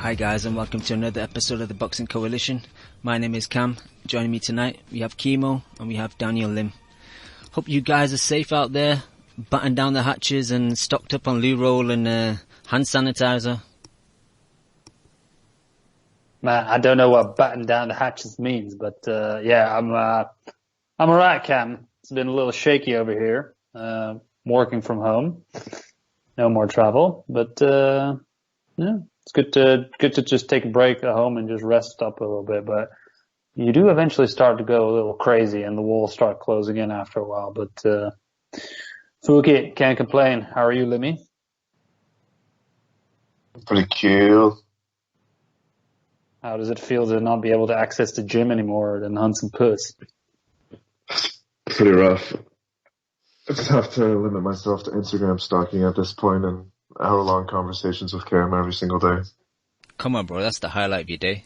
Hi guys, and welcome to another episode of the Boxing Coalition. My name is Cam. Joining me tonight we have Chemo and we have Daniel Lim. Hope you guys are safe out there, batten down the hatches and stocked up on loo roll and hand sanitizer. Man, I don't know what batten down the hatches means, but yeah, I'm alright, Cam. It's been a little shaky over here, working from home, no more travel, but yeah, it's good to just take a break at home and just rest up a little bit. But you do eventually start to go a little crazy, and the walls start closing in after a while. But Fuki, can't complain. How are you, Limmy? Pretty cool. How does it feel to not be able to access the gym anymore and hunt some puss? Pretty rough. I just have to limit myself to Instagram stalking at this point and hour-long conversations with Karen every single day. Come on, bro, that's the highlight of your day.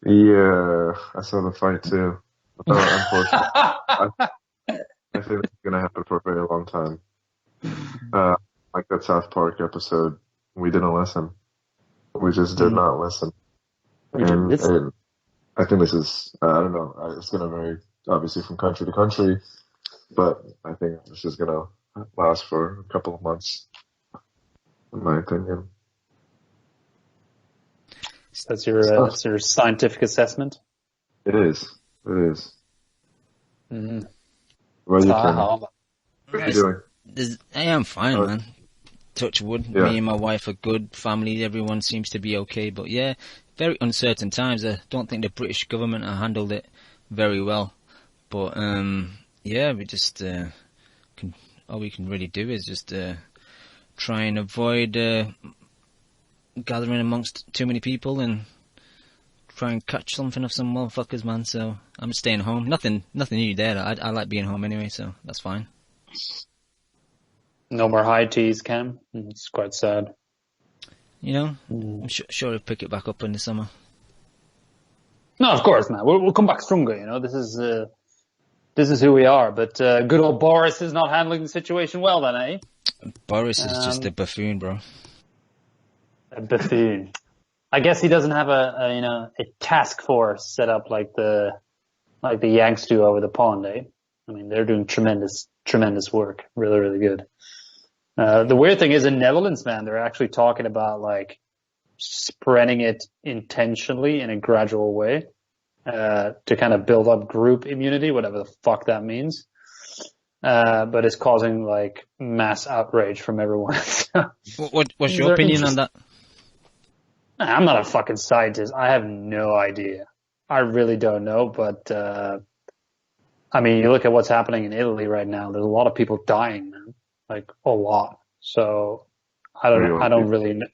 Yeah, I saw the fight too. Unfortunately, I think it's going to happen for a very long time. Like that South Park episode, we didn't listen. We just did not listen. And I think this is, I don't know, it's going to vary obviously from country to country, but I think this is going to last for a couple of months, in my opinion. That's your scientific assessment? It is. It is. Mm-hmm. What are you doing? I am fine, man. Touch wood. Yeah. Me and my wife are good. Family, everyone seems to be okay. But yeah, very uncertain times. I don't think the British government have handled it very well. But yeah, we just all we can really do is just try and avoid gathering amongst too many people and try and catch something of some motherfuckers, man. So I'm staying home. Nothing new there. I like being home anyway, so that's fine. No more high teas, Cam. It's quite sad. You know, I'm sure we'll pick it back up in the summer. No, of course, man. We'll come back stronger. You know, this is who we are. But good old Boris is not handling the situation well, then, eh? Boris is just a buffoon, bro. A buffoon. I guess he doesn't have a task force set up like the Yanks do over the pond, eh? I mean, they're doing tremendous work. Really, really good. The weird thing is in Netherlands, man, they're actually talking about like spreading it intentionally in a gradual way, to kind of build up group immunity, whatever the fuck that means. But it's causing like mass outrage from everyone. What's your opinion on that? I'm not a fucking scientist. I have no idea. I really don't know, but, I mean, you look at what's happening in Italy right now. There's a lot of people dying, man. Like a lot. So I don't really know.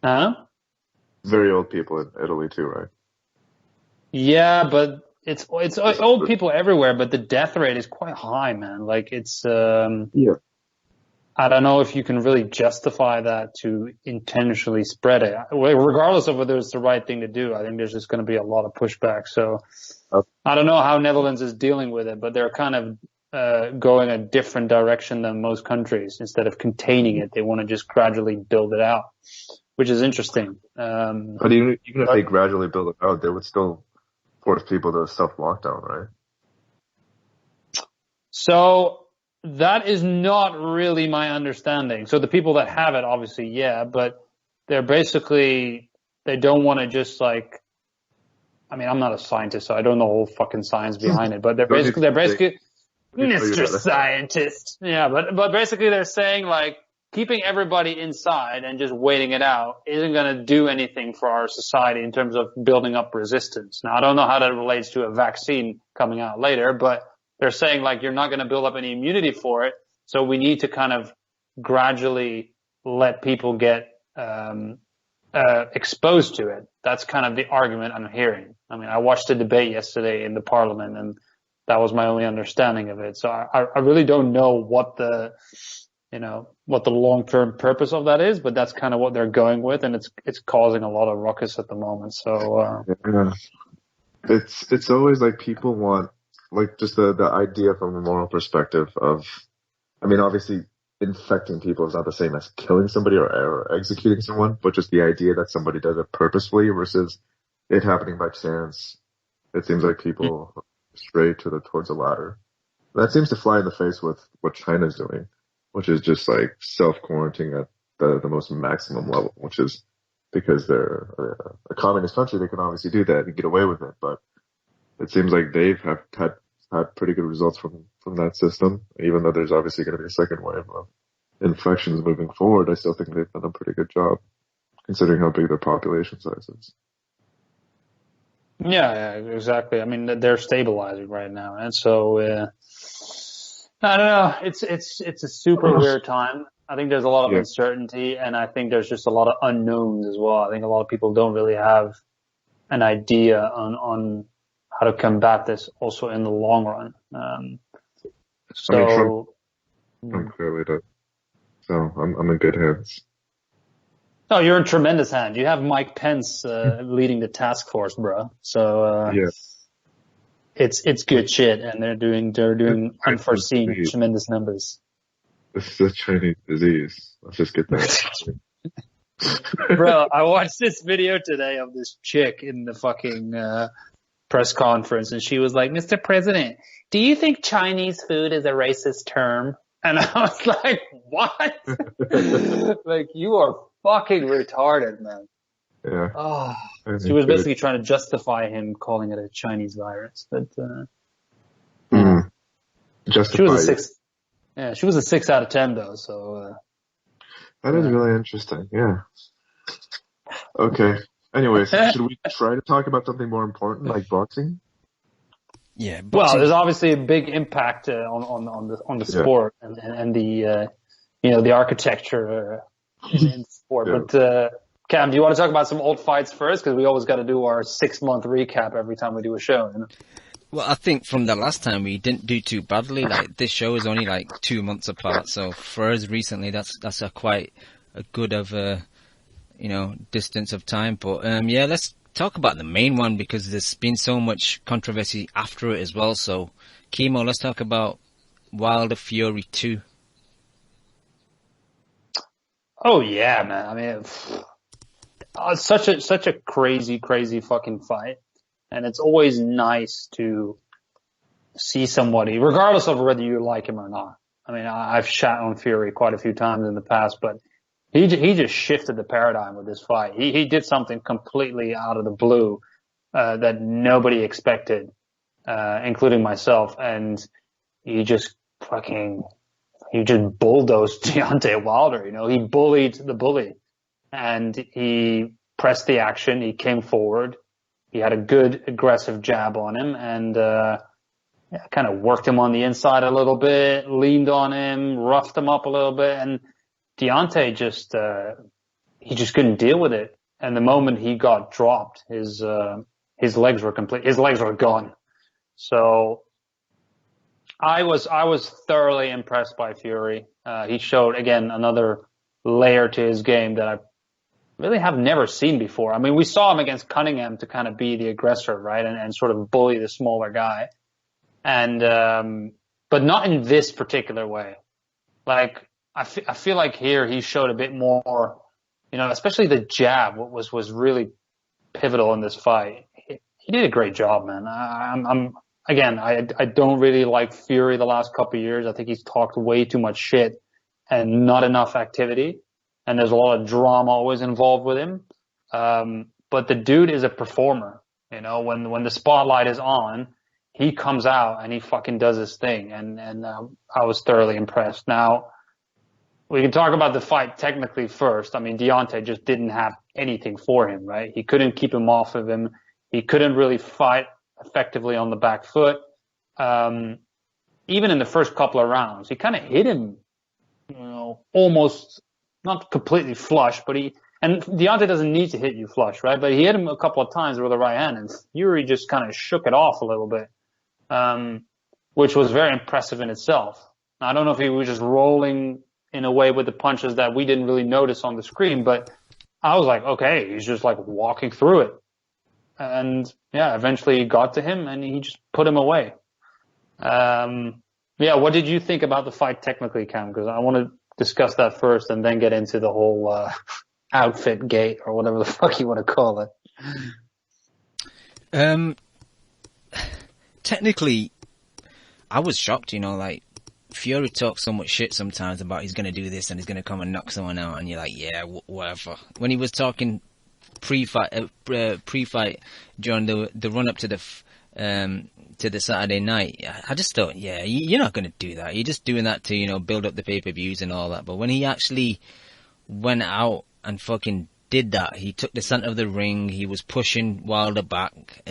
Huh? Very old people in Italy too, right? Yeah, but it's old people everywhere, but the death rate is quite high, man. Like it's, yeah. I don't know if you can really justify that to intentionally spread it. Regardless of whether it's the right thing to do, I think there's just going to be a lot of pushback. So I don't know how Netherlands is dealing with it, but they're kind of going a different direction than most countries. Instead of containing it, they want to just gradually build it out, which is interesting. But even if they gradually build it out, they would still force people to self-lockdown, right? So that is not really my understanding. So the people that have it, obviously, yeah, but they're basically, they don't want to just like, I mean, I'm not a scientist, so I don't know the whole fucking science behind it, but they're basically, Mr. Scientist. Yeah, but basically they're saying like, keeping everybody inside and just waiting it out isn't going to do anything for our society in terms of building up resistance. Now, I don't know how that relates to a vaccine coming out later, but they're saying like you're not going to build up any immunity for it, so we need to kind of gradually let people get exposed to it. That's kind of the argument I'm hearing. I mean, I watched the debate yesterday in the parliament, and that was my only understanding of it. So I really don't know what the long-term purpose of that is, but that's kind of what they're going with, and it's causing a lot of ruckus at the moment. So it's always like people want. Like just the idea from a moral perspective of, I mean, obviously infecting people is not the same as killing somebody or executing someone, but just the idea that somebody does it purposefully versus it happening by chance. It seems like people stray towards the latter. That seems to fly in the face with what China's doing, which is just like self-quarantining at the most maximum level, which is because they're a communist country. They can obviously do that and get away with it, but it seems like they've had pretty good results from that system, even though there's obviously going to be a second wave of infections moving forward. I still think they've done a pretty good job considering how big their population size is. Yeah, exactly. I mean, they're stabilizing right now, and so I don't know. It's a super weird time. I think there's a lot of uncertainty, and I think there's just a lot of unknowns as well. I think a lot of people don't really have an idea on how to combat this also in the long run. Trump clearly does. So I'm in good hands. No, you're in tremendous hands. You have Mike Pence leading the task force, bro. So it's good shit, and they're doing unforeseen tremendous numbers. This is a Chinese disease. Let's just get that. Bro, I watched this video today of this chick in the fucking press conference, and she was like, "Mr. President, do you think Chinese food is a racist term?" And I was like, "What?" Like, you are fucking retarded, man. Yeah. Oh, she was basically trying to justify him calling it a Chinese virus, but justify. She was a 6. Yeah, she was a 6 out of 10 though. So that is really interesting. Yeah. Okay. Anyways, should we try to talk about something more important like boxing? Yeah. Boxing. Well, there's obviously a big impact on the sport and the the architecture in sport. Yeah. But Cam, do you want to talk about some old fights first? Because we always got to do our 6-month recap every time we do a show. You know? Well, I think from the last time we didn't do too badly. Like, this show is only like 2 months apart, so for us recently, that's a quite a good of a distance of time. But let's talk about the main one because there's been so much controversy after it as well. So, Kimo, let's talk about Wilder Fury 2. Oh yeah, man. I mean, it's such a crazy fucking fight. And it's always nice to see somebody, regardless of whether you like him or not. I mean, I've shat on Fury quite a few times in the past, but he just shifted the paradigm with this fight. He did something completely out of the blue, that nobody expected, including myself. And he just bulldozed Deontay Wilder. He bullied the bully and he pressed the action. He came forward. He had a good aggressive jab on him and kind of worked him on the inside a little bit, leaned on him, roughed him up a little bit, and Deontay just couldn't deal with it. And the moment he got dropped, his legs were complete. His legs were gone. So I was thoroughly impressed by Fury. He showed again another layer to his game that I really have never seen before. I mean, we saw him against Cunningham to kind of be the aggressor, right? And sort of bully the smaller guy. And, but not in this particular way. Like, I feel like here he showed a bit more, especially the jab was really pivotal in this fight. He did a great job, man. I don't really like Fury the last couple of years. I think he's talked way too much shit and not enough activity. And there's a lot of drama always involved with him. But the dude is a performer. When the spotlight is on, he comes out and he fucking does his thing. And I was thoroughly impressed. Now, we can talk about the fight technically first. I mean, Deontay just didn't have anything for him, right? He couldn't keep him off of him. He couldn't really fight effectively on the back foot. Even in the first couple of rounds, he kind of hit him, almost not completely flush, but and Deontay doesn't need to hit you flush, right? But he hit him a couple of times with the right hand, and Fury just kind of shook it off a little bit, which was very impressive in itself. I don't know if he was just rolling in a way with the punches that we didn't really notice on the screen, but I was like, okay, he's just like walking through it. And eventually he got to him and he just put him away. What did you think about the fight technically, Cam? Because I want to discuss that first and then get into the whole outfit gate or whatever the fuck you want to call it. Technically, I was shocked, like, Fury talks so much shit sometimes about he's going to do this and he's going to come and knock someone out, and you're like, yeah, whatever. When he was talking pre-fight during the run-up to the Saturday night, I just thought, yeah, you're not going to do that. You're just doing that to, build up the pay-per-views and all that. But when he actually went out and fucking did that, he took the center of the ring, he was pushing Wilder back.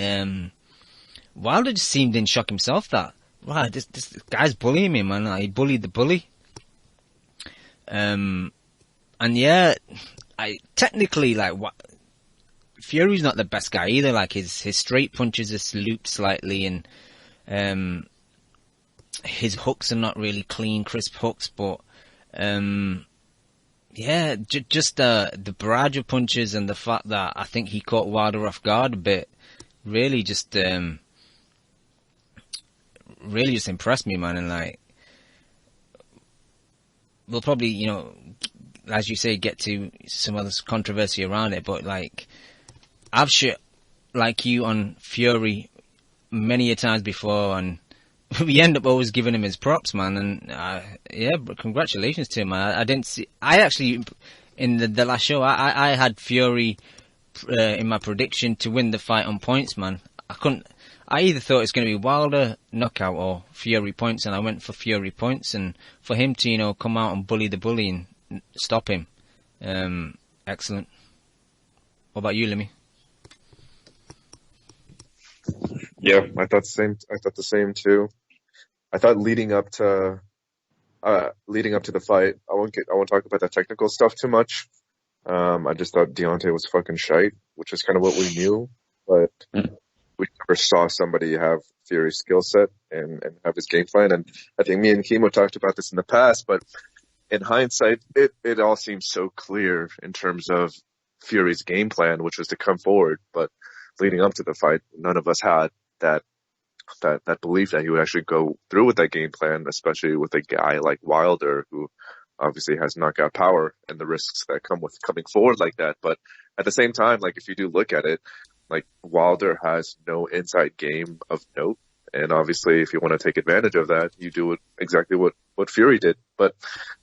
Wilder just seemed in shock himself that, wow, this guy's bullying me, man. He bullied the bully. And yeah, technically, like, Fury's not the best guy either. Like, his straight punches are looped slightly, and his hooks are not really clean, crisp hooks. But yeah, just the barrage of punches and the fact that I think he caught Wilder off guard a bit really just impressed me, man. And like, we'll probably, as you say, get to some other controversy around it, but like, I've shit like you on Fury many a times before, and we end up always giving him his props, man. And yeah, but congratulations to him, man. I actually, in the last show, I had Fury in my prediction to win the fight on points, man. I either thought it's going to be Wilder knockout or Fury points, and I went for Fury points. And for him to, come out and bully the bully and stop him, excellent. What about you, Lemmy? Yeah, I thought the same too. I thought leading up to the fight, I won't talk about the technical stuff too much. I just thought Deontay was fucking shite, which is kind of what we knew, but we never saw somebody have Fury's skill set and have his game plan. And I think me and Kimo talked about this in the past, but in hindsight, it all seems so clear in terms of Fury's game plan, which was to come forward. But leading up to the fight, none of us had that belief that he would actually go through with that game plan, especially with a guy like Wilder, who obviously has knockout power and the risks that come with coming forward like that. But at the same time, like, if you do look at it, like, Wilder has no inside game of note. And obviously, if you want to take advantage of that, you do exactly what Fury did. But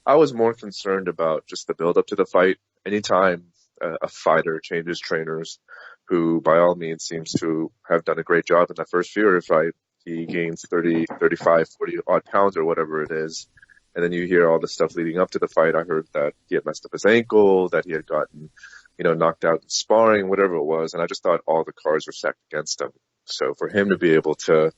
I was more concerned about just the build up to the fight. Anytime a fighter changes trainers, who by all means seems to have done a great job in that first Fury fight, he gains 30, 35, 40 odd pounds or whatever it is. And then you hear all the stuff leading up to the fight. I heard that he had messed up his ankle, that he had gotten, knocked out in sparring, whatever it was. And I just thought all the cards were stacked against him. So for him to be able to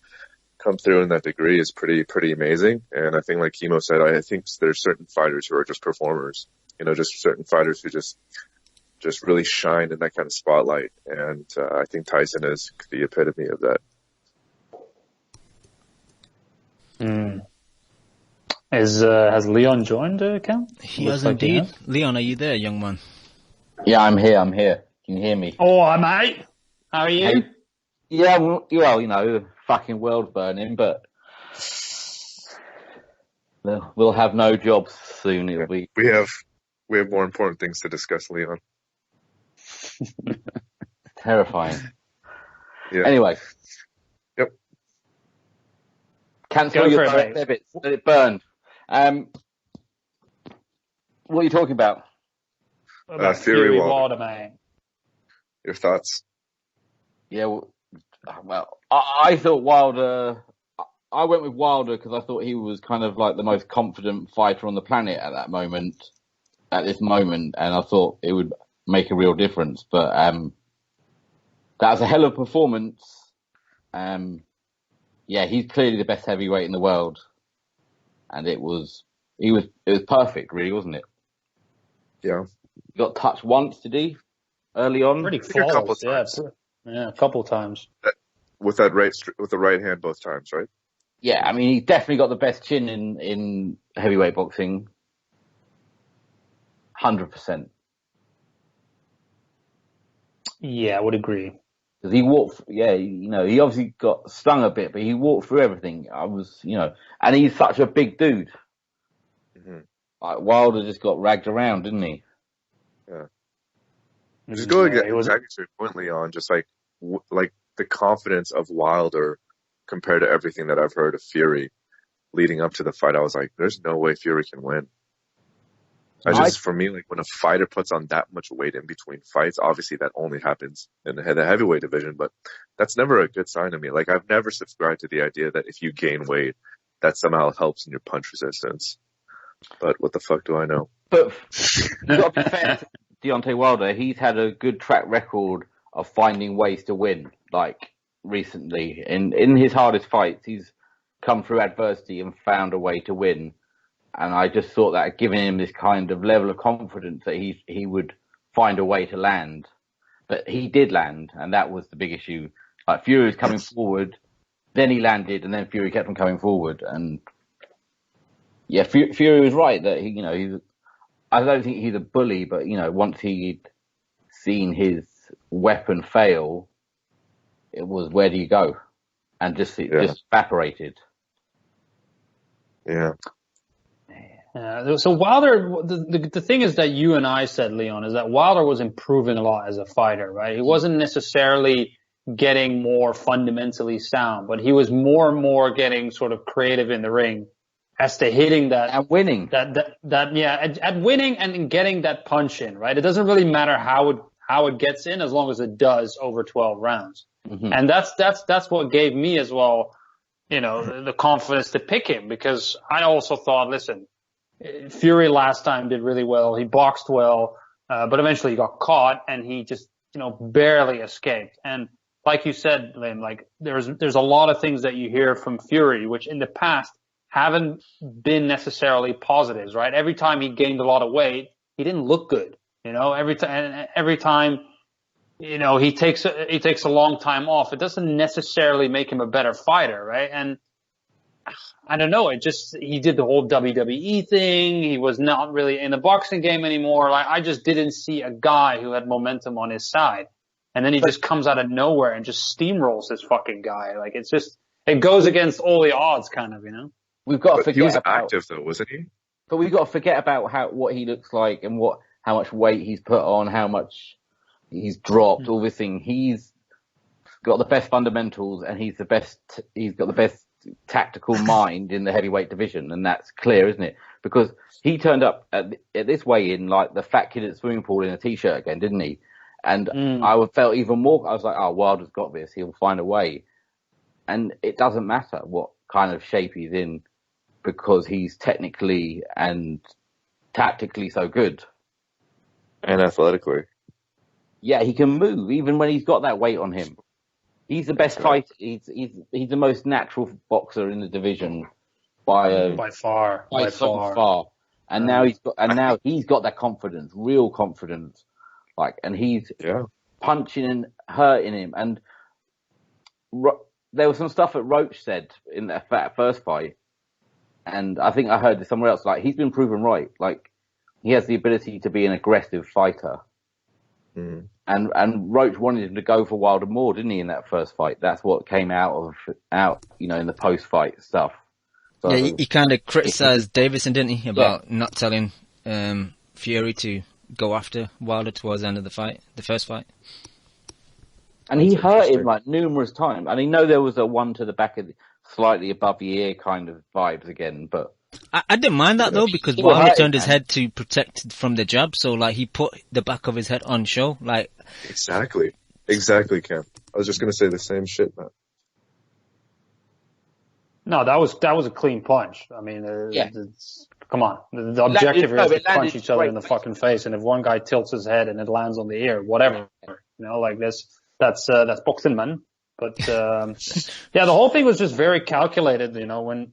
come through in that degree is pretty amazing. And I think, like Kimo said, I think there's certain fighters who are just performers, just certain fighters who just really shine in that kind of spotlight. And I think Tyson is the epitome of that. Has Leon joined, Cam? He has indeed. Leon, are you there, young man? Yeah, I'm here. Can you hear me? Oh, hi, mate. How are you? Hey. Yeah, well, fucking world burning, but we'll have no jobs soon. It'll be. We have more important things to discuss, Leon. Terrifying. Yeah. Anyway. Yep. Cancel your direct debits. Let it burn. What are you talking about? Fury Wilder, mate. Your thoughts? Yeah, well, I thought Wilder. I went with Wilder because I thought he was kind of like the most confident fighter on the planet at this moment, and I thought it would make a real difference. But that was a hell of a performance. Yeah, he's clearly the best heavyweight in the world, and it was perfect, really, wasn't it? Yeah. He got touched once, did he? Early on, pretty flawless, yeah, a couple times. With the right hand both times, right? Yeah, I mean, he definitely got the best chin in heavyweight boxing. 100%. Yeah, I would agree. Because he walked, he obviously got stung a bit, but he walked through everything. And he's such a big dude. Mm-hmm. Wilder just got ragged around, didn't he? Yeah. Just going exactly to your point, Leon, just like the confidence of Wilder compared to everything that I've heard of Fury leading up to the fight, I was like, there's no way Fury can win. For me, like when a fighter puts on that much weight in between fights, obviously that only happens in the heavyweight division, but that's never a good sign to me. Like I've never subscribed to the idea that if you gain weight, that somehow helps in your punch resistance. But what the fuck do I know? But you got to be fair to Deontay Wilder. He's had a good track record of finding ways to win. Like recently, in his hardest fights, he's come through adversity and found a way to win. And I just thought that giving him this kind of level of confidence that he would find a way to land. But he did land, and that was the big issue. Like Fury was coming forward, then he landed, and then Fury kept on coming forward. And yeah, Fury was right that I don't think he's a bully, but once he'd seen his weapon fail, it was where do you go, and just evaporated. Yeah. So Wilder, the thing is that you and I said, Leon, is that Wilder was improving a lot as a fighter, right? He wasn't necessarily getting more fundamentally sound, but he was more and more getting sort of creative in the ring as to hitting that and winning at winning and getting that punch in, right? It doesn't really matter how it gets in as long as it does over 12 rounds. Mm-hmm. And that's what gave me as well, the confidence to pick him, because I also thought, listen, Fury last time did really well. He boxed well, but eventually he got caught and he just, barely escaped. And like you said, Lynn, like there's a lot of things that you hear from Fury, which in the past haven't been necessarily positives, right? Every time he gained a lot of weight, he didn't look good. Every time, he takes a long time off, it doesn't necessarily make him a better fighter, right? And I don't know. He did the whole WWE thing. He was not really in the boxing game anymore. Like, I just didn't see a guy who had momentum on his side. And then he just comes out of nowhere and just steamrolls this fucking guy. Like, it goes against all the odds, kind of, We've got to forget he was active though, wasn't he? But we've got to forget about what he looks like and how much weight he's put on, how much he's dropped, all this thing. He's got the best fundamentals and he's got the best tactical mind in the heavyweight division, and that's clear, isn't it? Because he turned up at this weigh-in like the fat kid at the swimming pool in a t-shirt again, didn't he? And I felt even more. I was like, oh, Wilder's got this. He'll find a way. And it doesn't matter what kind of shape he's in, because he's technically and tactically so good. And athletically. Yeah, he can move even when he's got that weight on him. He's the best fighter. He's the most natural boxer in the division by far. And now he's got that confidence, real confidence. Like, and he's punching and hurting him. And there was some stuff that Roach said in that first fight, and I think I heard it somewhere else. Like, he's been proven right. Like, he has the ability to be an aggressive fighter. Mm. And Roach wanted him to go for Wilder more, didn't he, in that first fight? That's what came out, in the post-fight stuff. So, yeah, he kind of criticised Davison, didn't he, about not telling Fury to go after Wilder towards the end of the first fight. And he hurt him like numerous times. And I know there was a one to the back of slightly above the ear kind of vibes again, but I didn't mind that though, because Wilder turned his head to protect from the jab, so like he put the back of his head on show, like. Exactly, Cam. I was just gonna say the same shit, man. No, that was a clean punch. I mean, come on. The objective is to punch each other in the fucking face, and if one guy tilts his head and it lands on the ear, whatever, like this, that's boxing, man. But the whole thing was just very calculated, when.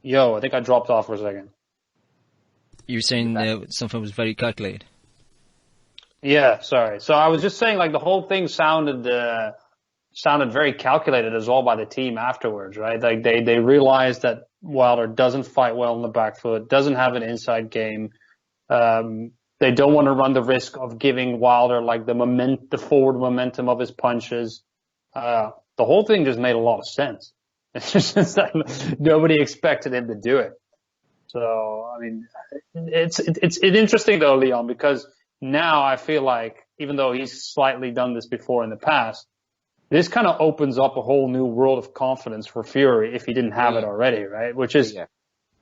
Yo, I think I dropped off for a second. You were saying something was very calculated? Yeah, sorry. So I was just saying, like, the whole thing sounded very calculated as well by the team afterwards, right? Like, they realized that Wilder doesn't fight well on the back foot, doesn't have an inside game. They don't want to run the risk of giving Wilder, like, the forward momentum of his punches. The whole thing just made a lot of sense. It's just that nobody expected him to do it. So, I mean, it's interesting though, Leon, because now I feel like, even though he's slightly done this before in the past, this kind of opens up a whole new world of confidence for Fury if he didn't have it already, right? Which is,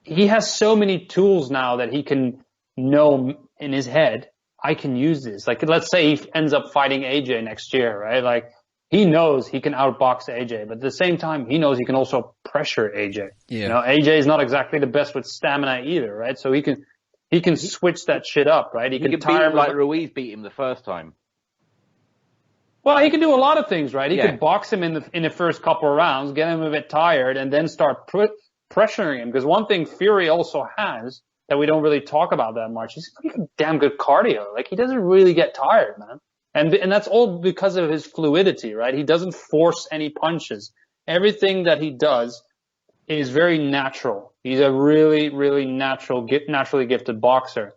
he has so many tools now that he can know in his head, I can use this. Like, let's say he ends up fighting AJ next year, right? Like, he knows he can outbox AJ, but at the same time, he knows he can also pressure AJ. Yeah. You know, AJ is not exactly the best with stamina either, right? So he can switch that shit up, right? He can tire him like Ruiz beat him the first time. Well, he can do a lot of things, right? He could box him in the first couple of rounds, get him a bit tired, and then start pressuring him. Because one thing Fury also has that we don't really talk about that much, he's pretty damn good cardio. Like, he doesn't really get tired, man. And that's all because of his fluidity, right? He doesn't force any punches. Everything that he does is very natural. He's a really, really naturally gifted boxer.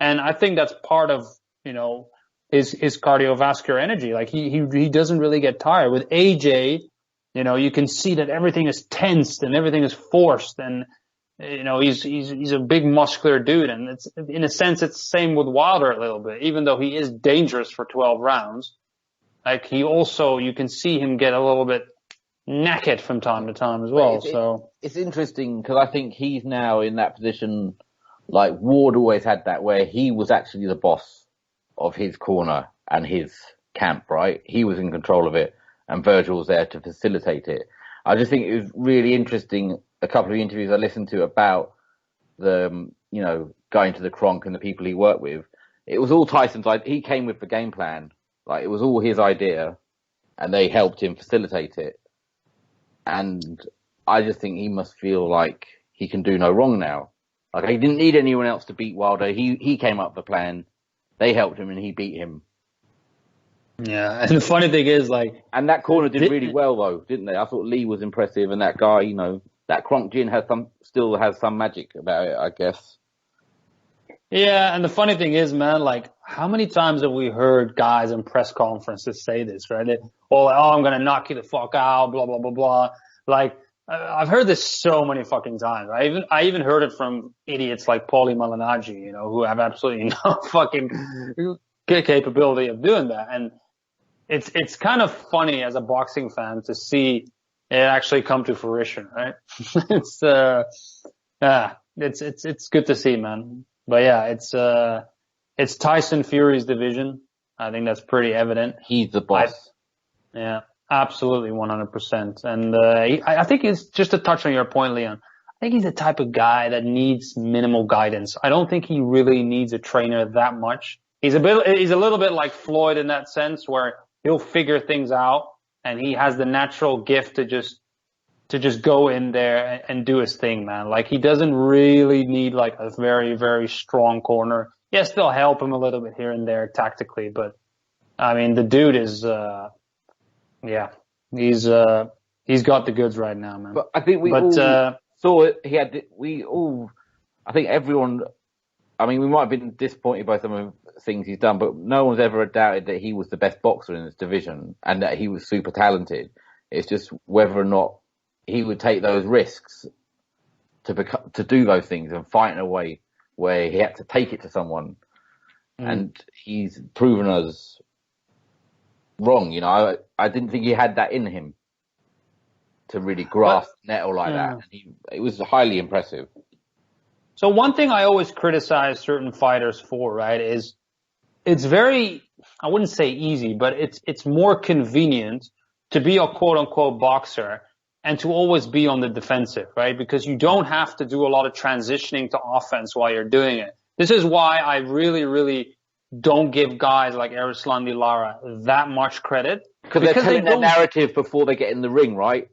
And I think that's part of, you know, his cardiovascular energy. Like, he doesn't really get tired. With AJ, you know, you can see that everything is tensed and everything is forced, and, you know, he's a big muscular dude, and it's, in a sense, it's the same with Wilder a little bit. Even though he is dangerous for 12 rounds, like, he also, you can see him get a little bit knackered from time to time as well. It's interesting because I think he's now in that position, like Ward always had that, where he was actually the boss of his corner and his camp, right? He was in control of it, and Virgil was there to facilitate it. I just think it was really interesting, a couple of interviews I listened to about the, you know, going to the Kronk and the people he worked with. It was all Tyson's idea. He came with the game plan. Like, it was all his idea, and they helped him facilitate it. And I just think he must feel like he can do no wrong now. Like, he didn't need anyone else to beat Wilder. He came up with the plan. They helped him and he beat him. Yeah, and the funny thing is, like... And that corner did really well, though, didn't they? I thought Lee was impressive, and that guy, you know, that Kronk Jin still has some magic about it, I guess. Yeah, and the funny thing is, man, like, how many times have we heard guys in press conferences say this, right? I'm gonna knock you the fuck out, blah, blah, blah, blah. Like, I've heard this so many fucking times. I even heard it from idiots like Paulie Malignaggi, you know, who have absolutely no fucking capability of doing that. And it's kind of funny as a boxing fan to see it actually come to fruition, right? It's good to see, man. But yeah, it's Tyson Fury's division. I think that's pretty evident. He's the boss. Yeah. Absolutely, 100%. And I think it's just to touch on your point, Leon. I think he's the type of guy that needs minimal guidance. I don't think he really needs a trainer that much. He's a little bit like Floyd in that sense, where he'll figure things out, and he has the natural gift to just go in there and do his thing, man. Like, he doesn't really need like a very, very strong corner. Yes, they'll help him a little bit here and there tactically, but I mean, the dude is. Yeah, he's got the goods right now, man. But I think we all saw it. I think everyone, I mean, we might have been disappointed by some of the things he's done, but no one's ever doubted that he was the best boxer in this division and that he was super talented. It's just whether or not he would take those risks to do those things and fight in a way where he had to take it to someone. And he's proven us wrong, you know. I didn't think he had that in him to really grasp nettle like that. And it was highly impressive. So one thing I always criticize certain fighters for, right, is it's very, I wouldn't say easy, but it's more convenient to be a quote unquote boxer and to always be on the defensive, right? Because you don't have to do a lot of transitioning to offense while you're doing it. This is why I really, really don't give guys like Erislandy Lara that much credit. Because they're telling their narrative before they get in the ring, right?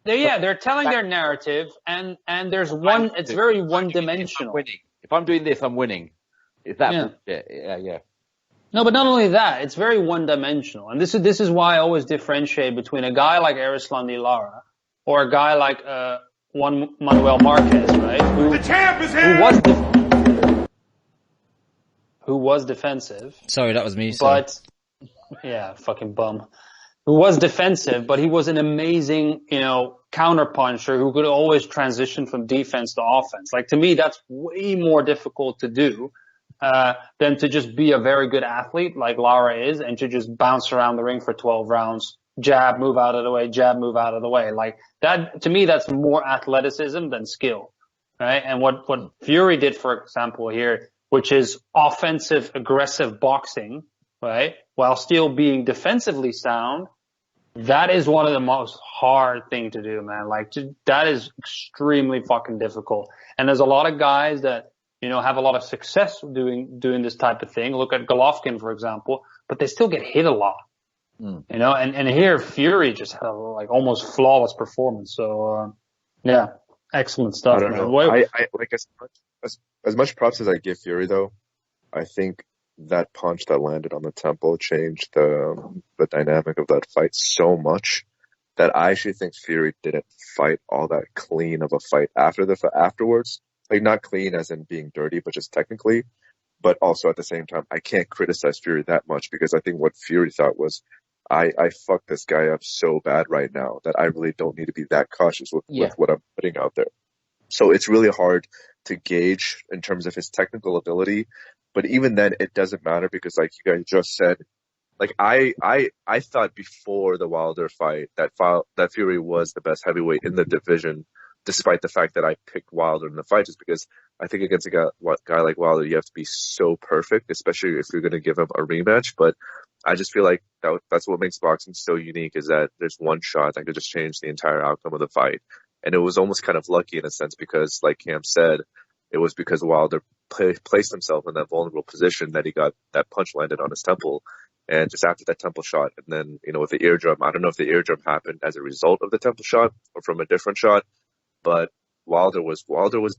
They're telling their narrative, and there's it's very one-dimensional. If I'm doing this, I'm winning. Is that bullshit? Yeah. No, but not only that, it's very one-dimensional. And this is why I always differentiate between a guy like Erislandy Lara or a guy like Juan Manuel Marquez, right? The champ is here! Who was defensive. Sorry, that was me. But, yeah, fucking bum. who was defensive, but he was an amazing, counterpuncher who could always transition from defense to offense. Like, to me, that's way more difficult to do than to just be a very good athlete like Lara is and to just bounce around the ring for 12 rounds, jab, move out of the way, jab, move out of the way. Like that, to me, that's more athleticism than skill, right? And what Fury did, for example, here, which is offensive, aggressive boxing, right? While still being defensively sound, that is one of the most hard thing to do, man. Like, that is extremely fucking difficult. And there's a lot of guys that, have a lot of success doing this type of thing. Look at Golovkin, for example, but they still get hit a lot. And here Fury just had a almost flawless performance. So, yeah, excellent stuff, I don't man. know. I like as much props as I give Fury though, I think that punch that landed on the temple changed the dynamic of that fight so much that I actually think Fury didn't fight all that clean of a fight afterwards. Like, not clean as in being dirty, but just technically. But also at the same time, I can't criticize Fury that much because I think what Fury thought was, I fucked this guy up so bad right now that I really don't need to be that cautious with what I'm putting out there. So it's really hard to gauge in terms of his technical ability. But even then, it doesn't matter because, like you guys just said, like I thought before the Wilder fight that Fury was the best heavyweight in the division, despite the fact that I picked Wilder in the fight, just because I think against a guy like Wilder, you have to be so perfect, especially if you're going to give him a rematch. But I just feel like that's what makes boxing so unique, is that there's one shot that could just change the entire outcome of the fight. And it was almost kind of lucky in a sense because, like Cam said, it was because Wilder placed himself in that vulnerable position that he got that punch landed on his temple. And just after that temple shot, and then, with the eardrum, I don't know if the eardrum happened as a result of the temple shot or from a different shot, but Wilder was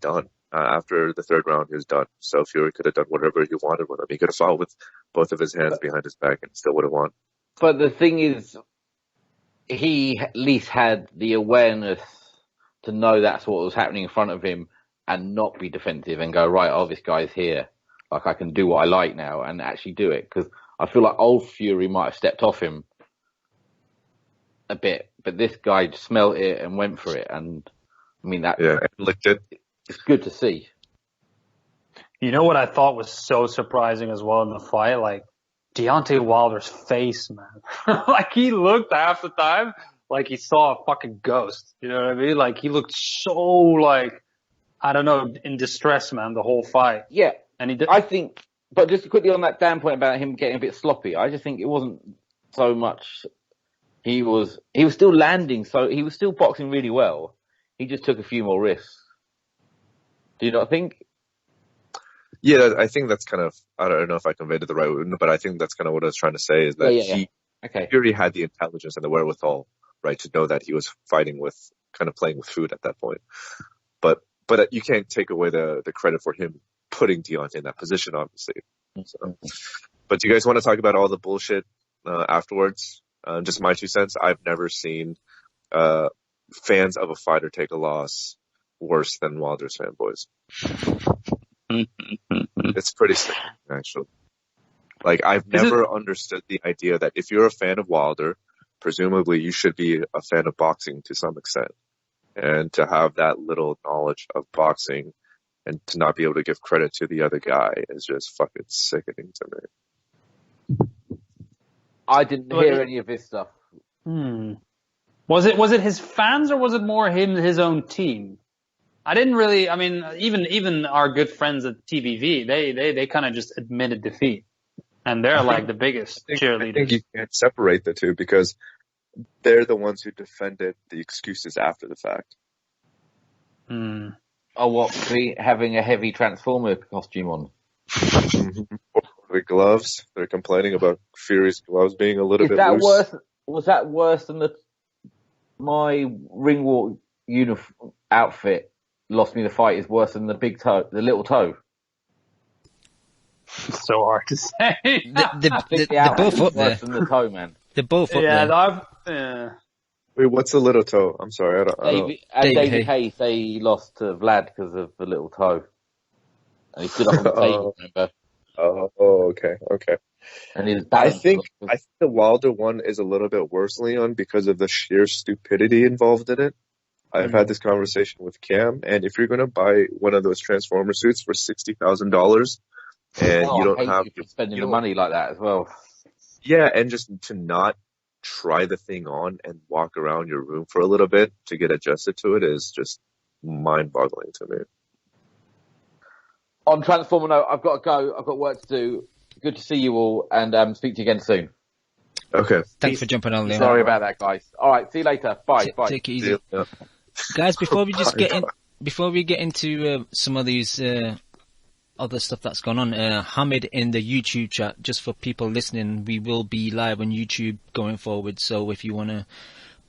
done. After the third round, he was done. So Fury could have done whatever he wanted with him. He could have fought with both of his hands behind his back and still would have won. But the thing is, he at least had the awareness to know that's what was happening in front of him and not be defensive and go, right, this guy's here. Like, I can do what I like now and actually do it. Because I feel like old Fury might have stepped off him a bit, but this guy smelt it and went for it. And I mean, licked it. It's good to see. You know what I thought was so surprising as well in the fight? Like, Deontay Wilder's face, man. Like, he looked half the time like he saw a fucking ghost. You know what I mean? Like, he looked so, I don't know, in distress, man, the whole fight. Yeah. And I think, but just quickly on that damn point about him getting a bit sloppy, I just think it wasn't so much. He was still landing, so he was still boxing really well. He just took a few more risks. Do you not think? Yeah, I think that's kind of, I don't know if I conveyed it the right way, but I think that's kind of what I was trying to say, is that Fury had the intelligence and the wherewithal, right, to know that he was fighting with, kind of playing with food at that point. But you can't take away the credit for him putting Deontay in that position, obviously. So, but do you guys want to talk about all the bullshit afterwards? Just my 2 cents. I've never seen fans of a fighter take a loss worse than Wilder's fanboys. It's pretty sick, actually. Like, I've never understood the idea that if you're a fan of Wilder, presumably you should be a fan of boxing to some extent. And to have that little knowledge of boxing and to not be able to give credit to the other guy is just fucking sickening to me. I didn't hear any of this stuff. Was it his fans or was it more his own team? I didn't really. I mean, even our good friends at TBV, they kind of just admitted defeat, and they're like the biggest cheerleaders. I think you can't separate the two because they're the ones who defended the excuses after the fact. Oh, what? Having a heavy Transformer costume on? The gloves. They're complaining about Fury's gloves being a little bit loose. Worse? Was that worse than my ring walk uniform outfit? Lost me the fight is worse than the little toe. So hard to say. They're both up there. Worse than the toe, man. They're both up there. Wait, what's the little toe? I'm sorry, I don't. David Hayes, he lost to Vlad because of the little toe. And he stood up on the table, remember? Oh, okay. And I think the Wilder one is a little bit worse, Leon, because of the sheer stupidity involved in it. I've had this conversation with Cam, and if you're going to buy one of those Transformer suits for $60,000, and you don't have spending the money like that as well. Yeah, and just to not try the thing on and walk around your room for a little bit to get adjusted to it is just mind-boggling to me. On Transformer note, I've got to go. I've got work to do. Good to see you all, and speak to you again soon. Okay. Thanks for jumping on, Leon. Sorry about that, guys. All right, see you later. Bye. Bye. Take it easy. Guys, before we get into some of these other stuff that's gone on, Hamid in the YouTube chat, just for people listening, we will be live on YouTube going forward, so if you want to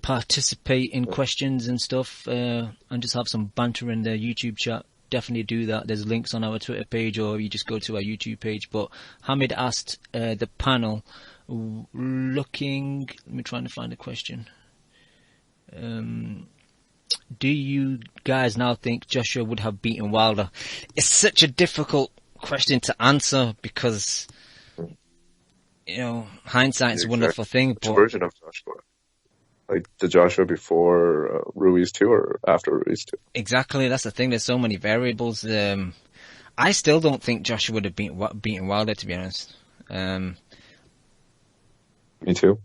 participate in questions and stuff and just have some banter in the YouTube chat, definitely do that. There's links on our Twitter page, or you just go to our YouTube page. But Hamid asked the panel, let me try to find a question. Do you guys now think Joshua would have beaten Wilder? It's such a difficult question to answer because, hindsight's a wonderful thing. Which version of Joshua? Like the Joshua before Ruiz 2 or after Ruiz 2? Exactly, that's the thing. There's so many variables. I still don't think Joshua would have beaten Wilder, to be honest. Me too.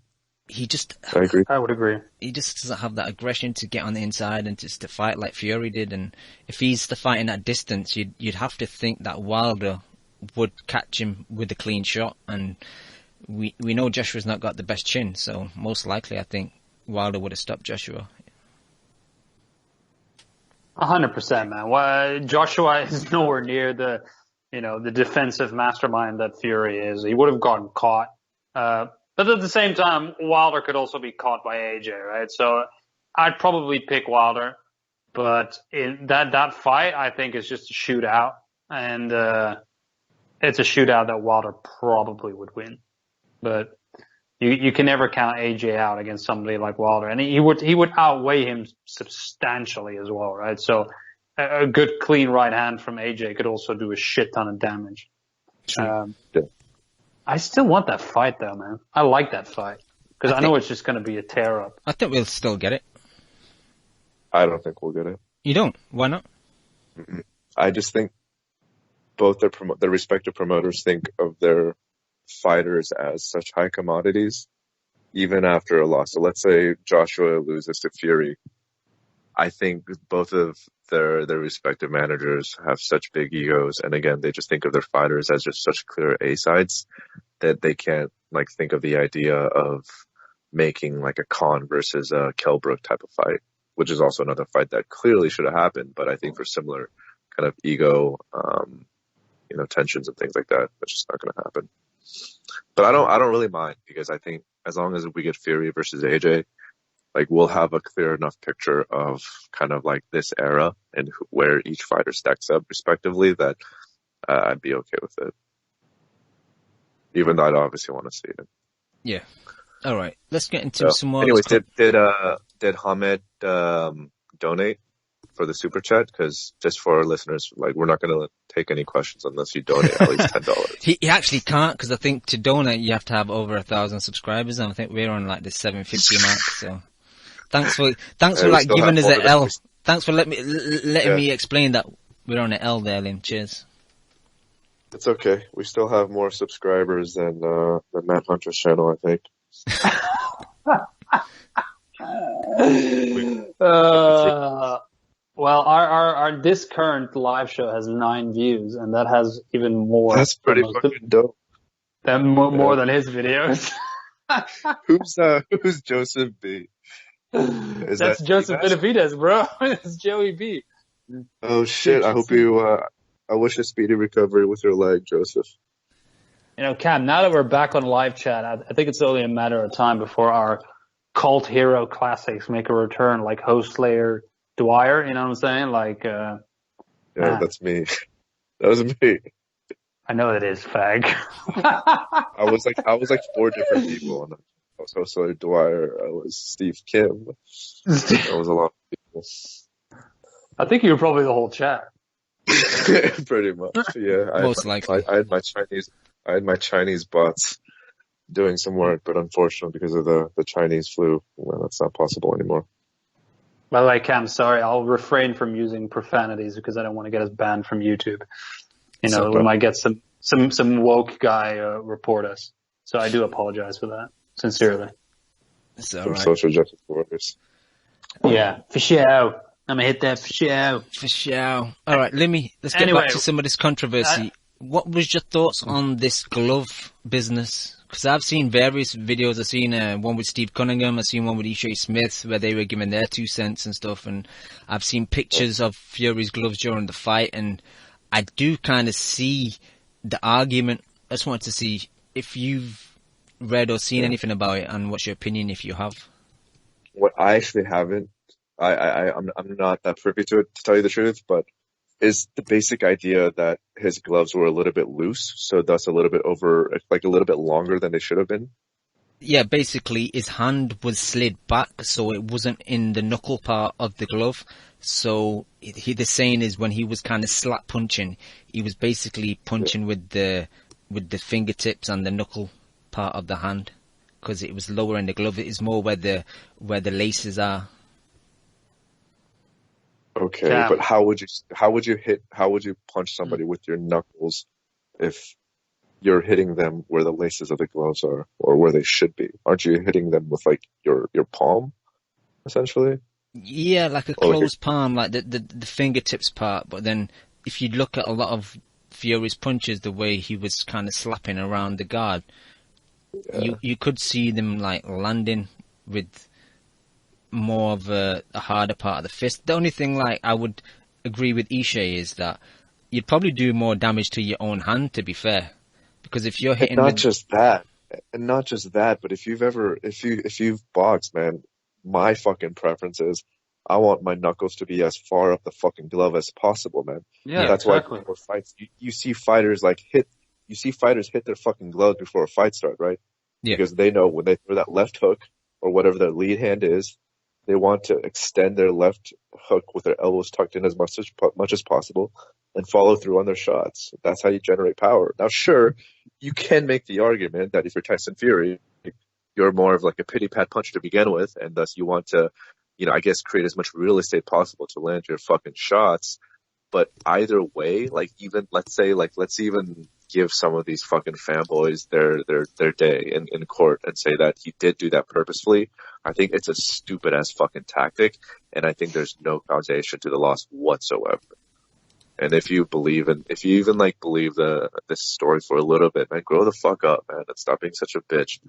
I agree. I would agree. He just doesn't have that aggression to get on the inside and just to fight like Fury did. And if he's to fight in that distance, you'd have to think that Wilder would catch him with a clean shot. And we know Joshua's not got the best chin, so most likely I think Wilder would have stopped Joshua. 100%, man. Well, Joshua is nowhere near the defensive mastermind that Fury is. He would have gotten caught. But at the same time, Wilder could also be caught by AJ, right? So I'd probably pick Wilder, but in that fight, I think is just a shootout, and it's a shootout that Wilder probably would win. But you can never count AJ out against somebody like Wilder, and he would outweigh him substantially as well, right? So a good clean right hand from AJ could also do a shit ton of damage. I still want that fight though, man. I like that fight because I know it's just going to be a tear up. I think we'll still get it. I don't think we'll get it. You don't? Why not? I just think both their respective promoters think of their fighters as such high commodities, even after a loss. So let's say Joshua loses to Fury. I think both of their respective managers have such big egos, and again, they just think of their fighters as just such clear A-sides that they can't think of the idea of making like a Khan versus a Kelbrook type of fight, which is also another fight that clearly should have happened, but I think for similar kind of ego, tensions and things like that, that's just not going to happen. But I don't really mind, because I think as long as we get Fury versus AJ, we'll have a clear enough picture of kind of like this era and where each fighter stacks up respectively that I'd be okay with it. Even though I'd obviously want to see it. Yeah. All right. Let's get into some more. Anyways, did Hamed donate for the super chat? Because just for our listeners, we're not going to take any questions unless you donate at least $10. He actually can't, because I think to donate you have to have over 1,000 subscribers, and I think we're on the 750 mark. So. Thanks for giving us an L. Thanks for letting me explain that we're on an L there, Lynn. Cheers. It's okay. We still have more subscribers than Matt Hunter's channel, I think. Well, our this current live show has 9 views, and that has even more. That's pretty fucking dope. More than his videos. Who's Joseph B? That's Joseph Benavidez, bro. It's Joey B. Oh shit! I hope you. I wish a speedy recovery with your leg, Joseph. Cam. Now that we're back on live chat, I think it's only a matter of time before our cult hero classics make a return, like Host Slayer Dwyer. You know what I'm saying? Yeah, that's me. That was me. I know it is, fag. I was like 4 different people. I was Host Slayer Dwyer. I was Steve Kim. That was a lot of people. I think you were probably the whole chat. Pretty much, yeah. Most likely. I had my Chinese bots doing some work, but unfortunately, because of the Chinese flu, well, that's not possible anymore. By the way, Cam, sorry, I'll refrain from using profanities because I don't want to get us banned from YouTube. We might get some woke guy report us. So I do apologize for that, sincerely. It's all Some right. social justice warriors. Yeah, for sure. I'm gonna hit that for sure. For sure. All right, let's get back to some of this controversy. What was your thoughts on this glove business? Because I've seen various videos. I've seen one with Steve Cunningham. I've seen one with Ishii Smith where they were giving their 2 cents and stuff. And I've seen pictures of Fury's gloves during the fight. And I do kind of see the argument. I just wanted to see if you've read or seen anything about it and what's your opinion if you have. What I actually haven't, I'm not that privy to it, to tell you the truth, but is the basic idea that his gloves were a little bit loose, so thus a little bit a little bit longer than they should have been? Yeah, basically his hand was slid back, so it wasn't in the knuckle part of the glove. So the saying is when he was kind of slap punching, he was basically punching with the fingertips and the knuckle part of the hand, because it was lower in the glove. It is more where the laces are. Okay, but how would you punch somebody with your knuckles if you're hitting them where the laces of the gloves are, or where they should be? Aren't you hitting them with like your palm, essentially? Yeah, like a closed palm, like the fingertips part. But then if you look at a lot of Fury's punches, the way he was kind of slapping around the guard, you could see them like landing with more of a harder part of the fist. The only thing like I would agree with Ishii is that you'd probably do more damage to your own hand, to be fair, because if you're hitting not just that, but if you've boxed, man, my fucking preference is I want my knuckles to be as far up the fucking glove as possible, man. Yeah, that's exactly. why before fights you see fighters hit their fucking gloves before a fight start, right? Yeah. Because they know when they throw that left hook or whatever their lead hand is, they want to extend their left hook with their elbows tucked in as much as possible and follow through on their shots. That's how you generate power. Now, sure, you can make the argument that if you're Tyson Fury, you're more of like a pity-pat puncher to begin with, and thus you want to, I guess, create as much real estate possible to land your fucking shots. But either way, like even let's even give some of these fucking fanboys their day in court and say that he did do that purposefully. I think it's a stupid ass fucking tactic, and I think there's no causation to the loss whatsoever. And if you even believe this story for a little bit, man, grow the fuck up, man, and stop being such a bitch.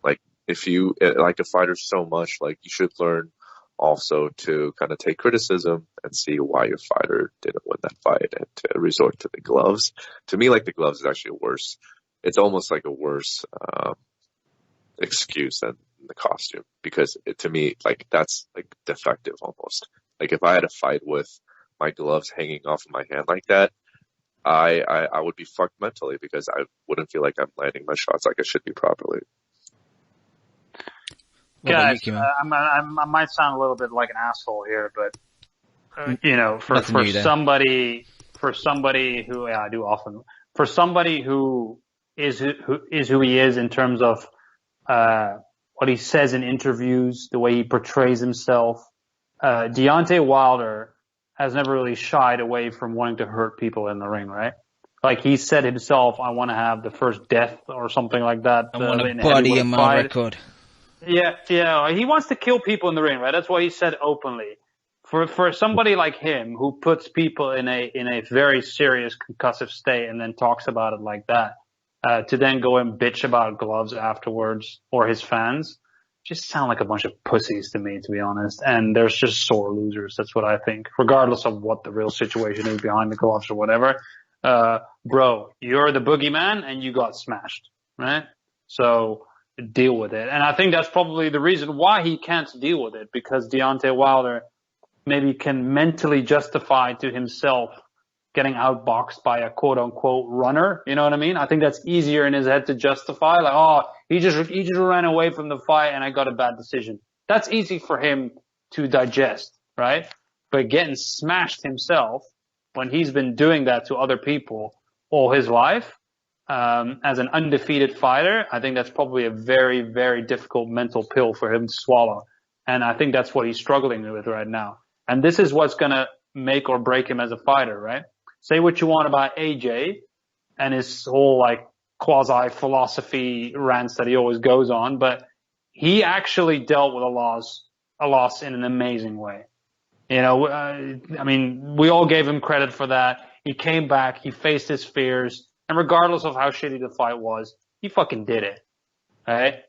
Like, if you like a fighter so much, like, you should learn also to kind of take criticism and see why your fighter didn't win that fight, and to resort to the gloves. To me, like, the gloves is actually worse. It's almost like a worse excuse than the costume, because to me, like, that's like defective almost. Like, if I had a fight with my gloves hanging off of my hand like that, I would be fucked mentally, because I wouldn't feel like I'm landing my shots like I should be properly. Guys, I might sound a little bit like an asshole here, but for somebody who I do often, for somebody who is who he is in terms of what he says in interviews, the way he portrays himself, Deontay Wilder has never really shied away from wanting to hurt people in the ring, right? Like, he said himself, I want to have the first death or something like that. I want a body in my record. Yeah, he wants to kill people in the ring, right? That's what he said openly. For somebody like him, who puts people in a very serious concussive state and then talks about it like that, to then go and bitch about gloves afterwards, or his fans, just sound like a bunch of pussies to me, to be honest. And there's just sore losers. That's what I think, regardless of what the real situation is behind the gloves or whatever. Bro, you're the boogeyman and you got smashed, right? So deal with it. And I think that's probably the reason why he can't deal with it, because Deontay Wilder maybe can mentally justify to himself getting outboxed by a quote unquote runner. You know what I mean? I think that's easier in his head to justify, like, oh, he just ran away from the fight and I got a bad decision. That's easy for him to digest, right? But getting smashed himself, when he's been doing that to other people all his life, as an undefeated fighter, I think that's probably a very, very difficult mental pill for him to swallow. And I think that's what he's struggling with right now. And this is what's going to make or break him as a fighter, right? Say what you want about AJ and his whole like quasi philosophy rants that he always goes on, but he actually dealt with a loss in an amazing way. You know, I mean, we all gave him credit for that. He came back, he faced his fears, and regardless of how shitty the fight was, he fucking did it. Right?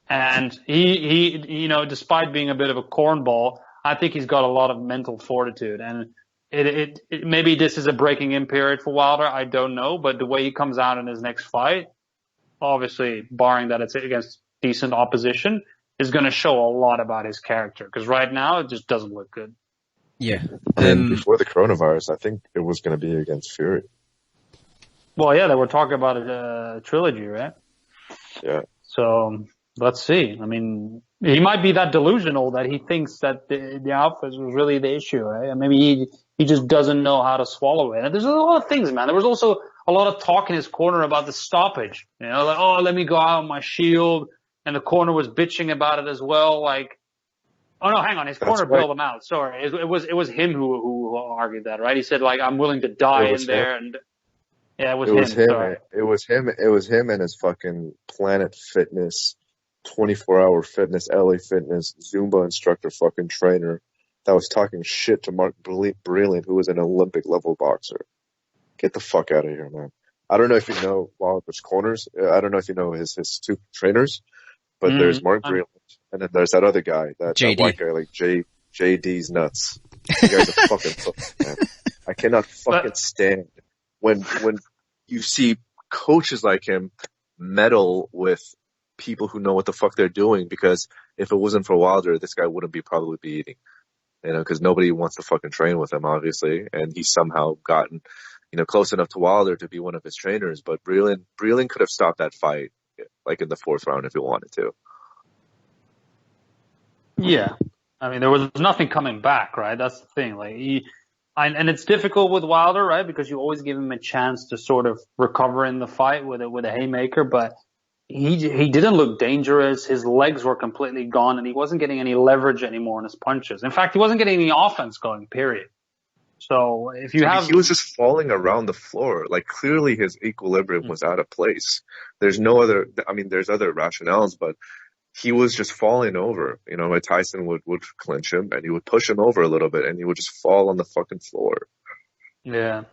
And he, you know, despite being a bit of a cornball, I think he's got a lot of mental fortitude. And it maybe this is a breaking in period for Wilder. I don't know, but the way he comes out in his next fight, obviously, barring that it's against decent opposition, is going to show a lot about his character. Because right now, it just doesn't look good. Yeah. And before the coronavirus, I think it was going to be against Fury. Well, yeah, they were talking about a trilogy, right? Yeah. So let's see. I mean, he might be that delusional that he thinks that the Alphas was really the issue, right? And maybe he just doesn't know how to swallow it. And there's a lot of things, man. There was also a lot of talk in his corner about the stoppage. You know, like, oh, let me go out on my shield. And the corner was bitching about it as well. Like, oh no, hang on. His corner bailed him out. Sorry. It was him who argued that, right? He said, like, I'm willing to die in there. And yeah, it was him. Sorry. It was him and his fucking Planet Fitness, 24-hour fitness, LA Fitness, Zumba instructor, fucking trainer that was talking shit to Mark Brilliant, who was an Olympic level boxer. Get the fuck out of here, man. I don't know if you know Wilder's corners. I don't know if you know his two trainers, but there's Mark Brilliant, and then there's that other guy, that white guy, like JD's nuts. You guys are fucking man. I cannot fucking stand when you see coaches like him meddle with people who know what the fuck they're doing, because if it wasn't for Wilder, this guy wouldn't probably be eating, you know, because nobody wants to fucking train with him, obviously, and he's somehow gotten, you know, close enough to Wilder to be one of his trainers. But Breland could have stopped that fight, like in the 4th round, if he wanted to. Yeah. I mean, there was nothing coming back, right? That's the thing. Like, and it's difficult with Wilder, right? Because you always give him a chance to sort of recover in the fight with a haymaker, but he didn't look dangerous. His legs were completely gone, and he wasn't getting any leverage anymore in his punches. In fact, he wasn't getting any offense going, period. So if you have... He was just falling around the floor. Like, clearly his equilibrium was out of place. There's no other... I mean, there's other rationales, but he was just falling over. You know, Tyson would clinch him, and he would push him over a little bit, and he would just fall on the fucking floor. Yeah.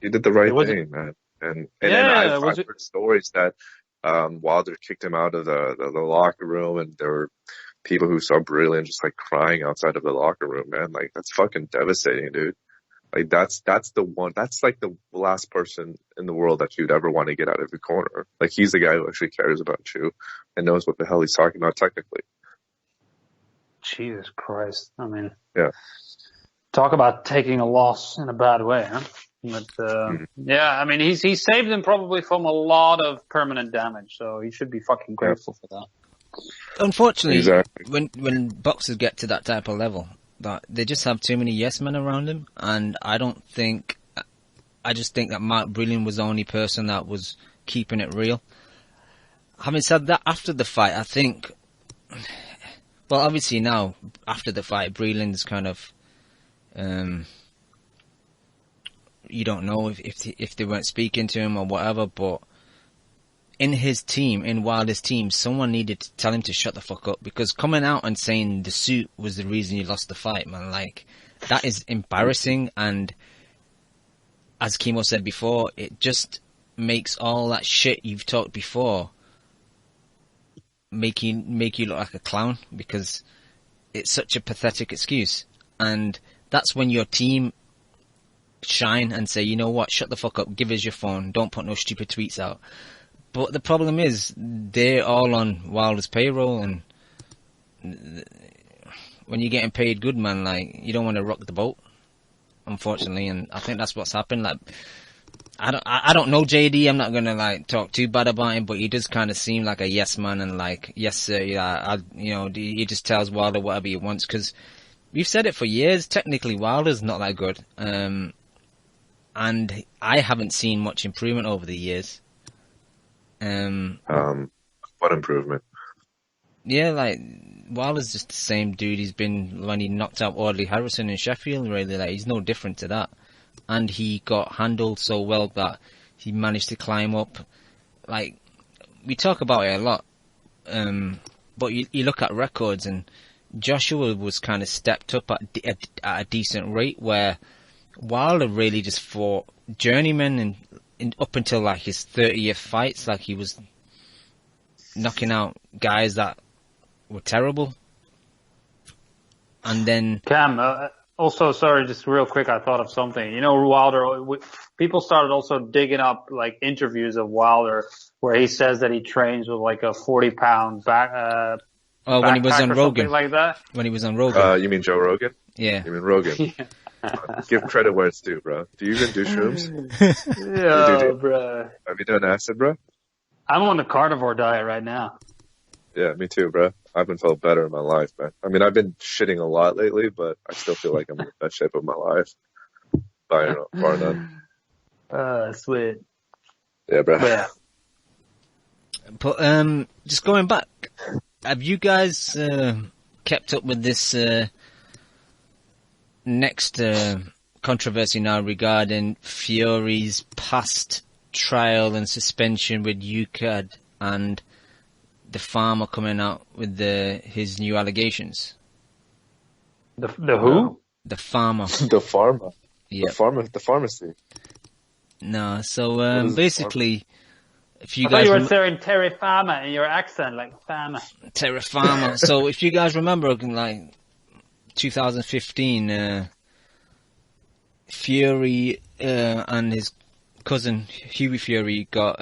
He did the right thing, man. And I've heard stories that Wilder kicked him out of the locker room, and there were people who saw Brilliant just like crying outside of the locker room, man. Like, that's fucking devastating, dude. Like, that's the one, that's like the last person in the world that you'd ever want to get out of your corner. Like, he's the guy who actually cares about you and knows what the hell he's talking about technically. Jesus Christ. I mean, yeah. Talk about taking a loss in a bad way, huh? But, yeah, I mean, he saved him probably from a lot of permanent damage, so he should be fucking grateful for that. Unfortunately, exactly. when boxers get to that type of level, that they just have too many yes men around him, and I just think that Mark Brilliant was the only person that was keeping it real. Having said that, after the fight, I think, well, obviously now, after the fight, Brilliant's kind of, you don't know if they weren't speaking to him or whatever, but in his team, in Wilder's team, someone needed to tell him to shut the fuck up, because coming out and saying the suit was the reason you lost the fight, man, like, that is embarrassing, and as Kimo said before, it just makes all that shit you've talked before make you look like a clown, because it's such a pathetic excuse. And that's when your team shine and say, you know what, shut the fuck up, give us your phone, don't put no stupid tweets out. But the problem is, they're all on Wilder's payroll, and when you're getting paid good, man, like, you don't want to rock the boat, unfortunately, and I think that's what's happened. Like, I don't know JD, I'm not gonna like talk too bad about him, but he does kind of seem like a yes man, and like, yes sir, yeah, he just tells Wilder whatever he wants, because we've said it for years, technically Wilder's not that good, and I haven't seen much improvement over the years. What improvement? Yeah, like Wilder's just the same dude he's been when he knocked out Audley Harrison in Sheffield. Really, like he's no different to that. And he got handled so well that he managed to climb up. Like we talk about it a lot, but you look at records, and Joshua was kind of stepped up at a decent rate, where Wilder really just fought journeymen and up until like his 30th fights, like he was knocking out guys that were terrible. And then Cam, also, sorry, just real quick, I thought of something. You know, Wilder, people started also digging up like interviews of Wilder where he says that he trains with like a 40-pound back. when he was on Rogan, like that. When he was on Rogan, You mean Joe Rogan? Yeah. You mean Rogan? Give credit where it's due, bro. Do you even do shrooms? Yeah, bro. Have you done acid, bro? I'm on the carnivore diet right now. Yeah, me too, bro. I haven't felt better in my life, man. I mean, I've been shitting a lot lately, but I still feel like I'm in the best shape of my life. Bar none. Sweet. Yeah, bro. Yeah. But just going back, have you guys kept up with this next controversy now regarding Fury's past trial and suspension with UKAD and the farmer coming out with his new allegations? The who? The farmer. The farmer. Yeah. The pharmacy. No, so basically, if you I guys thought you were saying Terry Farmer in your accent, like farmer. Terry Farmer. So if you guys remember, like 2015, Fury and his cousin Hughie Fury got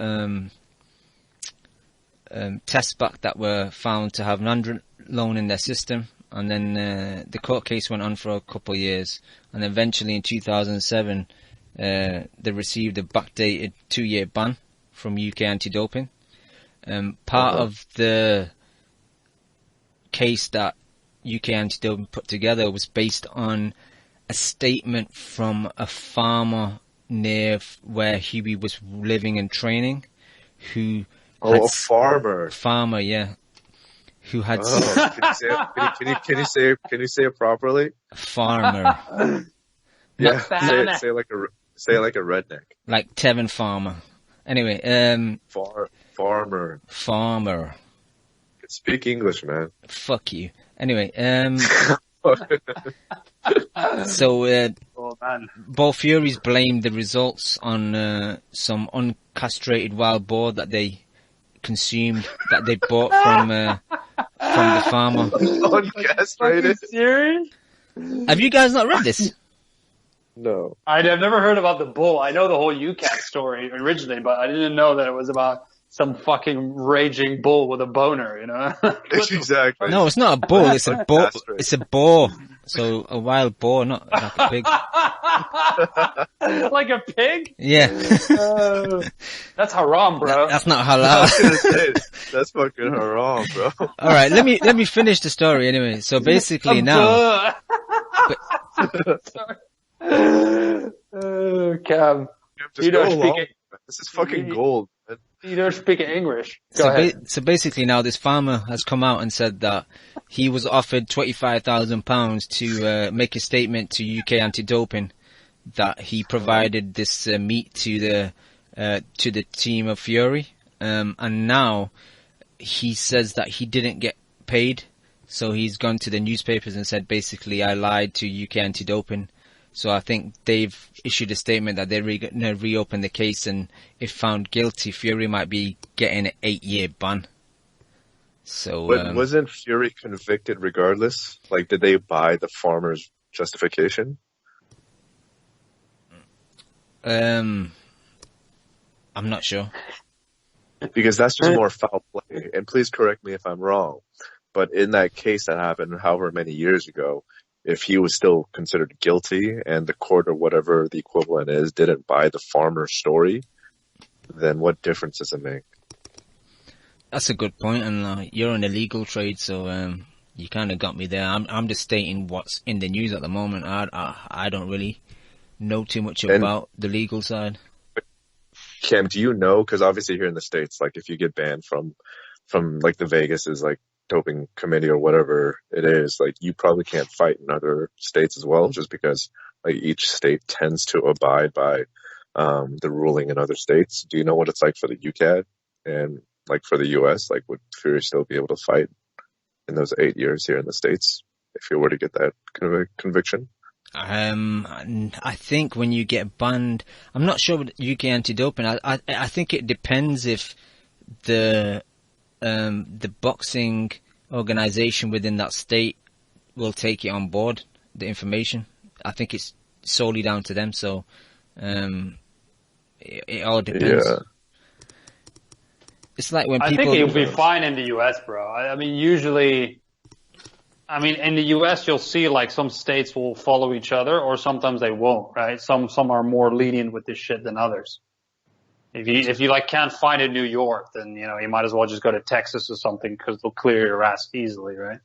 tests back that were found to have nandrolone in their system, and then the court case went on for a couple of years, and eventually in 2007 they received a backdated 2-year ban from UK anti-doping. Part of the case that UK anti-doping put together was based on a statement from a farmer near where Hughie was living and training, who a farmer. Farmer, yeah. Who had can you say it properly? Farmer. Yeah, say it like a redneck. Like Tevin Farmer. Anyway, farmer. Farmer. Speak English, man. Fuck you. Anyway, so both Furies blamed the results on some uncastrated wild boar that they consumed, that they bought from the farmer. Uncastrated? Are you serious? Have you guys not read this? No. I've never heard about the bull. I know the whole UCAT story originally, but I didn't know that it was about some fucking raging bull with a boner, you know? Exactly. No, it's not a bull, it's a boar. It's a boar. So a wild boar, not like a pig. Like a pig? Yeah. That's haram, bro. That's not halal. That's fucking haram, bro. Alright, let me finish the story anyway. So basically now... Cam, you don't speak it. This is fucking gold. You don't speak English. Go ahead. So basically now this farmer has come out and said that he was offered £25,000 to make a statement to UK anti-doping that he provided this meat to the team of Fury, and now he says that he didn't get paid, so he's gone to the newspapers and said basically I lied to UK anti-doping. So I think they've issued a statement that they're going to reopen the case, and if found guilty, Fury might be getting an 8-year ban. So, but wasn't Fury convicted regardless? Like, did they buy the farmer's justification? I'm not sure. Because that's just more foul play. And please correct me if I'm wrong, but in that case that happened however many years ago, if he was still considered guilty and the court or whatever the equivalent is didn't buy the farmer's story, then what difference does it make? That's a good point, and you're in the legal trade, so you kind of got me there. I'm just stating what's in the news at the moment. I don't really know too much about the legal side. Cam, do you know? Because obviously here in the States, like if you get banned from like the Vegas's like doping committee or whatever it is, like you probably can't fight in other states as well, just because like each state tends to abide by the ruling in other states. Do you know what it's like for the UCAD and like for the US? Like would Fury still be able to fight in those 8 years here in the States if he were to get that conviction? I think when you get banned, I'm not sure with UK anti-doping. I think it depends if the boxing organization within that state will take it on board, the information. I think it's solely down to them. So, it all depends. Yeah. It's like when I people. think it'll be fine in the US, bro. I mean, usually, in the US, you'll see like some states will follow each other, or sometimes they won't, right? Some are more lenient with this shit than others. If you like can't find in New York, then you might as well just go to Texas or something because they'll clear your ass easily, right?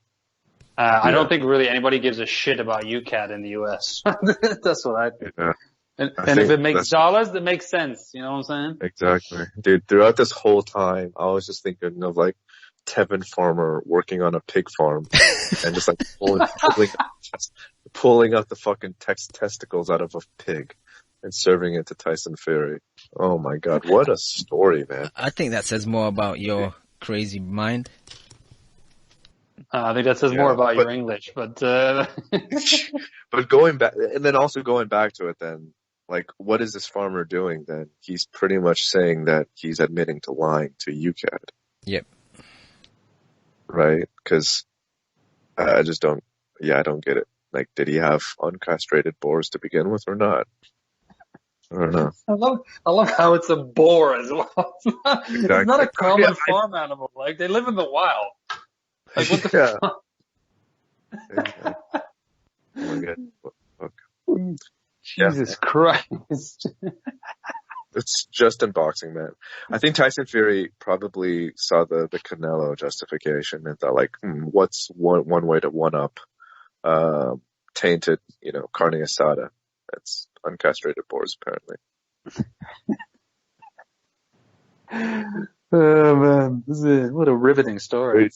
I don't think really anybody gives a shit about UCAD in the US. That's what I think. Yeah. And if it makes dollars, that makes sense. You know what I'm saying? Exactly. Dude, throughout this whole time, I was just thinking of like Tevin Farmer working on a pig farm and just like pulling out the fucking testicles out of a pig and serving it to Tyson Fury. Oh my God, what a story, man. I think that says more about your crazy mind. I think that says more about your English, but but going back, and then also going back to it then, like, what is this farmer doing then? He's pretty much saying that he's admitting to lying to UCAD. Yep. Right? Because I just don't get it. Like, did he have uncastrated boars to begin with or not? I don't know. I love how it's a boar as well. Exactly. It's not a common farm animal. Like, they live in the wild. Like, what the fuck? Exactly. Oh my God. Fuck. Jesus Christ. It's just in boxing, man. I think Tyson Fury probably saw the Canelo justification and thought, like, what's one way to one-up tainted, carne asada? That's uncastrated boars, apparently. Oh, man. What a riveting story.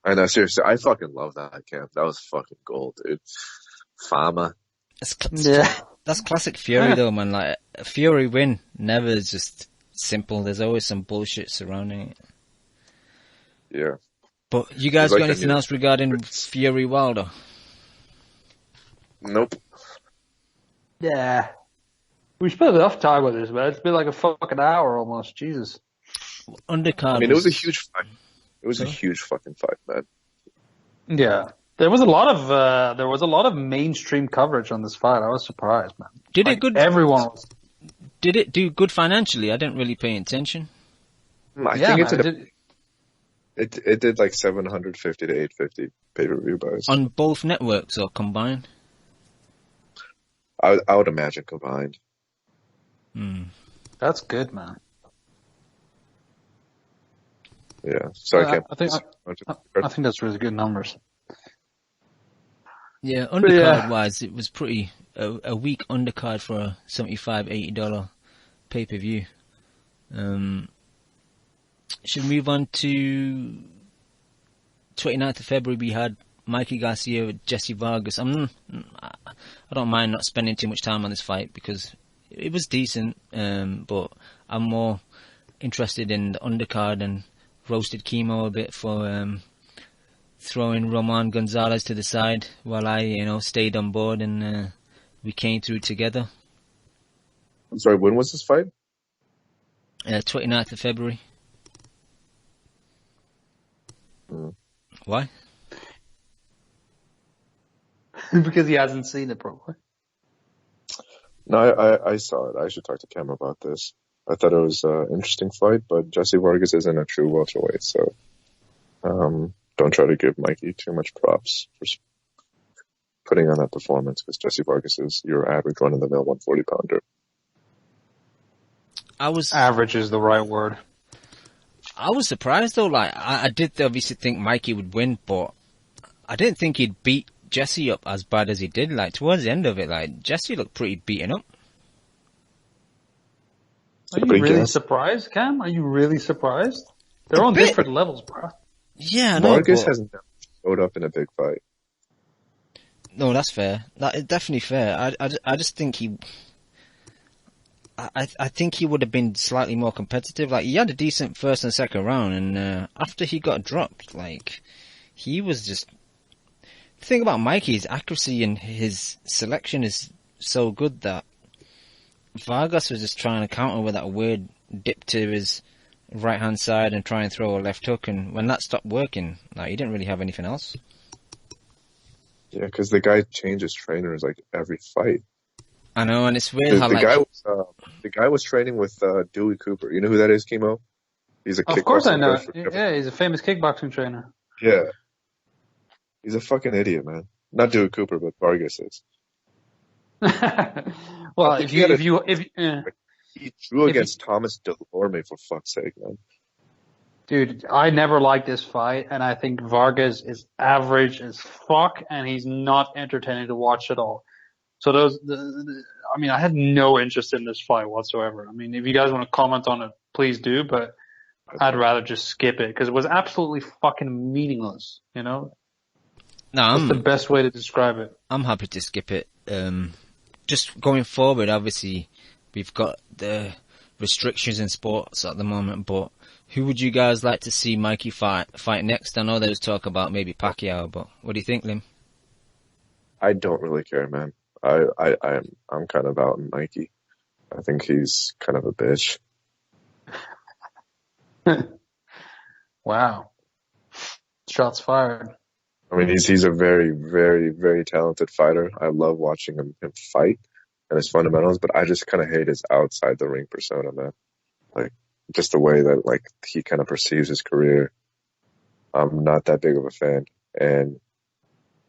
I know, seriously. I fucking love that camp. That was fucking gold, dude. Fama. That's classic Fury, though, man. Like, a Fury win never is just simple. There's always some bullshit surrounding it. Yeah. But you guys got anything else regarding Fury Wilder? Nope. Yeah. We spent enough time with this, man. It's been like a fucking hour almost. Jesus. Undercard. It was a huge fight. It was a huge fucking fight, man. Yeah. There was a lot of mainstream coverage on this fight. I was surprised, man. Did it good? Everyone was. Did it do good financially? I didn't really pay attention. I think it did like 750 to 850 pay-per-view buys. On both networks or combined? I would imagine combined. That's good, man. Yeah. Sorry, I think that's really good numbers. Yeah, undercard-wise, it was pretty a weak undercard for a $75, $80 pay-per-view. Should we move on to 29th of February? We had Mikey Garcia with Jesse Vargas. I don't mind not spending too much time on this fight because it was decent, but I'm more interested in the undercard and roasted chemo a bit for throwing Roman Gonzalez to the side while I, stayed on board and we came through together. I'm sorry, when was this fight? 29th of February. Why? Because he hasn't seen it probably. No, I saw it. I should talk to Cam about this. I thought it was an interesting fight, but Jesse Vargas isn't a true welterweight, so don't try to give Mikey too much props for putting on that performance, because Jesse Vargas is your average run-of-the-mill 140-pounder. Average is the right word. I was surprised, though. Like, I did obviously think Mikey would win, but I didn't think he'd beat Jesse up as bad as he did. Like, towards the end of it, like, Jesse looked pretty beaten up. Are you really surprised, Cam? Are you really surprised? They're on different levels, bro. Yeah, I know. Vargas hasn't showed up in a big fight. No, that's fair. That is definitely fair. I just think I think he would have been slightly more competitive. Like, he had a decent first and second round, and after he got dropped, like, he was just... The thing about Mikey, his accuracy and his selection is so good that Vargas was just trying to counter with that weird dip to his right-hand side and try and throw a left hook, and when that stopped working, like, he didn't really have anything else. Yeah, because the guy changes trainers like every fight. I know, and it's weird how the guy was training with Dewey Cooper. You know who that is, Kimo? He's a kickboxing. Of course I know. Yeah, he's a famous kickboxing trainer. Yeah. He's a fucking idiot, man. Not Dewey Cooper, but Vargas is. Well, he drew against Thomas Delorme, for fuck's sake, man. Dude, I never liked this fight, and I think Vargas is average as fuck, and he's not entertaining to watch at all. So I had no interest in this fight whatsoever. I mean, if you guys want to comment on it, please do, but I'd rather just skip it, because it was absolutely fucking meaningless, you know? No, that's the best way to describe it. I'm happy to skip it. Just going forward, obviously, we've got the restrictions in sports at the moment, but who would you guys like to see Mikey fight next? I know there was talk about maybe Pacquiao, but what do you think, Lim? I don't really care, man. I'm kind of out on Mikey. I think he's kind of a bitch. Wow. Shots fired. I mean, he's a very, very, very talented fighter. I love watching him fight and his fundamentals, but I just kind of hate his outside the ring persona, man. Like, just the way that, like, he kind of perceives his career. I'm not that big of a fan. And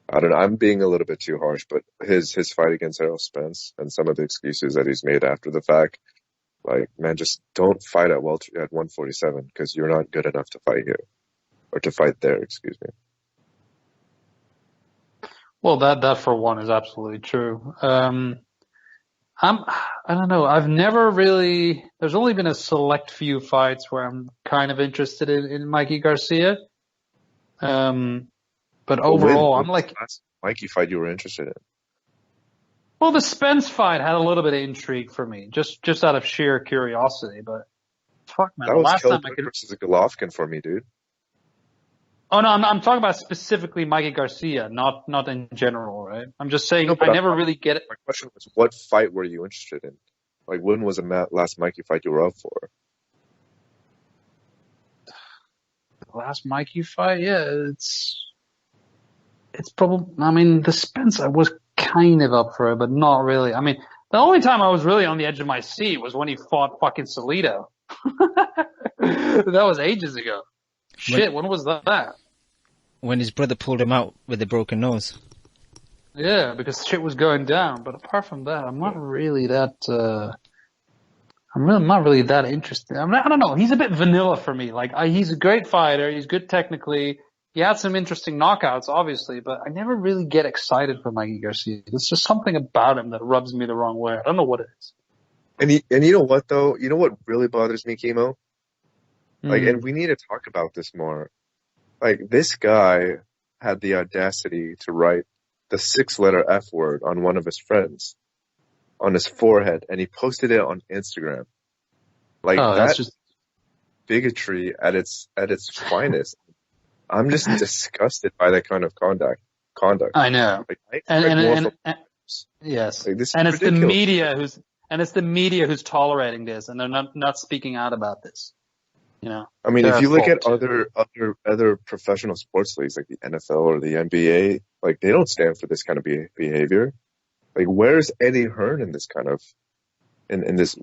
I don't know, I'm being a little bit too harsh, but his fight against Errol Spence and some of the excuses that he's made after the fact, like, man, just don't fight at 147, because you're not good enough to fight here. Or to fight there, excuse me. Well, that for one is absolutely true. I don't know. I've never really, there's only been a select few fights where I'm kind of interested in Mikey Garcia. But overall, I'm like, last Mikey fight you were interested in? Well, the Spence fight had a little bit of intrigue for me, just out of sheer curiosity. But fuck, man, that was Kelly versus Golovkin for me, dude. Oh no, I'm talking about specifically Mikey Garcia, not in general, right? I'm just saying I never really get it. My question was, what fight were you interested in? Like, when was the last Mikey fight you were up for? The last Mikey fight, yeah, it's probably. I mean, the Spence I was kind of up for it, but not really. I mean, the only time I was really on the edge of my seat was when he fought fucking Salido. That was ages ago. Shit, when was that? When his brother pulled him out with a broken nose. Yeah, because shit was going down. But apart from that, I'm not really that. I'm not really that interested. I don't know. He's a bit vanilla for me. Like, he's a great fighter. He's good technically. He had some interesting knockouts, obviously, but I never really get excited for Mikey Garcia. There's just something about him that rubs me the wrong way. I don't know what it is. And you know what though? You know what really bothers me, Kimo? Like, and we need to talk about this more. Like, this guy had the audacity to write the 6-letter F word on one of his friends on his forehead, and he posted it on Instagram. Like, that's just bigotry at its finest. I'm just disgusted by that kind of conduct. I know. Like, and yes. Like, this and is it's ridiculous. the media who's tolerating this, and they're not speaking out about this. You know, I mean, if you look at other professional sports leagues like the NFL or the NBA, like, they don't stand for this kind of behavior. Like, where's Eddie Hearn in this kind of in this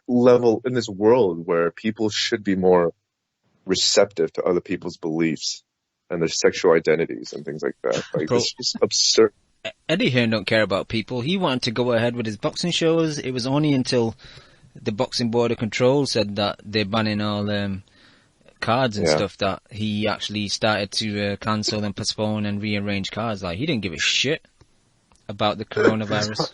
level, in this world where people should be more receptive to other people's beliefs and their sexual identities and things like that? Like, this is absurd. Eddie Hearn don't care about people. He wanted to go ahead with his boxing shows. It was only until the Boxing Board of Control said that they're banning all cards and stuff that he actually started to cancel and postpone and rearrange cards. Like, he didn't give a shit. about the coronavirus?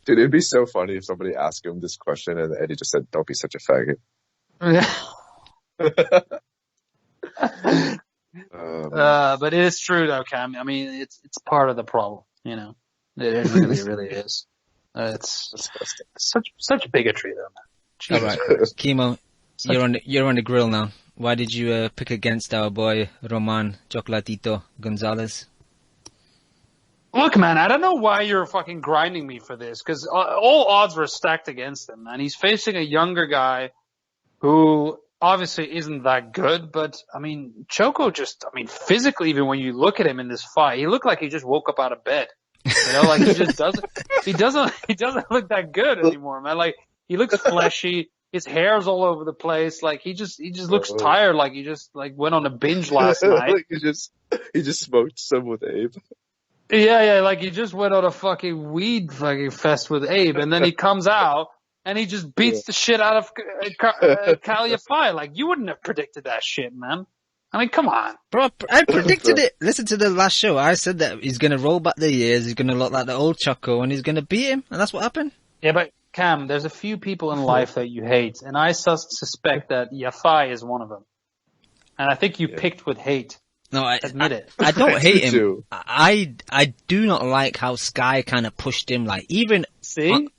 Dude, it'd be so funny if somebody asked him this question and Eddie just said, "Don't be such a faggot." But it is true though, Cam. I mean, it's part of the problem. You know, it really is. It's such bigotry though, man. Jesus All right, Christ. Kimo, you're on the grill now. Why did you pick against our boy Roman Chocolatito Gonzalez? Look, man, I don't know why you're fucking grinding me for this, because all odds were stacked against him, man. He's facing a younger guy who obviously isn't that good, but I mean, Choco physically, even when you look at him in this fight, he looked like he just woke up out of bed. You know, like he doesn't look that good anymore, man. Like he looks fleshy. His hair's all over the place. Like he just looks tired. Like he just went on a binge last night. Like he just smoked some with Abe. Yeah, like he just went on a fucking weed fucking fest with Abe, and then he comes out and he just beats the shit out of Caliafai. Like you wouldn't have predicted that shit, man. I mean, come on. Bro, I predicted it. Listen to the last show. I said that he's going to roll back the years, he's going to look like the old Choco, and he's going to beat him, and that's what happened. Yeah, but Cam, there's a few people in life that you hate, and I suspect that Yafai is one of them. And I think you picked with hate. No, Admit it. I don't hate him. I do not like how Sky kind of pushed him, like, even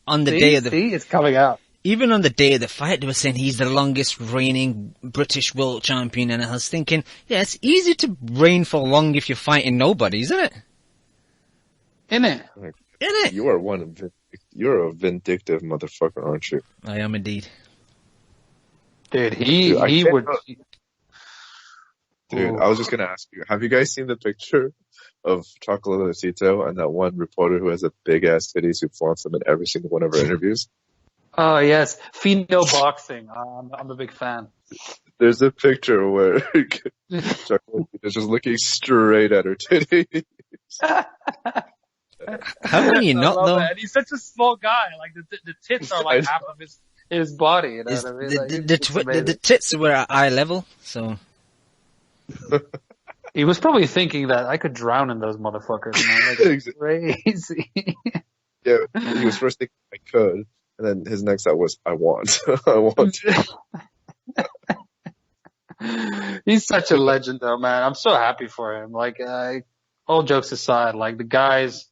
on the day of the... See, it's coming out. Even on the day of the fight, they were saying he's the longest reigning British world champion, and I was thinking, yeah, it's easy to reign for long if you're fighting nobody, isn't it? Isn't it? You're a vindictive motherfucker, aren't you? I am indeed. Dude, he would... Dude, I was just gonna ask you, have you guys seen the picture of Chocolatito and that one reporter who has a big ass titties who flaunts them in every single one of her interviews? Oh, yes. Pheno boxing. I'm a big fan. There's a picture where Chocolatito's just looking straight at her titties. How can you not, though? And he's such a small guy. Like, the tits are like half of his body. You know what I mean? Like, the tits were at eye level, so... He was probably thinking that I could drown in those motherfuckers, man. Like, crazy. Yeah, he was first thinking I could, and then his next thought was, I want. I want to. He's such a legend, though, man. I'm so happy for him. Like, all jokes aside, like, the guy's,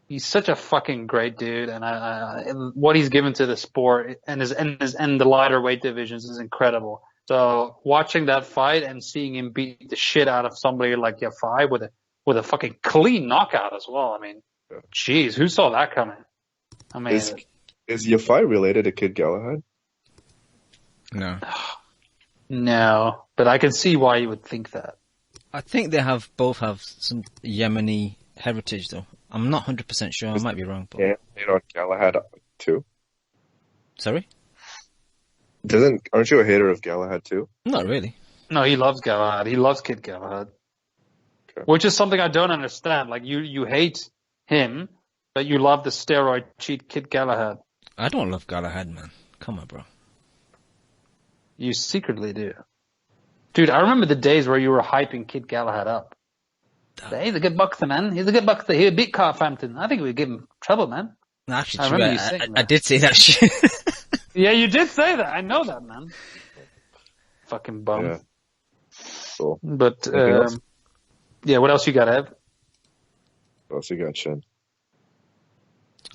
he's such a fucking great dude, and what he's given to the sport and the lighter weight divisions is incredible. So watching that fight and seeing him beat the shit out of somebody like Yafai with a fucking clean knockout as well. I mean, jeez, who saw that coming? I mean, is Yafai related to Kid Galahad? No. No, but I can see why you would think that. I think they both have some Yemeni heritage, though. I'm not 100% sure. I might be wrong. But... Yeah, made on Galahad too. Sorry? Aren't you a hater of Galahad too? Not really. No, he loves Galahad. He loves Kid Galahad. Okay. Which is something I don't understand. Like, you hate him, but you love the steroid cheat Kid Galahad. I don't love Galahad, man. Come on, bro. You secretly do. Dude, I remember the days where you were hyping Kid Galahad up. He's a good boxer, man. He's a good boxer. He'll beat Carfampton. I think we'd give him trouble, man. Actually, I remember you saying that. I did say that shit. Yeah, you did say that. I know that, man. Fucking bum. Yeah. Cool. But, yeah, what else you got, Ev? What else you got, Shin?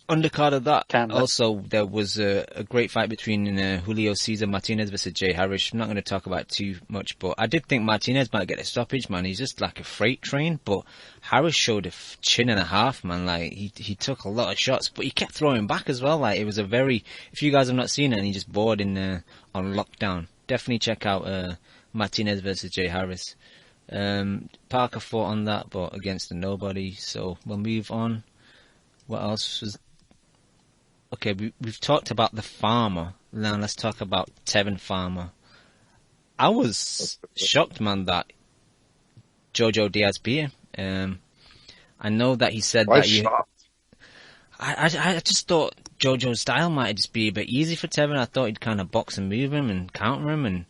Undercard of that, also, there was a great fight between Julio Cesar Martinez versus Jay Harris. I'm not going to talk about it too much, but I did think Martinez might get a stoppage, man. He's just like a freight train, but Harris showed a chin and a half, man. Like, he took a lot of shots, but he kept throwing back as well. Like, it was a very, if you guys have not seen it and you just bored on Lockdown, definitely check out Martinez versus Jay Harris. Parker fought on that, but against a nobody, so we'll move on. What else was... Okay, we've talked about the Farmer. Now let's talk about Tevin Farmer. I was shocked, man, that Jojo Diaz beat him. I know that he said Why that shocked? I just thought Jojo's style might just be a bit easy for Tevin. I thought he'd kind of box and move him and counter him. And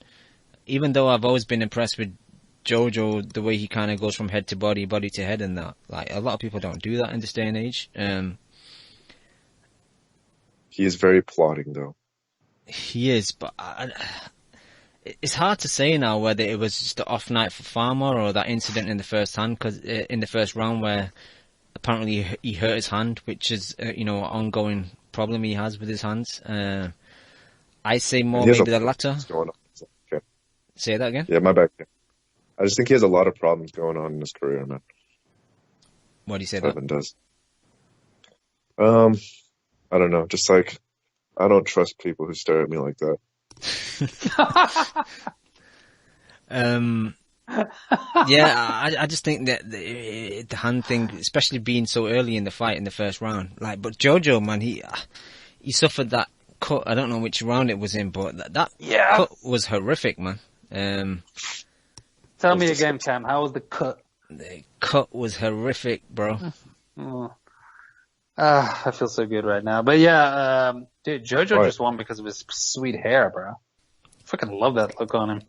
even though I've always been impressed with Jojo, the way he kind of goes from head to body, body to head, and that. Like, a lot of people don't do that in this day and age. He is very plotting, though. He is, but it's hard to say now whether it was just an off night for Farmer or that incident in the first in the first round where apparently he hurt his hand, which is an ongoing problem he has with his hands. I say more maybe the latter. Going on. Okay. Say that again? Yeah, my bad. I just think he has a lot of problems going on in his career, man. Why do you say Evan that? does. I don't know. Just like, I don't trust people who stare at me like that. Yeah, I just think that the hand thing, especially being so early in the fight in the first round, but Jojo, man, he suffered that cut. I don't know which round it was in, but that cut was horrific, man. Tell me again, Cam, how was the cut? The cut was horrific, bro. I feel so good right now. But yeah, dude, Jojo just won because of his sweet hair, bro. Fucking love that look on him.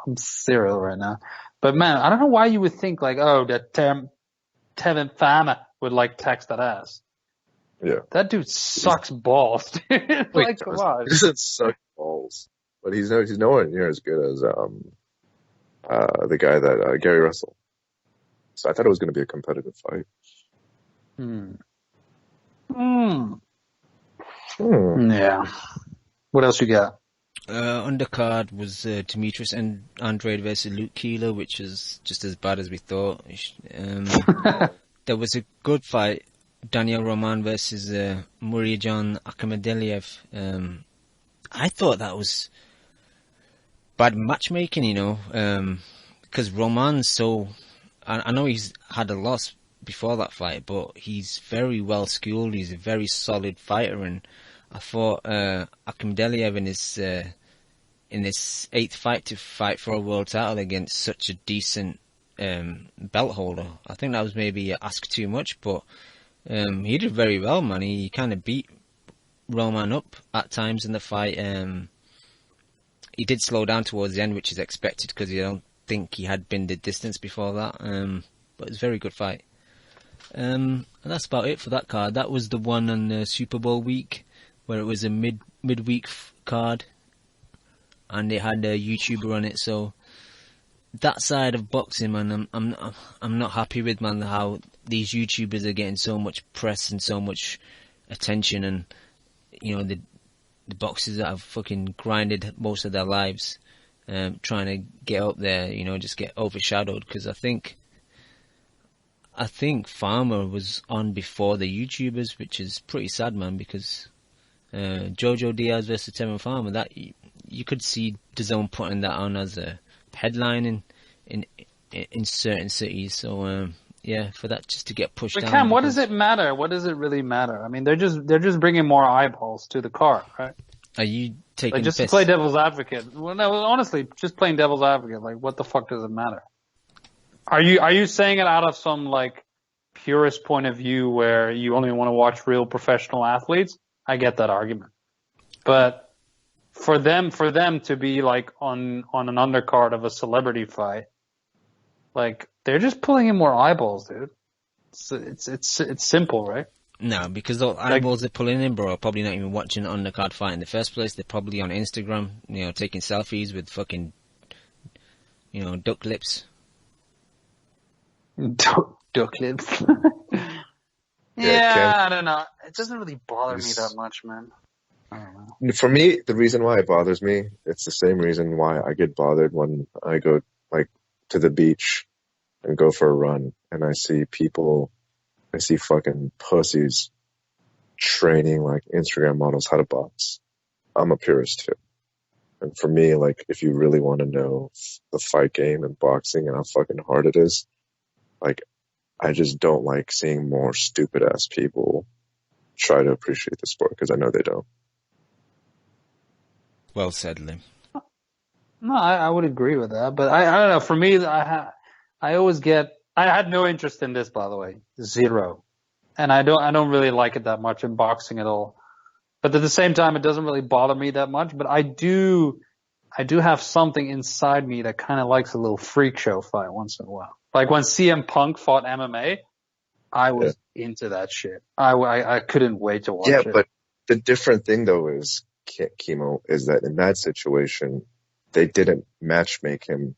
I'm cereal right now. But man, I don't know why you would think like, that Tevin Farmer would like text that ass. Yeah. That dude sucks balls, dude. Like, come on. He doesn't suck balls. But he's nowhere near as good as the guy that Gary Russell. So I thought it was going to be a competitive fight. Yeah. What else you got? Undercard was Demetrius and Andrade versus Luke Keeler, which is just as bad as we thought. There was a good fight, Daniel Roman versus Murijan Akhmadaliev. I thought that was bad matchmaking, because Roman's so... I know he's had a loss before that fight, but he's very well schooled. He's a very solid fighter, and I thought Akhmadaliev in his 8th fight to fight for a world title against such a decent belt holder, I think that was maybe asked too much, but he did very well, man. He kind of beat Roman up at times in the fight. He did slow down towards the end, which is expected because I don't think he had been the distance before that. But it was a very good fight. And that's about it for that card. That was the one on the Super Bowl week where it was a midweek card, and it had a YouTuber on it. So that side of boxing, man, I'm not happy with, man, how these YouTubers are getting so much press and so much attention, and the boxers that have fucking grinded most of their lives, trying to get up there, just get overshadowed. Because I think Farmer was on before the YouTubers, which is pretty sad, man, because Jojo Diaz versus Tevin Farmer, that you could see DAZN putting that on as a headline in certain cities. So yeah, for that just to get pushed down. Cam, what does it matter? What does it really matter? I mean, they're just bringing more eyeballs to the card, right? Are you taking just piss? To play devil's advocate? Well, no, honestly, just playing devil's advocate. Like, what the fuck does it matter? Are you saying it out of some like purist point of view where you only want to watch real professional athletes? I get that argument, but for them to be like on an undercard of a celebrity fight, like they're just pulling in more eyeballs, dude. It's simple, right? No, because the eyeballs they're pulling in, bro, are probably not even watching an undercard fight in the first place. They're probably on Instagram, taking selfies with fucking, duck lips. Duck lips. Yeah, I don't know. It doesn't really bother me that much, man. I don't know. For me, the reason why it bothers me, it's the same reason why I get bothered when I go like to the beach and go for a run and I see fucking pussies training like Instagram models how to box. I'm a purist too. And for me, like, if you really want to know the fight game and boxing and how fucking hard it is, like, I just don't like seeing more stupid ass people try to appreciate the sport because I know they don't. Well said, Lim. No, I would agree with that, but I don't know. For me, I had no interest in this, by the way, zero, and I don't really like it that much in boxing at all. But at the same time, it doesn't really bother me that much. But I do I do have something inside me that kind of likes a little freak show fight once in a while. Like when CM Punk fought MMA, I was into that shit. I couldn't wait to watch it. Yeah, but the different thing though is, Chemo, is that in that situation, they didn't matchmake him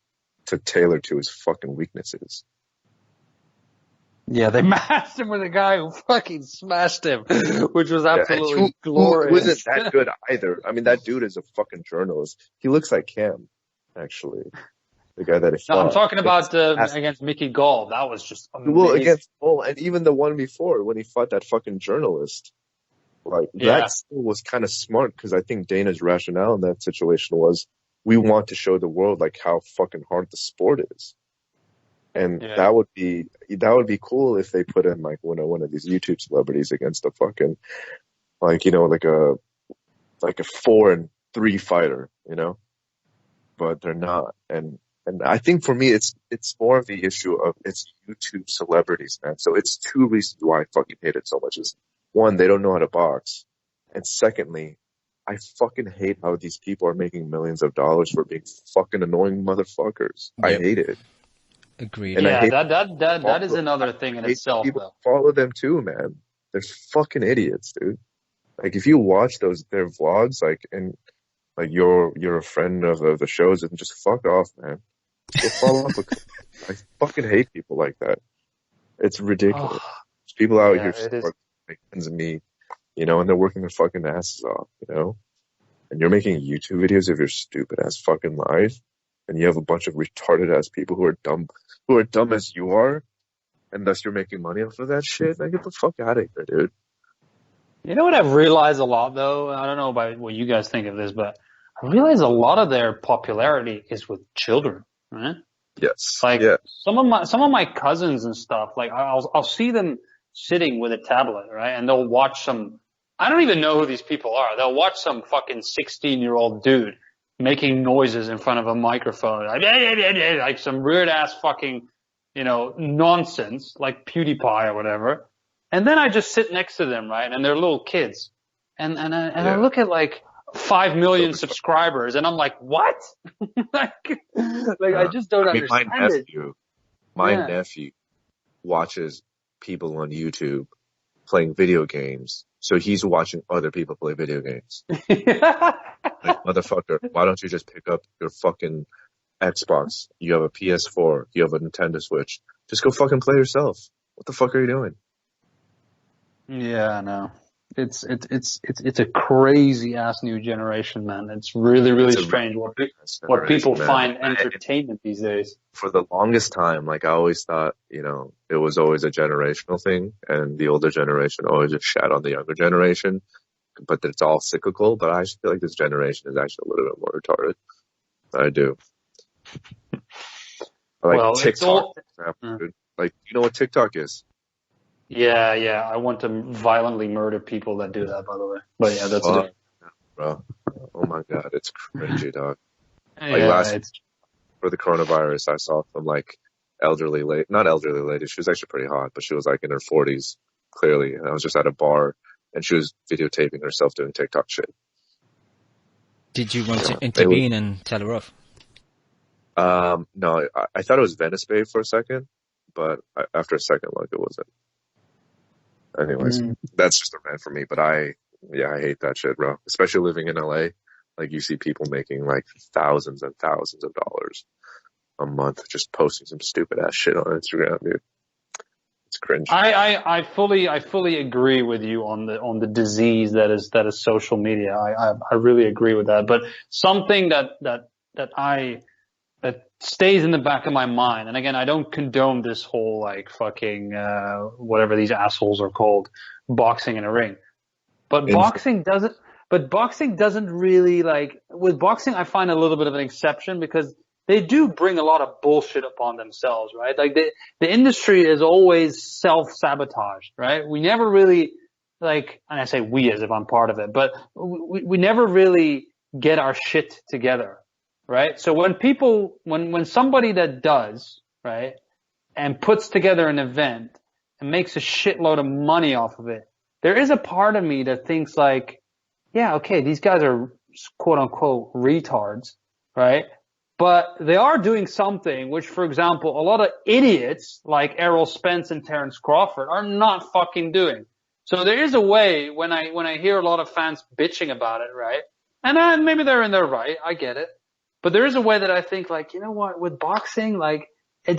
to tailor to his fucking weaknesses. Yeah, they matched him with a guy who fucking smashed him, which was absolutely glorious. Who isn't that good either. I mean, that dude is a fucking journalist. He looks like Cam, actually. The guy that he fought. No, I'm talking about against Mickey Gall. That was just amazing. Well, and even the one before, when he fought that fucking journalist. Like, that still was kind of smart, because I think Dana's rationale in that situation was, we want to show the world, like, how fucking hard the sport is. And that would be cool if they put in, like, one of these YouTube celebrities against a fucking, like, you know, like a 4-3 fighter, you know? But they're not. And I think for me, it's more of the issue of it's YouTube celebrities, man. So it's two reasons why I fucking hate it so much is, one, they don't know how to box. And secondly, I fucking hate how these people are making millions of dollars for being fucking annoying motherfuckers. Yep. I hate it. Agreed. And that is another thing in itself, though. Follow them too, man. They're fucking idiots, dude. Like, if you watch their vlogs, like, and like you're a friend of the shows, and just fuck off, man. Go follow up with. I fucking hate people like that. It's ridiculous. There's people out here like friends of me, you know, and they're working their fucking asses off, you know. And you're making YouTube videos of your stupid ass fucking life, and you have a bunch of retarded ass people who are dumb as you are, and thus you're making money off of that shit. Like, get the fuck out of here, dude. You know what I've realized a lot, though? I don't know about what you guys think of this, but I realize a lot of their popularity is with children, right? Yes. Like, some of my cousins and stuff, like, I'll see them sitting with a tablet, right? And they'll watch I don't even know who these people are. They'll watch some fucking 16-year-old dude making noises in front of a microphone, like some weird ass fucking, you know, nonsense, like PewDiePie or whatever. And then I just sit next to them, right? And they're little kids. And I look at like 5 million subscribers, and I'm like, what? like I just don't understand my nephew watches people on YouTube playing video games. So he's watching other people play video games. Like, motherfucker, why don't you just pick up your fucking Xbox? You have a PS4. You have a Nintendo Switch. Just go fucking play yourself. What the fuck are you doing? Yeah, no. It's a crazy ass new generation, man. It's really strange what people find entertainment these days. For the longest time, like, I always thought, you know, it was always a generational thing, and the older generation always just shat on the younger generation, but it's all cyclical. But I actually feel like this generation is actually a little bit more retarded. I do. Like, TikTok, for example, dude. Like, you know what TikTok is? Yeah. I want to violently murder people that do that, by the way. But yeah, that's it. Bro. Oh my god, it's cringy, dog. Like, for the coronavirus, I saw some, like, not elderly lady. She was actually pretty hot, but she was, like, in her 40s, clearly. And I was just at a bar, and she was videotaping herself doing TikTok shit. Did you want to intervene and tell her off? No, I thought it was Venice Bay for a second, but after a second look, it wasn't. Anyways, that's just a rant for me, but I hate that shit, bro. Especially living in LA. Like, you see people making, like, thousands and thousands of dollars a month just posting some stupid ass shit on Instagram, dude. It's cringe. I fully agree with you on the disease that is social media. I really agree with that. But something that stays in the back of my mind, and again, I don't condone this whole, like, fucking whatever these assholes are called, boxing in a ring. But boxing doesn't really, like, with boxing I find a little bit of an exception, because they do bring a lot of bullshit upon themselves, right? Like, the industry is always self-sabotaged, right? We never really, like, and I say we as if I'm part of it, but we never really get our shit together. Right? So when somebody that does, right, and puts together an event and makes a shitload of money off of it, there is a part of me that thinks, like, yeah, okay, these guys are quote unquote retards, right? But they are doing something which, for example, a lot of idiots like Errol Spence and Terence Crawford are not fucking doing. So there is a way when I hear a lot of fans bitching about it, right? And maybe they're in their right, I get it. But there is a way that I think, like, you know what, with boxing, like,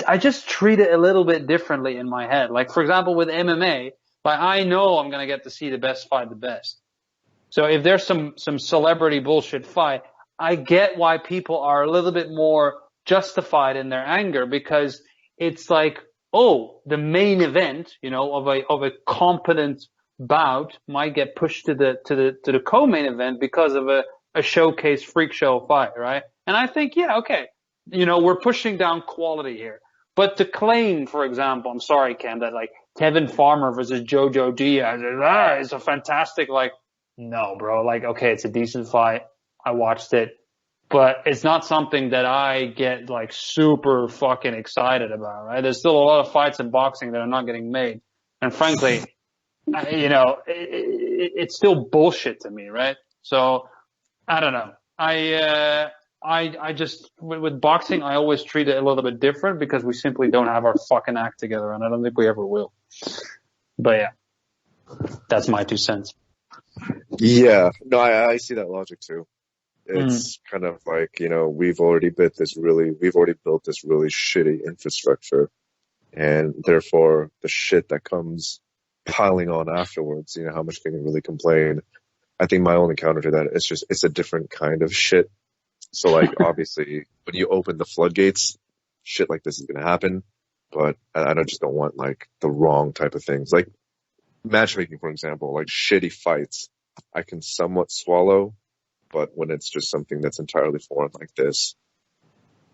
I just treat it a little bit differently in my head. Like, for example, with MMA, like, I know I'm gonna get to see the best fight the best. So if there's some celebrity bullshit fight, I get why people are a little bit more justified in their anger, because it's like, oh, the main event, you know, of a competent bout might get pushed to the co-main event because of a showcase freak show fight, right? And I think, yeah, okay, you know, we're pushing down quality here. But to claim, for example, I'm sorry, Cam, that like Kevin Farmer versus Jojo Diaz is a fantastic, like, no, bro, like, okay, it's a decent fight. I watched it, but it's not something that I get like super fucking excited about, right? There's still a lot of fights in boxing that are not getting made. And frankly, you know, it's still bullshit to me, right? So I don't know. I just, with boxing, I always treat it a little bit different because we simply don't have our fucking act together, and I don't think we ever will. But yeah, that's my 2 cents. Yeah, no, I see that logic too. It's kind of like, you know, we've already built this really shitty infrastructure, and therefore the shit that comes piling on afterwards, you know, how much can you really complain? I think my only counter to that is it's a different kind of shit. So like, obviously, when you open the floodgates, shit like this is going to happen, but I just don't want like the wrong type of things. Like matchmaking, for example, like shitty fights, I can somewhat swallow, but when it's just something that's entirely foreign like this,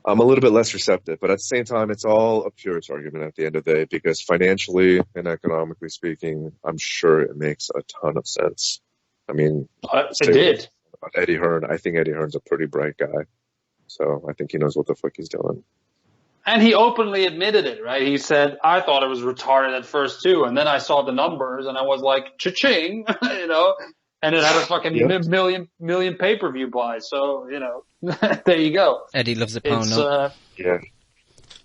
I'm a little bit less receptive. But at the same time, it's all a purist argument at the end of the day, because financially and economically speaking, I'm sure it makes a ton of sense. I mean, it did. Eddie Hearn, I think Eddie Hearn's a pretty bright guy. So I think he knows what the fuck he's doing. And he openly admitted it, right? He said, I thought it was retarded at first too. And then I saw the numbers and I was like, cha-ching, you know, and it had a fucking million pay-per-view buys. So, you know, there you go. Eddie loves a pound note. Yeah.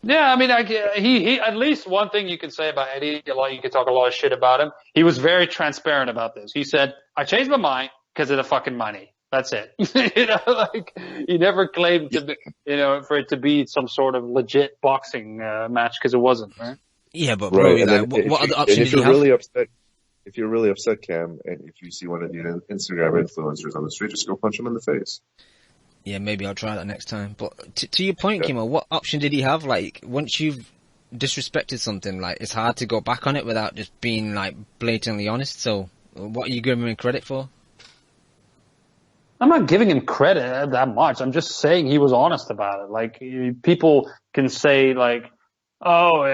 Yeah, I mean, he at least one thing you can say about Eddie, you could talk a lot of shit about him. He was very transparent about this. He said, I changed my mind because of the fucking money. That's it. You know, like, he never claimed to be, you know, for it to be some sort of legit boxing match, because it wasn't, right? Yeah, but bro, what other option did you have? If you're really upset, Cam, and if you see one of the Instagram influencers on the street, just go punch him in the face. Yeah, maybe I'll try that next time. But to your point, Kimo, what option did he have? Like, once you've disrespected something, like, it's hard to go back on it without just being, like, blatantly honest. So, what are you giving him credit for? I'm not giving him credit that much. I'm just saying he was honest about it. Like, people can say, like, oh,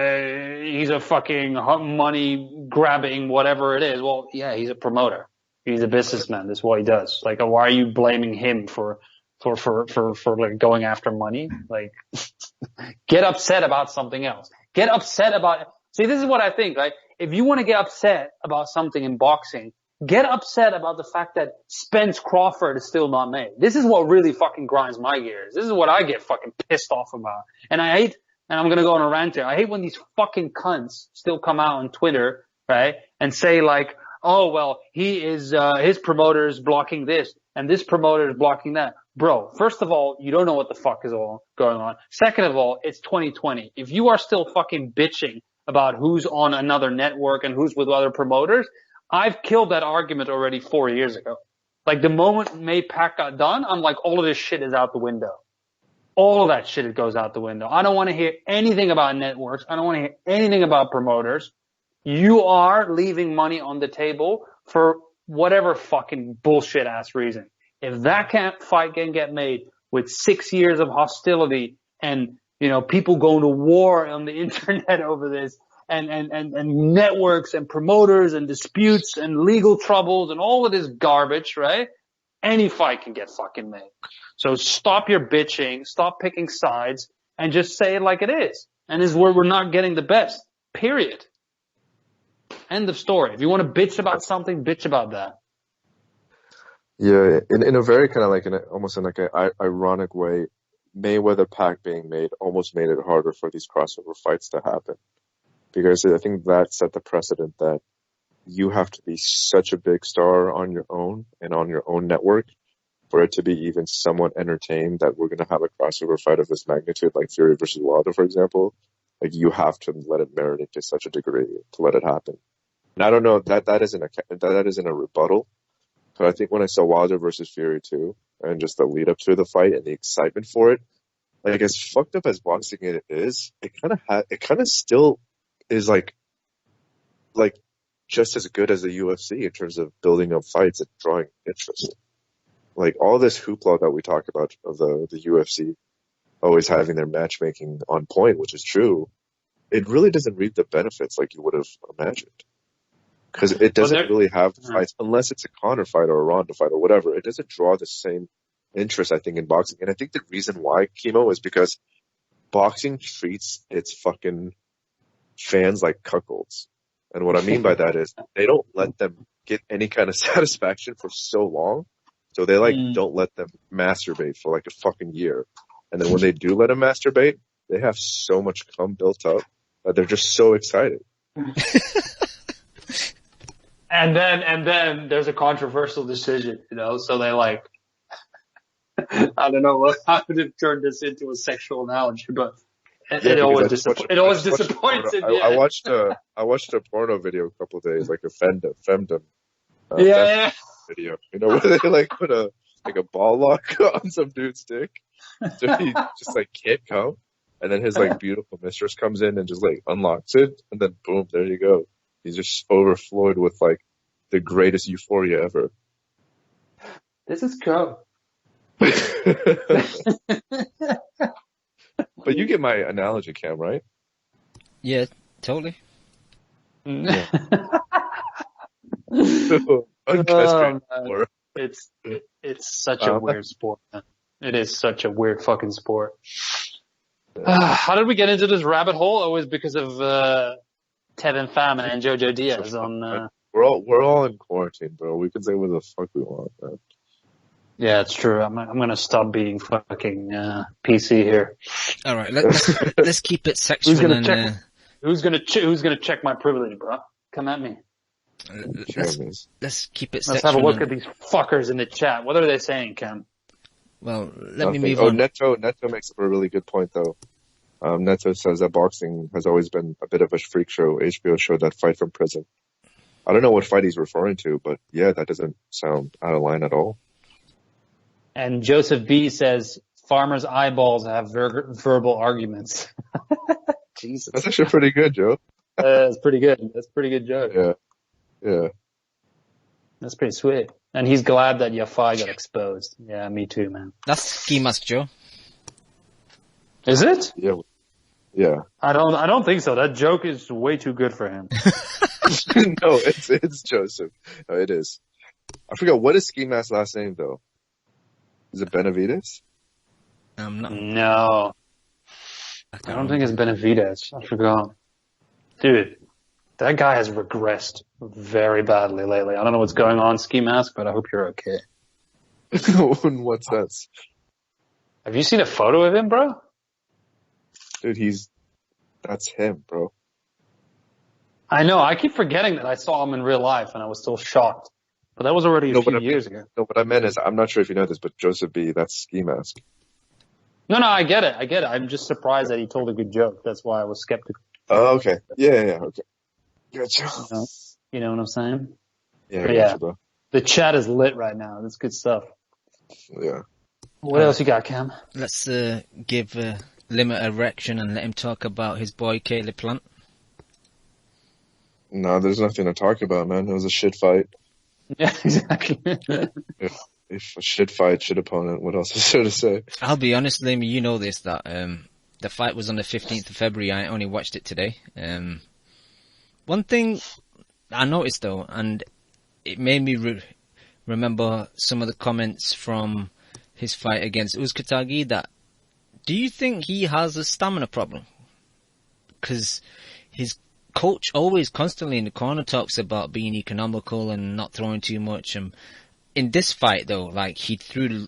he's a fucking money grabbing whatever it is. Well, yeah, he's a promoter. He's a businessman. That's what he does. Like, why are you blaming him for like going after money? Like, get upset about something else. Get upset about, see, this is what I think, right? If you want to get upset about something in boxing, get upset about the fact that Spence Crawford is still not made. This is what really fucking grinds my gears. This is what I get fucking pissed off about. And I hate, and I'm gonna go on a rant here, I hate when these fucking cunts still come out on Twitter, right, and say like, oh, well, he is, his promoter is blocking this, and this promoter is blocking that. Bro, first of all, you don't know what the fuck is all going on. Second of all, it's 2020. If you are still fucking bitching about who's on another network and who's with other promoters, I've killed that argument already 4 years ago. Like, the moment May-Pac got done, I'm like, all of this shit is out the window. All of that shit goes out the window. I don't want to hear anything about networks. I don't want to hear anything about promoters. You are leaving money on the table for whatever fucking bullshit ass reason. If that fight can get made with 6 years of hostility and, you know, people going to war on the internet over this, and networks and promoters and disputes and legal troubles and all of this garbage, right? Any fight can get fucking made. So stop your bitching, stop picking sides, and just say it like it is. And this is where we're not getting the best. Period. End of story. If you want to bitch about something, bitch about that. Yeah, in a very kind of like, almost in like an ironic way, Mayweather-Pac being made almost made it harder for these crossover fights to happen. Because I think that set the precedent that you have to be such a big star on your own and on your own network for it to be even somewhat entertained that we're going to have a crossover fight of this magnitude, like Fury versus Wilder, for example. Like, you have to let it marinate to such a degree to let it happen. And I don't know, that isn't a rebuttal, but I think when I saw Wilder versus Fury too, and just the lead up to the fight and the excitement for it, like, as fucked up as boxing it is, it kind of still is like just as good as the UFC in terms of building up fights and drawing interest. Like, all this hoopla that we talk about of the UFC always having their matchmaking on point, which is true, it really doesn't reap the benefits like you would have imagined. Because it doesn't really have fights, unless it's a Conor fight or a Ronda fight or whatever. It doesn't draw the same interest, I think, in boxing. And I think the reason why, Chemo, is because boxing treats its fucking fans like cuckolds. And what I mean by that is they don't let them get any kind of satisfaction for so long. So they don't let them masturbate for like a fucking year. And then when they do let them masturbate, they have so much cum built up that they're just so excited. And then there's a controversial decision, so they I don't know how to turn this into a sexual analogy, but it always disappoints in the end. I watched a porno video a couple of days, like a femdom video, where they put a ball lock on some dude's dick, so he just can't come, and then his beautiful mistress comes in and just unlocks it, and then boom, there you go. He's just overflowed with the greatest euphoria ever. This is cool. But you get my analogy, Cam, right? Yeah, totally. Yeah. It's such a weird sport, man. It is such a weird fucking sport. How did we get into this rabbit hole? Always because of Tevin Pham and Jojo Diaz on. We're all in quarantine, bro. We can say what the fuck we want, man. Yeah, it's true. I'm gonna stop being fucking PC here. All right, let's keep it sexual. Who's gonna check my privilege, bro? Come at me. Let's keep it sexual. Let's have a look at these fuckers in the chat. What are they saying, Cam? Well, let me move on. Neto makes up a really good point, though. Neto says that boxing has always been a bit of a freak show. HBO showed that fight from prison. I don't know what fight he's referring to, but yeah, that doesn't sound out of line at all. And Joseph B says, farmers' eyeballs have verbal arguments. Jesus. That's actually pretty good, Joe. That's pretty good. That's a pretty good joke. Yeah. That's pretty sweet. And he's glad that Yafai got exposed. Yeah, me too, man. That's Ski Mask Joe. Is it? Yeah. I don't think so. That joke is way too good for him. No, it's Joseph. No, it is. I forgot, what is Ski Mask's last name, though? Is it Benavides? No. I don't think it's Benavides. I forgot. Dude, that guy has regressed very badly lately. I don't know what's going on, Ski Mask, but I hope you're okay. In what sense? Have you seen a photo of him, bro? Dude, that's him, bro. I know. I keep forgetting that I saw him in real life, and I was still shocked. But that was already a few years ago. No, what I meant is, I'm not sure if you know this, but Joseph B., that's Ski Mask. No, I get it. I'm just surprised that he told a good joke. That's why I was skeptical. Oh, okay. Yeah, okay. Gotcha. You know what I'm saying? Yeah, gotcha, bro. The chat is lit right now. That's good stuff. Yeah. What else you got, Cam? Let's give Limit a erection and let him talk about his boy, Caleb Plant. No, there's nothing to talk about, man. It was a shit fight. Yeah, exactly. If a shit fight, shit opponent, what else is there to say? I'll be honest, Liam, you know this, that the fight was on the 15th of February. I only watched it today. One thing I noticed, though, and it made me remember some of the comments from his fight against Uzkatagi, that do you think he has a stamina problem? Because his coach always constantly in the corner talks about being economical and not throwing too much. And in this fight, though, he threw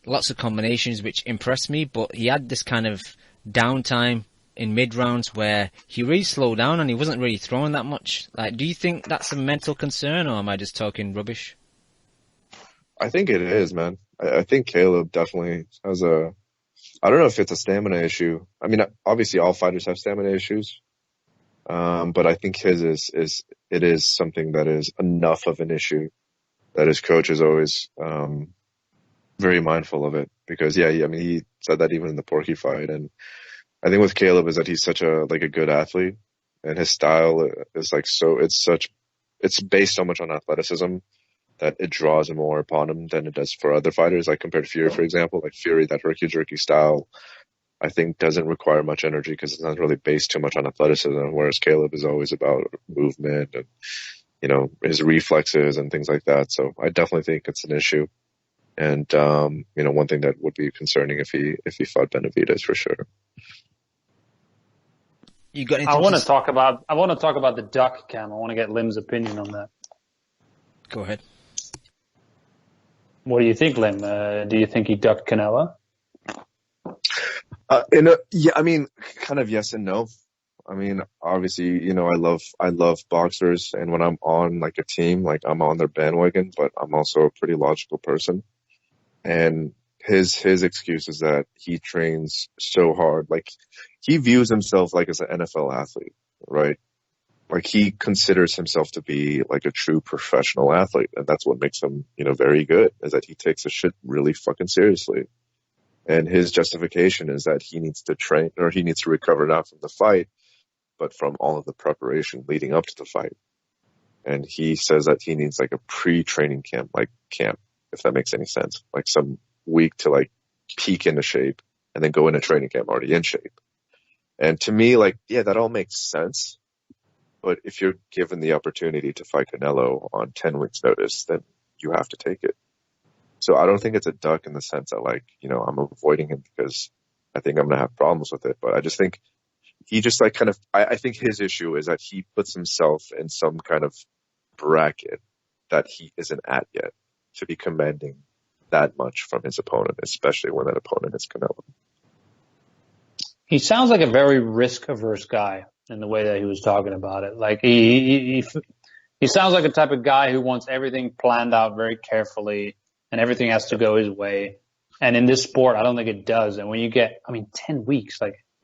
lots of combinations which impressed me, but he had this kind of downtime in mid-rounds where he really slowed down and he wasn't really throwing that much. Like, do you think that's a mental concern, or am I just talking rubbish? I think it is, man. I think Caleb definitely has I don't know if it's a stamina issue. I mean, obviously all fighters have stamina issues. But I think his is something that is enough of an issue that his coach is always, very mindful of it because, he said that even in the Porky fight. And I think with Caleb is that he's such a good athlete and his style is it's based so much on athleticism that it draws more upon him than it does for other fighters. Like compared to Fury, for example, like Fury, that herky jerky style, I think doesn't require much energy because it's not really based too much on athleticism, whereas Caleb is always about movement and, his reflexes and things like that. So I definitely think it's an issue. And, one thing that would be concerning if he fought Benavidez for sure. I want to talk about the duck, Cam. I want to get Lim's opinion on that. Go ahead. What do you think, Lim? Do you think he ducked Canelo? Kind of yes and no. I mean, obviously, I love boxers, and when I'm on like a team, like I'm on their bandwagon, but I'm also a pretty logical person. And his excuse is that he trains so hard. Like he views himself like as an NFL athlete, right? Like he considers himself to be like a true professional athlete, and that's what makes him, very good, is that he takes his shit really fucking seriously. And his justification is that he needs to train, or he needs to recover not from the fight, but from all of the preparation leading up to the fight. And he says that he needs like a pre-training camp, if that makes any sense, like some week to like peak into shape and then go into training camp already in shape. And to me, that all makes sense. But if you're given the opportunity to fight Canelo on 10 weeks notice, then you have to take it. So I don't think it's a duck in the sense that I'm avoiding him because I think I'm going to have problems with it. But I just think he just I think his issue is that he puts himself in some kind of bracket that he isn't at yet to be commanding that much from his opponent, especially when that opponent is Canelo. He sounds like a very risk-averse guy in the way that he was talking about it. Like he sounds like a type of guy who wants everything planned out very carefully and everything has to go his way. And in this sport, I don't think it does. And when you get, 10 weeks,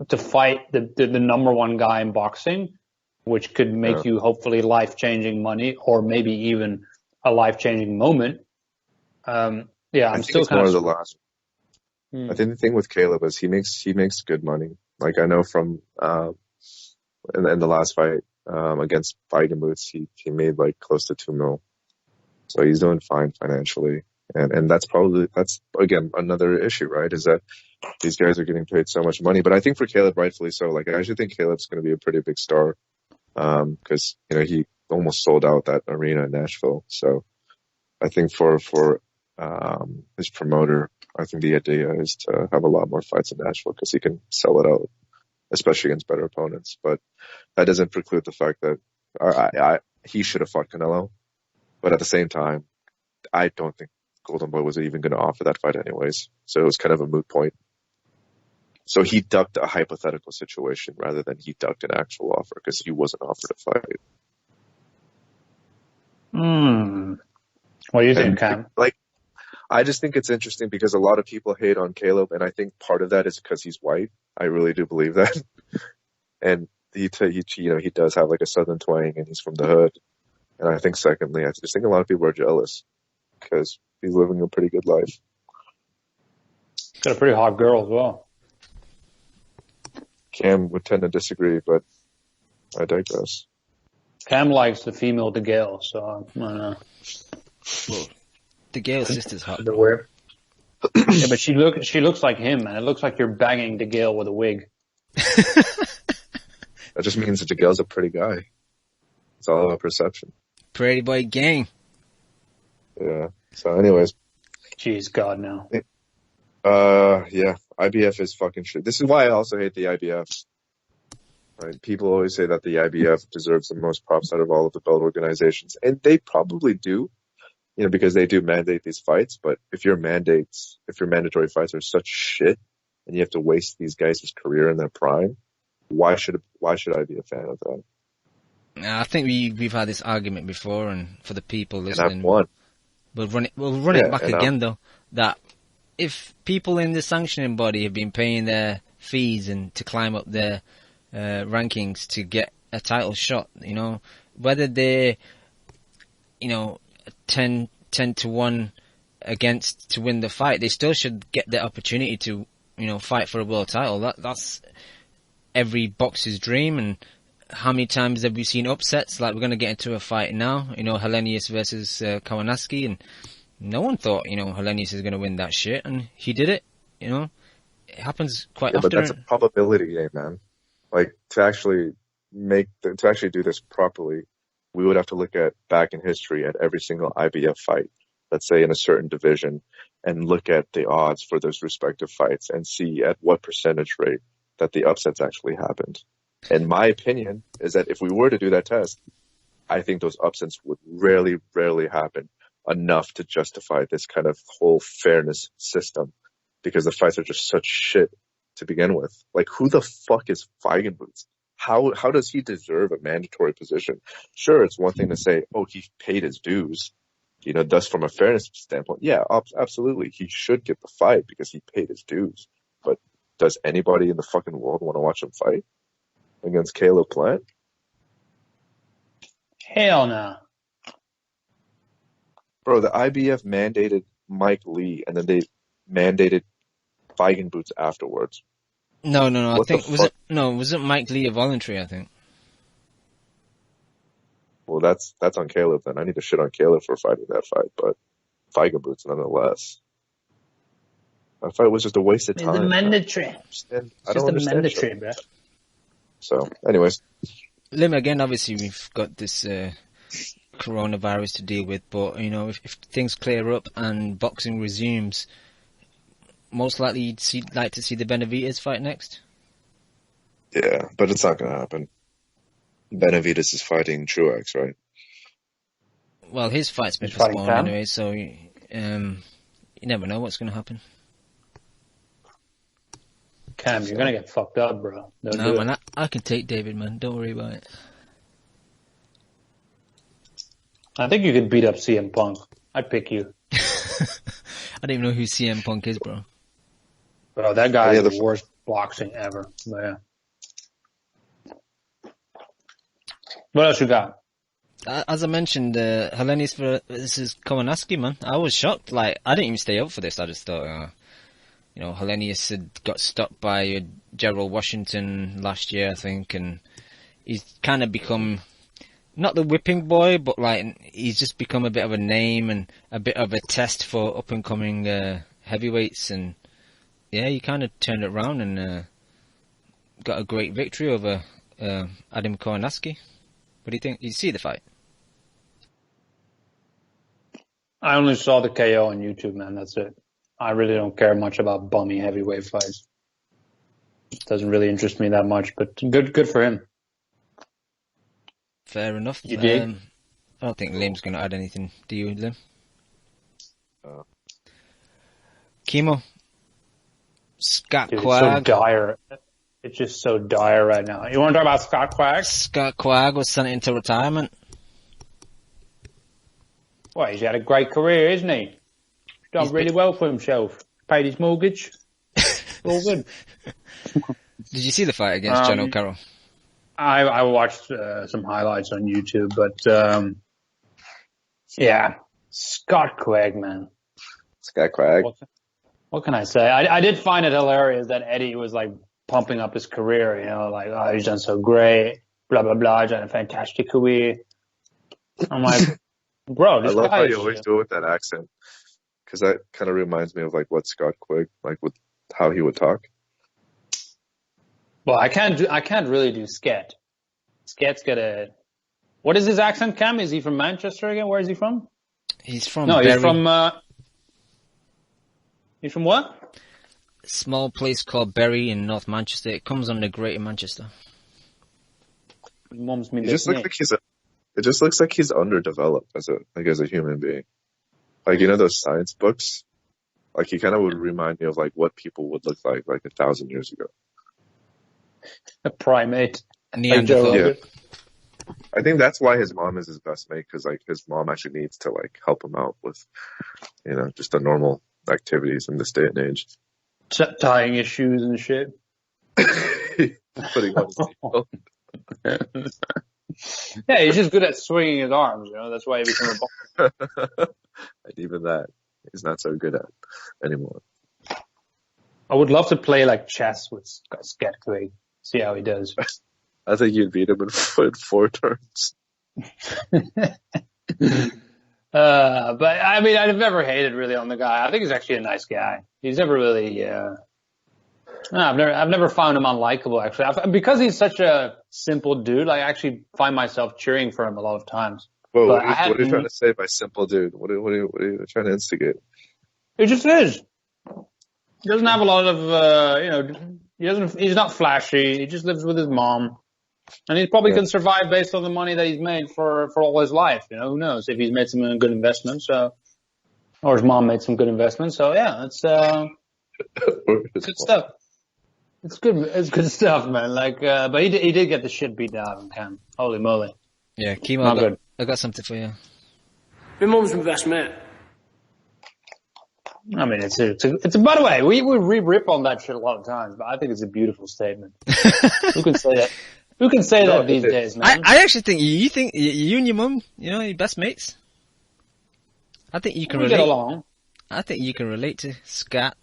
to fight the number one guy in boxing, which could make you hopefully life-changing money or maybe even a life-changing moment. I'm still kind of the last. I think the thing with Caleb is he makes good money. Like I know from in the last fight against Fighting Boots, he made like close to $2 million. So he's doing fine financially. And that's again another issue, right? Is that these guys are getting paid so much money. But I think for Caleb, rightfully so. Like I actually think Caleb's going to be a pretty big star because he almost sold out that arena in Nashville. So I think for his promoter, I think the idea is to have a lot more fights in Nashville because he can sell it out, especially against better opponents. But that doesn't preclude the fact that he should have fought Canelo. But at the same time, I don't think Golden Boy was even going to offer that fight anyways. So it was kind of a moot point. So he ducked a hypothetical situation rather than he ducked an actual offer because he wasn't offered a fight. What do you think, Cam? I just think it's interesting because a lot of people hate on Caleb, and I think part of that is because he's white. I really do believe that. And he does have like a southern twang, and he's from the hood. And I think secondly, I just think a lot of people are jealous because he's living a pretty good life. Got a pretty hot girl as well. Cam would tend to disagree, but I digress. Cam likes the female DeGale, so I don't know. Well, DeGale's sister's hot. Yeah, but she looks like him, and it looks like you're banging DeGale with a wig. That just means that DeGale's a pretty guy. It's all about perception. Pretty boy gang. Yeah. So anyways. Jeez, God, no. Yeah. IBF is fucking shit. This is why I also hate the IBF. Right? People always say that the IBF deserves the most props out of all of the belt organizations, and they probably do. because they do mandate these fights, but if your mandatory fights are such shit and you have to waste these guys' career in their prime, why should I be a fan of that? I think we've had this argument before, and for the people listening, and I've won. We'll run it back again though, that if people in the sanctioning body have been paying their fees and to climb up their rankings to get a title shot, whether they're 10 to 1 against to win the fight, they still should get the opportunity to, fight for a world title. That's every boxer's dream. And how many times have we seen upsets? Like, we're going to get into a fight now, Helenius versus Kowalski, and no one thought, Helenius is going to win that shit, and he did it, It happens quite often. But that's a probability game, man. Like, to actually do this properly, we would have to look back in history at every single IBF fight, let's say in a certain division, and look at the odds for those respective fights and see at what percentage rate that the upsets actually happened. And my opinion is that if we were to do that test, I think those upsets would rarely happen enough to justify this kind of whole fairness system, because the fights are just such shit to begin with. Like, who the fuck is Feigenbutz? How does he deserve a mandatory position? Sure, it's one thing to say, oh, he paid his dues, thus from a fairness standpoint, yeah, absolutely, he should get the fight because he paid his dues. But does anybody in the fucking world want to watch him fight against Caleb Plant? Hell no. Bro, the IBF mandated Mike Lee, and then they mandated Feigenbutz afterwards. No. I think wasn't Mike Lee a voluntary? I think. Well, that's on Caleb then. I need to shit on Caleb for fighting that fight, but Feigenbutz nonetheless. That fight was just a waste of time. It's a mandatory. I don't understand. It's just a mandatory, bro. So, anyways. Lim, again, obviously we've got this coronavirus to deal with, but if things clear up and boxing resumes, most likely you'd like to see the Benavidez fight next. Yeah, but it's not going to happen. Benavidez is fighting Truex, right? Well, his fight's been postponed anyway, so you never know what's going to happen. Cam, you're going to get fucked up, bro. No, man, I can take David, man. Don't worry about it. I think you could beat up CM Punk. I'd pick you. I don't even know who CM Punk is, bro. Bro, that guy is the worst boxing ever. But yeah. What else you got? As I mentioned, Helenius versus Kowalski, man. I was shocked. Like, I didn't even stay up for this. I just thought, Helenius had got stopped by Gerald Washington last year, I think, and he's kind of become not the whipping boy, but like he's just become a bit of a name and a bit of a test for up and coming heavyweights. And yeah, he kind of turned it around and got a great victory over Adam Kowalski. What do you think? Did you see the fight? I only saw the KO on YouTube, man. That's it. I really don't care much about bummy heavyweight fights. It doesn't really interest me that much, but good for him. Fair enough. You did? I don't think Lim's going to add anything. Do you, Lim? Chemo? Scott Quagg? It's so dire. It's just so dire right now. You want to talk about Scott Quagg? Scott Quagg was sent into retirement. Well, he's had a great career, isn't he? Done really well for himself. Paid his mortgage. All good. Did you see the fight against John O'Carroll? I watched some highlights on YouTube, but yeah, Scott Quagg, man. Scott Quagg. What can I say? I did find it hilarious that Eddie was like pumping up his career, like, oh, he's done so great, blah, blah, blah, he's done a fantastic career. I'm like, bro, this I love guy how you always do it with that accent, because that kind of reminds me of like what Scott Quigg, like with how he would talk. Well, I can't really do Sket. Sket's got what is his accent, Cam? Is he from Manchester again? Where is he from? He's from he's from what? A small place called Bury in North Manchester. It comes under Greater Manchester. It just looks like he's underdeveloped as a human being. Like, those science books? Like, he kind of would remind me of, like, what people would look like 1,000 years ago. A primate. Neanderthal. Yeah. I think that's why his mom is his best mate, because, like, his mom actually needs to, like, help him out with, just the normal activities in this day and age. Tying his shoes and shit. Putting on his seatbelt. Yeah, he's just good at swinging his arms, That's why he became a boxer. And even that, he's not so good at anymore. I would love to play, like, chess with Scott Quigg. See how he does. I think you'd beat him in 4 turns. But I mean, I've never hated really on the guy. I think he's actually a nice guy. He's never really, I've never found him unlikable actually. Because he's such a simple dude, I actually find myself cheering for him a lot of times. Whoa, what are you trying to say by simple dude? What are you trying to instigate? It just is. He doesn't have a lot of, he's not flashy. He just lives with his mom. And he probably can survive based on the money that he's made for all his life. Who knows if he's made some good investments, or his mom made some good investments. So yeah, it's good stuff. It's good stuff, man. But he did get the shit beat out of him, Cam. Holy moly. Yeah, Kimo, I got something for you. My mum's my best mate. I mean, it's by the way, we rip on that shit a lot of times, but I think it's a beautiful statement. Who can say that? Who can say that these days, man? I actually think you and your mum, your best mates. I think you can relate. Get along. I think you can relate to Scott.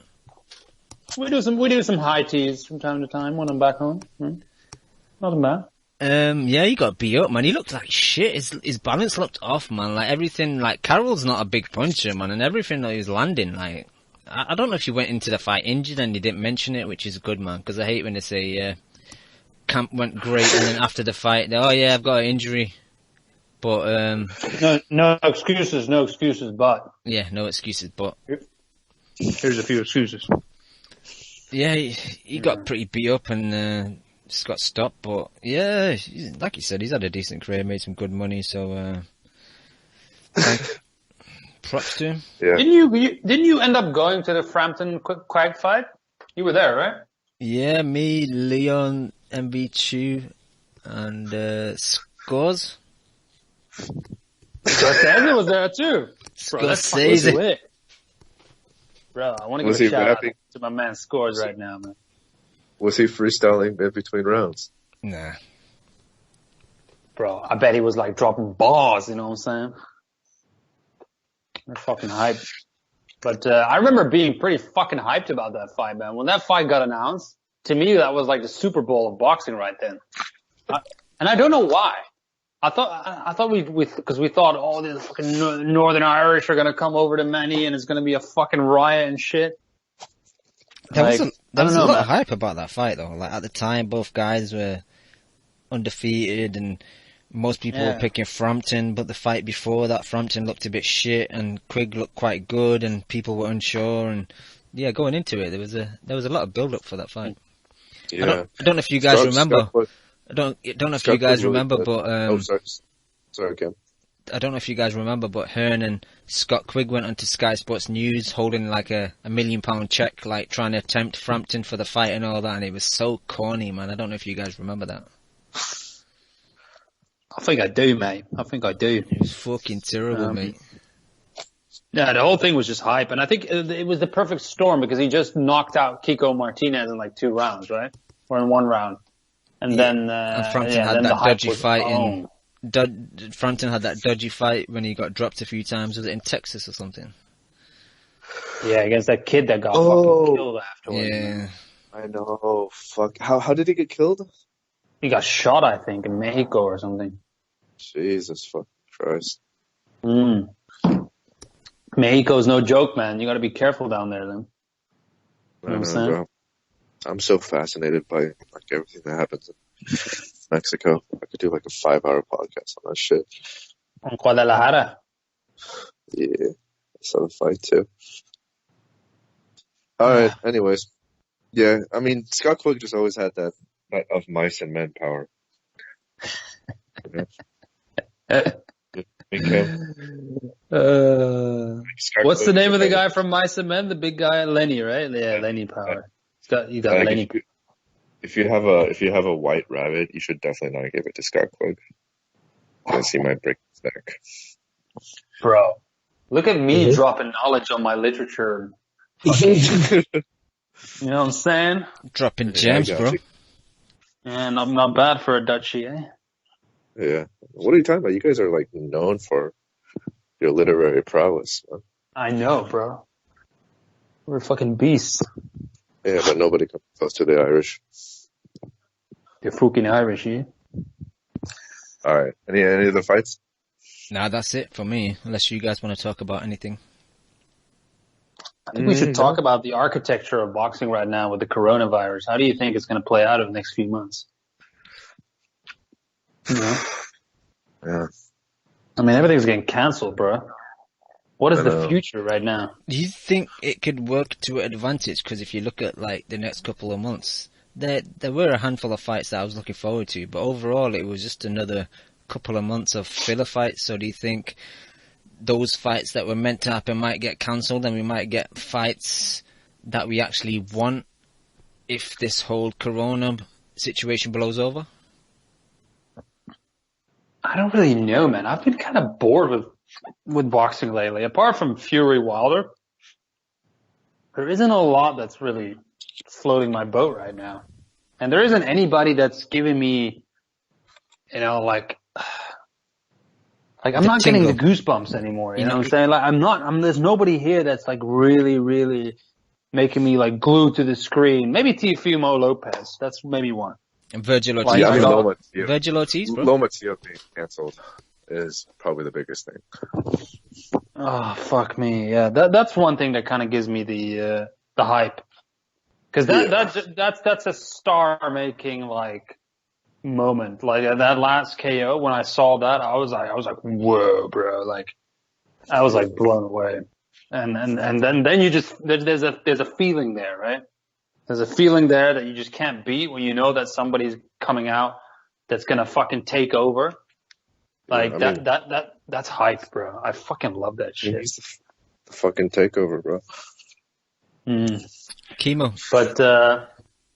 We do some high teas from time to time when I'm back home. Nothing bad. Yeah, he got beat up, man. He looked like shit. His balance looked off, man. Like everything, like Carroll's not a big puncher, man, and everything that he was landing, like I don't know if he went into the fight injured and he didn't mention it, which is good, man, because I hate when they say camp went great and then after the fight, I've got an injury. But no excuses, but yeah, no excuses, but here's a few excuses. Yeah, he got pretty beat up and just got stopped, but yeah, like you said, he's had a decent career, made some good money, so props to him. Yeah. Didn't you end up going to the Frampton Quag fight? You were there, right? Yeah, me, Leon, MV2, and Scores. Scorsese was there too. Scorsese. Bro, I want to give a shout out to my man Scores right now, man. Was he freestyling in between rounds? Nah. Bro, I bet he was like dropping bars, you know what I'm saying? They're fucking hype. But I remember being pretty fucking hyped about that fight, man. When that fight got announced, to me that was like the Super Bowl of boxing right then. And I don't know why. I thought because we thought, oh, the fucking Northern Irish are gonna come over to Manny and it's gonna be a fucking riot and shit. There was a lot of hype about that fight though. Like at the time, both guys were undefeated and most people were picking Frampton, but the fight before that, Frampton looked a bit shit and Quigg looked quite good and people were unsure and yeah, going into it, there was a lot of build up for that fight. Yeah. I don't know if you guys remember. I don't know if you guys remember, but sorry again. I don't know if you guys remember, but Hearn and Scott Quigg went onto Sky Sports News holding like a £1 million check, like trying to tempt Frampton for the fight and all that, and it was so corny, man. I don't know if you guys remember that. I think I do, mate. I think I do. It was fucking terrible, mate. Yeah, the whole thing was just hype, and I think it was the perfect storm because he just knocked out Kiko Martinez in like 2 rounds, right? Or in 1 round. And then Frampton had that dodgy fight Frampton had that dodgy fight when he got dropped a few times. Was it in Texas or something? Yeah, against that kid that got fucking killed afterwards. Yeah. Man. I know. Fuck. How did he get killed? He got shot, I think, in Mexico or something. Jesus fucking Christ. Mexico's no joke, man. You gotta be careful down there, then. You know what I'm saying? Bro. I'm so fascinated by like everything that happens in Mexico. I could do like a 5-hour podcast on that shit. On Guadalajara. Yeah. I saw the fight too. Alright, anyways. Yeah, I mean, Scott Quigg just always had that of mice and men power. What's the name of the guy from Mice and Men? The big guy, Lenny, right? Yeah, Lenny Power. He's got Lenny. If you have a white rabbit, you should definitely not give it to Skyplug. Because he might break his neck. Bro, look at me dropping knowledge on my literature. You know what I'm saying? Dropping gems, bro. And I'm not bad for a Dutchie, eh? Yeah. What are you talking about? You guys are like known for your literary prowess, man. I know, bro. We're fucking beasts. Yeah, but nobody comes close to the Irish. You're fucking Irish, eh? Alright. Any other fights? Nah, that's it for me, unless you guys want to talk about anything. I think we should talk about the architecture of boxing right now with the coronavirus. How do you think it's going to play out over the next few months? You know? Yeah. I mean, everything's getting cancelled, bro. What is the future right now? Do you think it could work to an advantage? Because if you look at like the next couple of months, there were a handful of fights that I was looking forward to, but overall it was just another couple of months of filler fights. So do you think those fights that were meant to happen might get cancelled, and we might get fights that we actually want if this whole corona situation blows over? I don't really know, man. I've been kind of bored with boxing lately. Apart from Fury Wilder, there isn't a lot that's really floating my boat right now. And there isn't anybody that's giving me, you know, like I'm not getting the goosebumps anymore. You know what I'm saying? Like there's nobody here that's like really, really making me like glued to the screen. Maybe Teofimo Lopez. That's maybe one. And Virgil Ortiz. Virgil Ortiz, bro. Lomachenko being cancelled is probably the biggest thing. Oh, fuck me. Yeah, that's one thing that kind of gives me the hype. Cause that's a star-making, like, moment. Like, that last KO, when I saw that, I was like, whoa, bro. Like, I was like blown away. And then you just, there's a feeling there, right? There's a feeling there that you just can't beat when you know that somebody's coming out that's gonna fucking take over. Like, that's hype, bro. I fucking love that shit. He's the fucking takeover, bro. Chemo. But,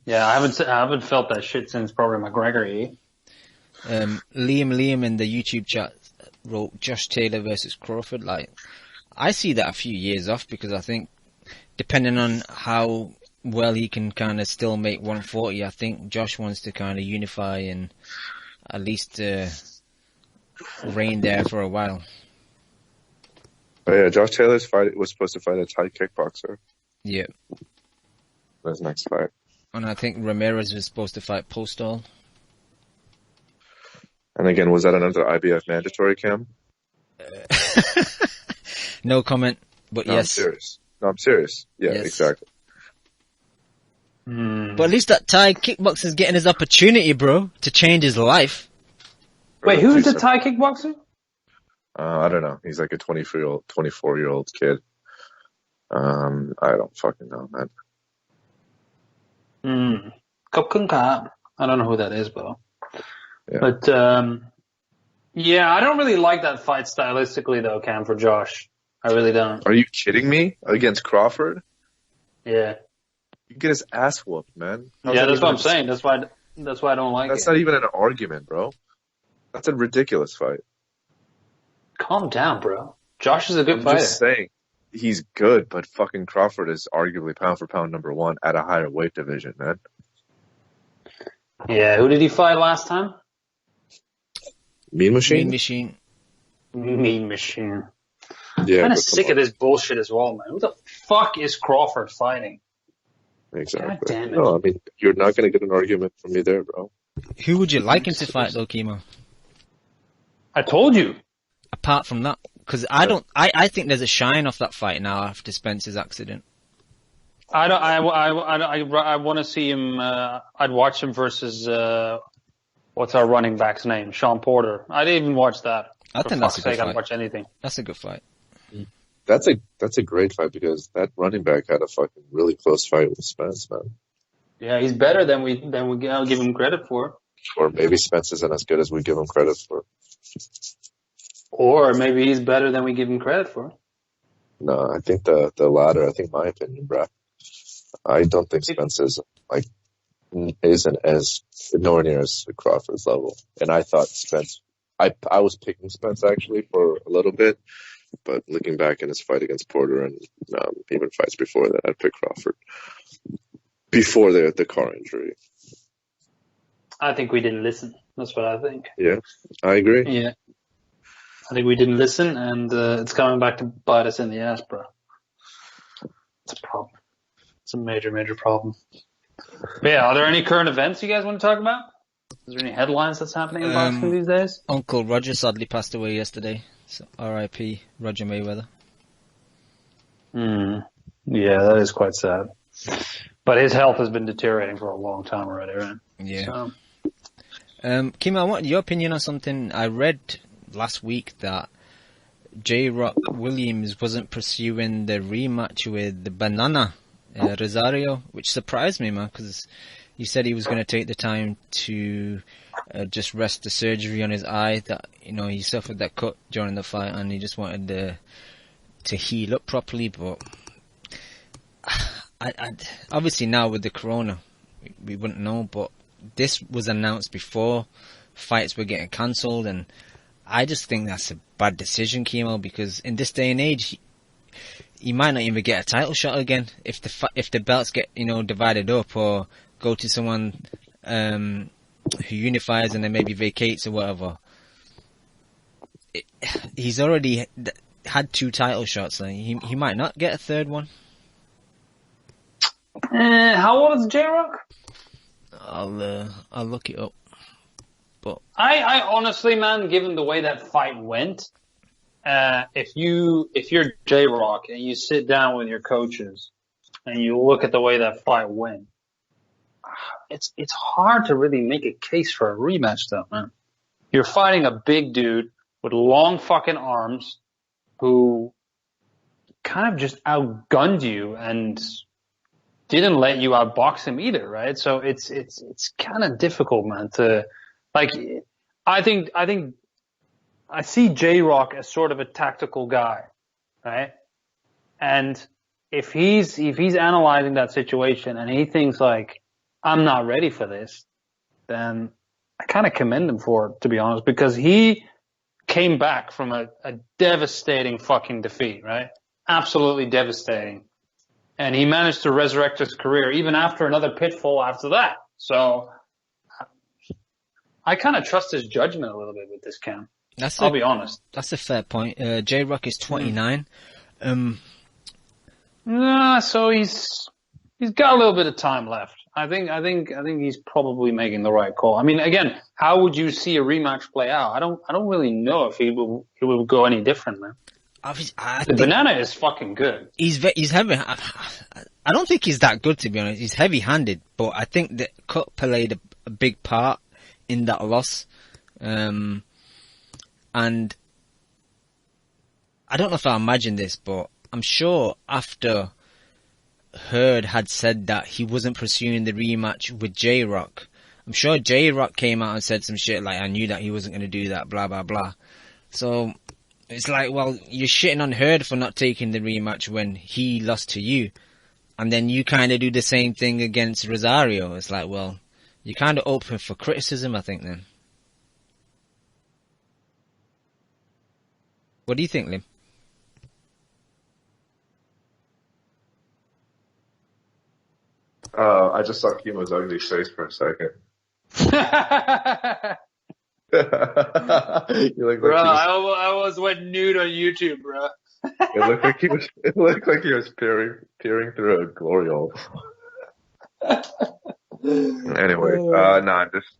yeah, I haven't felt that shit since probably McGregor. Liam in the YouTube chat wrote Josh Taylor versus Crawford. Like, I see that a few years off, because I think depending on how well he can kind of still make 140, I think Josh wants to kind of unify and at least reign there for a while. Oh yeah, Josh Taylor's fight was supposed to fight a Thai kickboxer. Yeah. His next fight. And I think Ramirez was supposed to fight Postol. And again, was that another IBF mandatory, Cam? No comment, but no, yes. I'm serious. Yeah, yes. Exactly. But at least that Thai kickboxer's getting his opportunity, bro, to change his life. Wait, who's the Thai kickboxer? I don't know. He's like a 24-year-old kid. I don't fucking know, man. I don't know who that is, bro. Yeah. But, yeah, I don't really like that fight stylistically, though, Cam, for Josh. I really don't. Are you kidding me? Against Crawford? Yeah. You get his ass whooped, man. Yeah, that's what I'm saying. That's why I don't like it. That's not even an argument, bro. That's a ridiculous fight. Calm down, bro. Josh is a good fighter. I'm just saying, he's good, but fucking Crawford is arguably pound for pound number one at a higher weight division, man. Yeah, who did he fight last time? Mean Machine? Mean Machine. Yeah, I'm kind of sick of this bullshit as well, man. Who the fuck is Crawford fighting? Exactly. God damn it. No, I mean, you're not going to get an argument from me there, bro. Who would you like him to fight, though, Chemo? I told you. Apart from that, because I think there's a shine off that fight now after Spencer's accident. I want to see him. I'd watch him versus what's our running back's name? Sean Porter. I didn't even watch that. I think that's a good fight. I'd watch anything. That's a good fight. That's a great fight, because that running back had a fucking really close fight with Spence, man. Yeah, he's better than we give him credit for. Or maybe Spence isn't as good as we give him credit for. Or maybe he's better than we give him credit for. No, I think the latter. I think my opinion, bro. I don't think Spence isn't as nowhere near as Crawford's level. And I thought Spence. I was picking Spence actually for a little bit, but looking back in his fight against Porter and even fights before that, I'd pick Crawford before the car injury. I think we didn't listen. That's what I think. Yeah, I agree. Yeah. I think we didn't listen, and it's coming back to bite us in the ass, bro. It's a problem. It's a major, major problem. But yeah, are there any current events you guys want to talk about? Is there any headlines that's happening in boxing these days? Uncle Roger sadly passed away yesterday. So R.I.P. Roger Mayweather. Yeah, that is quite sad. But his health has been deteriorating for a long time already, right? Yeah. So. Kim, I want your opinion on something. I read last week that J. Rock Williams wasn't pursuing the rematch with the Banana Rosario, which surprised me, man, because he said he was going to take the time to just rest the surgery on his eye. That he suffered that cut during the fight, and he just wanted to heal up properly. But I obviously now with the corona, we wouldn't know. But this was announced before fights were getting cancelled, and I just think that's a bad decision, Kimo, because in this day and age, he might not even get a title shot again if the belts get divided up or go to someone who unifies and then maybe vacates or whatever. He's already had 2 title shots. Like he might not get a third one. How old is J-Rock? I'll look it up. But I honestly, man, given the way that fight went, if you're J-Rock and you sit down with your coaches and you look at the way that fight went, it's hard to really make a case for a rematch though, man. You're fighting a big dude with long fucking arms who kind of just outgunned you and didn't let you outbox him either, right? So it's kind of difficult, man, to like. I think I see J-Rock as sort of a tactical guy, right? And if he's analyzing that situation and he thinks like, I'm not ready for this, then I kind of commend him for it, to be honest, because he came back from a devastating fucking defeat, right? Absolutely devastating. And he managed to resurrect his career even after another pitfall after that. So I kind of trust his judgment a little bit with this, Cam. I'll be honest. That's a fair point. J-Rock is 29. So he's got a little bit of time left. I think he's probably making the right call. I mean, again, how would you see a rematch play out? I don't really know if he will go any different, man. The Banana is fucking good. He's heavy. I don't think he's that good, to be honest. He's heavy-handed, but I think that cut played a big part in that loss. And I don't know if I imagined this, but I'm sure after Heard had said that he wasn't pursuing the rematch with J-Rock, I'm sure J-Rock came out and said some shit like, I knew that he wasn't going to do that, blah, blah, blah. So it's like, well, you're shitting on Heard for not taking the rematch when he lost to you. And then you kind of do the same thing against Rosario. It's like, well, you're kind of open for criticism, I think, then. What do you think, Lim? I just saw Kimo's ugly face for a second. You look like bro, I almost went nude on YouTube, bro. It looked like he was peering through a glory hole. Anyway,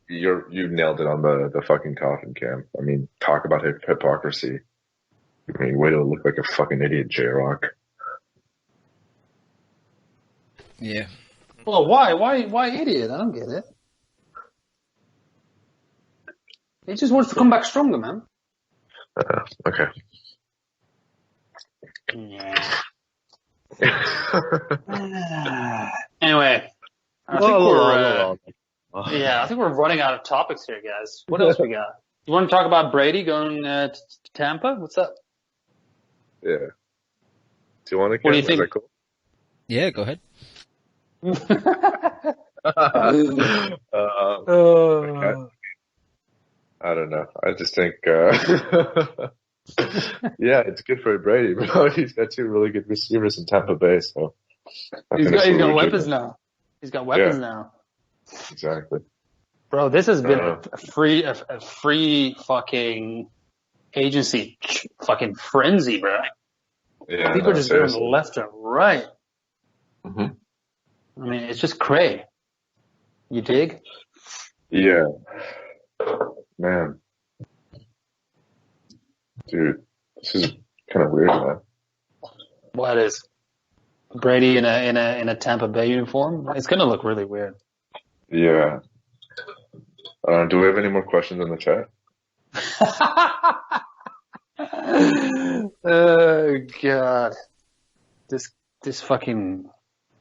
you nailed it on the fucking coffin, Cam. I mean, talk about hypocrisy. I mean, way to look like a fucking idiot, J-Rock. Yeah. Well, why idiot? I don't get it. He just wants to come back stronger, man. Okay. Yeah. Anyway, I think we're running out of topics here, guys. What else we got? You want to talk about Brady going to Tampa? What's up? Yeah. Do you want to? What do you think? Is that cool? Yeah, go ahead. I don't know. I just think, yeah, it's good for Brady, but he's got two really good receivers in Tampa Bay, so. He's got weapons now. He's got weapons now. Exactly. Bro, this has been a free fucking agency fucking frenzy, bro. Yeah, people are just going left and right. Mm-hmm. I mean, it's just cray. You dig? Yeah. Man. Dude, this is kind of weird, man. What is Brady in a Tampa Bay uniform? It's gonna look really weird. Yeah. Do we have any more questions in the chat? Oh God, this fucking.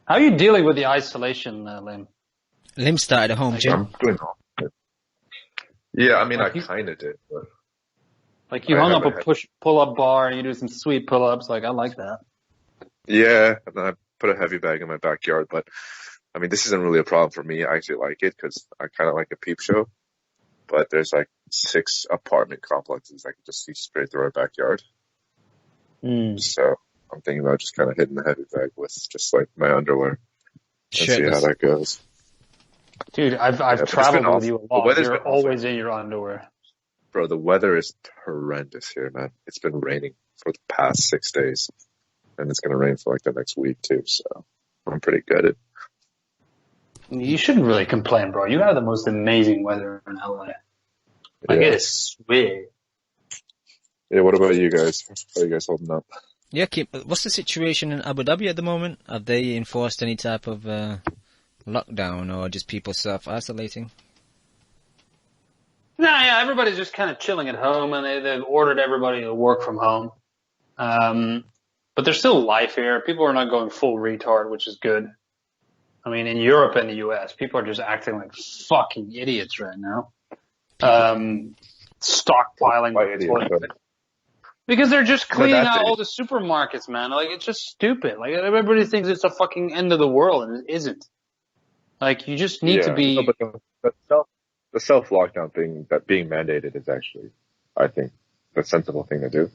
How are you dealing with the isolation, Lim? Lim started a home gym. I'm doing all right. Yeah, I mean, I kind of did, but. Like you hung up a pull-up bar and you do some sweet pull-ups. Like, I like that. Yeah, and I put a heavy bag in my backyard, but I mean, this isn't really a problem for me. I actually like it because I kind of like a peep show, but there's like 6 apartment complexes I can just see straight through our backyard. So I'm thinking about just kind of hitting the heavy bag with just like my underwear and see how that goes. Dude, I've traveled with you a lot. You're always in your underwear. Bro, the weather is horrendous here, man. It's been raining for the past 6 days, and it's going to rain for like the next week too, so I'm pretty gutted. You shouldn't really complain, bro. You have the most amazing weather in LA. Like, it is sweet. Yeah, what about you guys? How are you guys holding up? Yeah, what's the situation in Abu Dhabi at the moment? Have they enforced any type of lockdown or just people self-isolating? No, yeah, everybody's just kind of chilling at home, and they've ordered everybody to work from home. But there's still life here. People are not going full retard, which is good. I mean, in Europe and the US, people are just acting like fucking idiots right now. Stockpiling. Because they're just cleaning out all the supermarkets, man. Like, it's just stupid. Like, everybody thinks it's a fucking end of the world, and it isn't. Like, you just need to be... No, but the self-lockdown thing that being mandated is actually, I think, the sensible thing to do.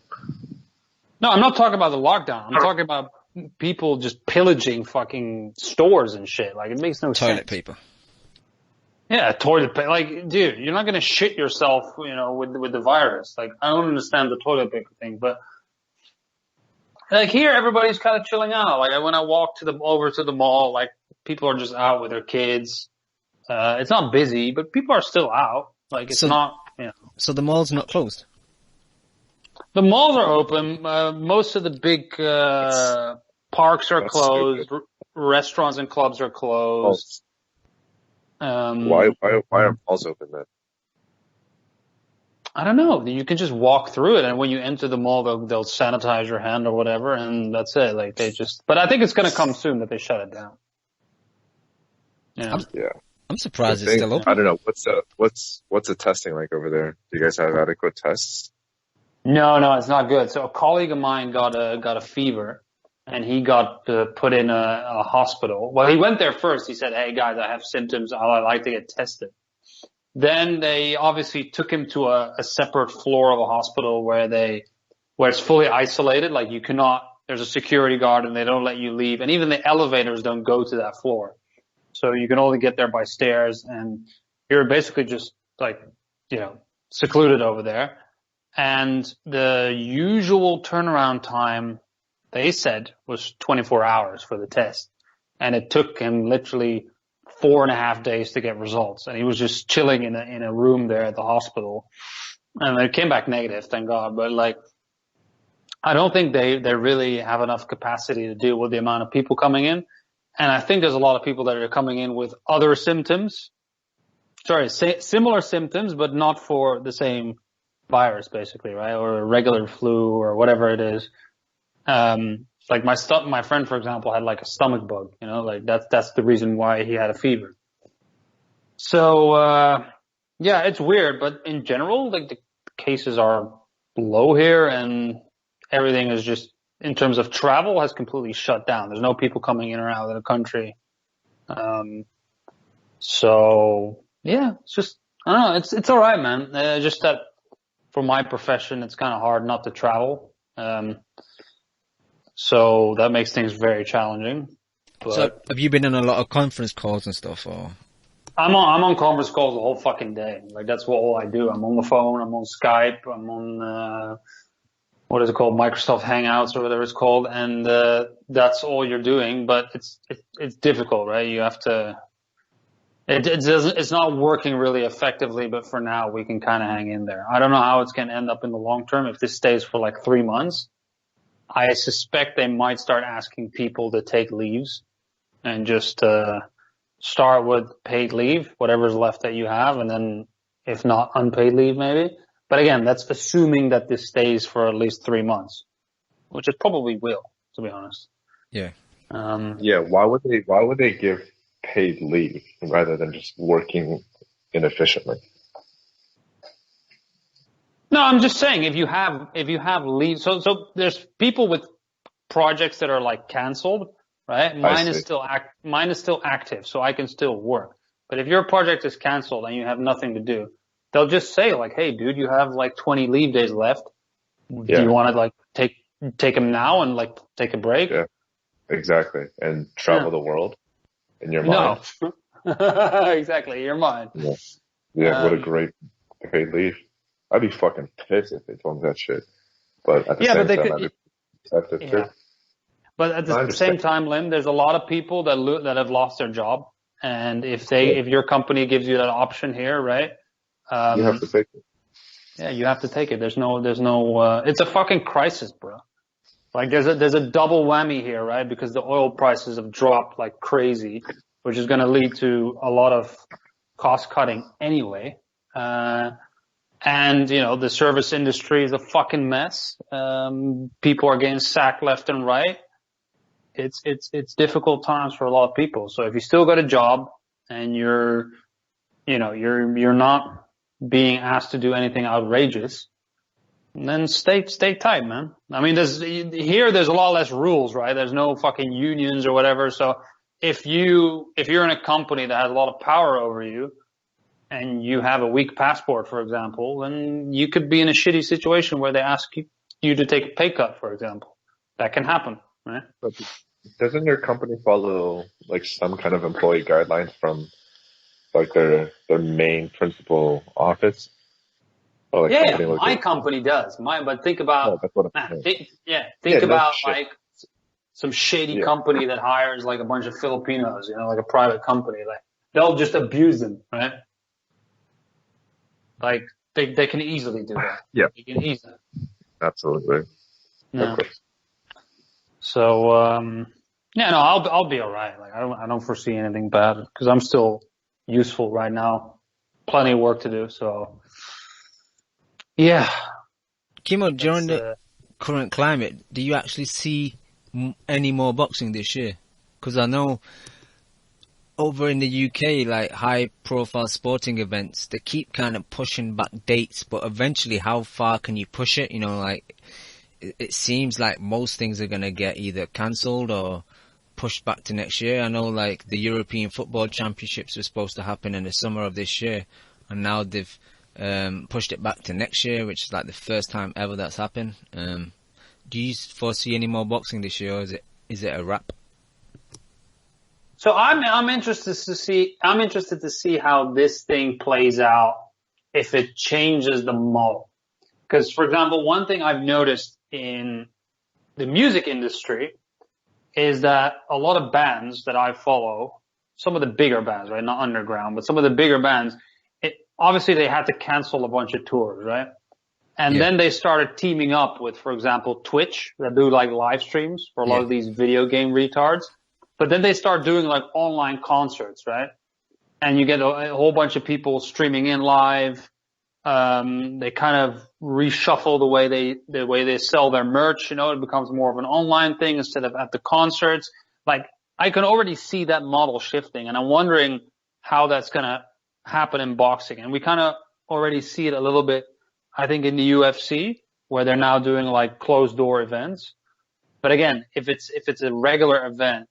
No, I'm not talking about the lockdown. I'm talking about people just pillaging fucking stores and shit. Like, it makes no sense. Toilet paper. Yeah, toilet paper. Like, dude, you're not gonna shit yourself, with the virus. Like, I don't understand the toilet paper thing, but like here, everybody's kind of chilling out. Like, when I walk over to the mall, like, people are just out with their kids. It's not busy, but people are still out. Like, it's not, So the mall's not closed? The malls are open. Most of the big parks are closed. Restaurants and clubs are closed. Why are malls open then? I don't know. You can just walk through it, and when you enter the mall, they'll sanitize your hand or whatever, and that's it. Like, but I think it's going to come soon that they shut it down. Yeah. I'm surprised it's still open. I don't know. What's the testing like over there? Do you guys have adequate tests? No, it's not good. So a colleague of mine got a fever, and he got put in a hospital. Well, he went there first. He said, "Hey guys, I have symptoms. I'd like to get tested." Then they obviously took him to a separate floor of a hospital where it's fully isolated. Like, there's a security guard and they don't let you leave. And even the elevators don't go to that floor. So you can only get there by stairs, and you're basically just like, secluded over there. And the usual turnaround time, they said, was 24 hours for the test. And it took him literally 4.5 days to get results. And he was just chilling in a room there at the hospital. And it came back negative, thank God. But like, I don't think they really have enough capacity to deal with the amount of people coming in. And I think there's a lot of people that are coming in with other symptoms. Similar symptoms, but not for the same virus, basically, right? Or a regular flu or whatever it is. Like my friend, for example, had like a stomach bug, like that's the reason why he had a fever. So, Yeah, it's weird, but in general, like the cases are low here, and everything is just in terms of travel has completely shut down. There's no people coming in or out of the country. So yeah, it's just I don't know. It's all right, man. Just that for my profession, it's kind of hard not to travel. So that makes things very challenging. But so have you been on a lot of conference calls and stuff, or? I'm on conference calls the whole fucking day. Like that's all I do. I'm on the phone. I'm on Skype. I'm on what is it called, Microsoft Hangouts or whatever it's called, and that's all you're doing. But it's difficult, right? You have to. It's not working really effectively, but for now we can kind of hang in there. I don't know how it's going to end up in the long term. If this stays for like 3 months, I suspect they might start asking people to take leaves and just start with paid leave, whatever's left that you have, and then if not unpaid leave maybe. But again, that's assuming that this stays for at least 3 months, which it probably will, to be honest. Yeah. Yeah. Why would they give paid leave rather than just working inefficiently? No, I'm just saying if you have leave, so there's people with projects that are like canceled, right? Mine is still active, so I can still work. But if your project is canceled and you have nothing to do, they'll just say like, "Hey, dude, you have like 20 leave days left. Do you want to like take them now and like take a break?" Yeah, exactly, and travel the world in your mind. No, exactly, your mind. Yeah, what a great paid leave. I'd be fucking pissed if they told me that shit. But at the same time, I'd be accepted too. But at the same time, Lim, there's a lot of people that have lost their job, and if your company gives you that option here, right? You have to take it. Yeah, you have to take it. There's no, it's a fucking crisis, bro. Like there's a double whammy here, right? Because the oil prices have dropped like crazy, which is going to lead to a lot of cost cutting anyway. And, you know, the service industry is a fucking mess. People are getting sacked left and right. It's difficult times for a lot of people. So if you still got a job and you're not being asked to do anything outrageous, then stay tight, man. I mean, there's a lot less rules, right? There's no fucking unions or whatever. So if you're in a company that has a lot of power over you, and you have a weak passport, for example, then you could be in a shitty situation where they ask you to take a pay cut, for example. That can happen, right? But doesn't your company follow like some kind of employee guidelines from like their main principal office? Or, like, my company does. But think about like some shady company that hires like a bunch of Filipinos, you know, like a private company. Like they'll just abuse them, right? Like they can easily do that. Yeah, they can easily. Absolutely. Yeah. So I'll be all right. Like I don't foresee anything bad because I'm still useful right now. Plenty of work to do. So yeah. Kimo, during the current climate, do you actually see any more boxing this year? Because I know over in the UK, like high-profile sporting events, they keep kind of pushing back dates, but eventually, how far can you push it? You know, like it seems like most things are going to get either cancelled or pushed back to next year. I know, like the European Football Championships were supposed to happen in the summer of this year, and now they've pushed it back to next year, which is like the first time ever that's happened. Do you foresee any more boxing this year, or is it a wrap? So I'm interested to see how this thing plays out if it changes the model. Because, for example, one thing I've noticed in the music industry is that a lot of bands that I follow, some of the bigger bands, right, not underground, but some of the bigger bands, obviously they had to cancel a bunch of tours, right? And then they started teaming up with, for example, Twitch that do like live streams for a lot of these video game retards. But then they start doing like online concerts, right? And you get a whole bunch of people streaming in live. They kind of reshuffle the way they sell their merch. You know, it becomes more of an online thing instead of at the concerts. Like I can already see that model shifting, and I'm wondering how that's gonna happen in boxing, and we kind of already see it a little bit, I think, in the UFC, where they're now doing like closed door events. But again, if it's a regular event,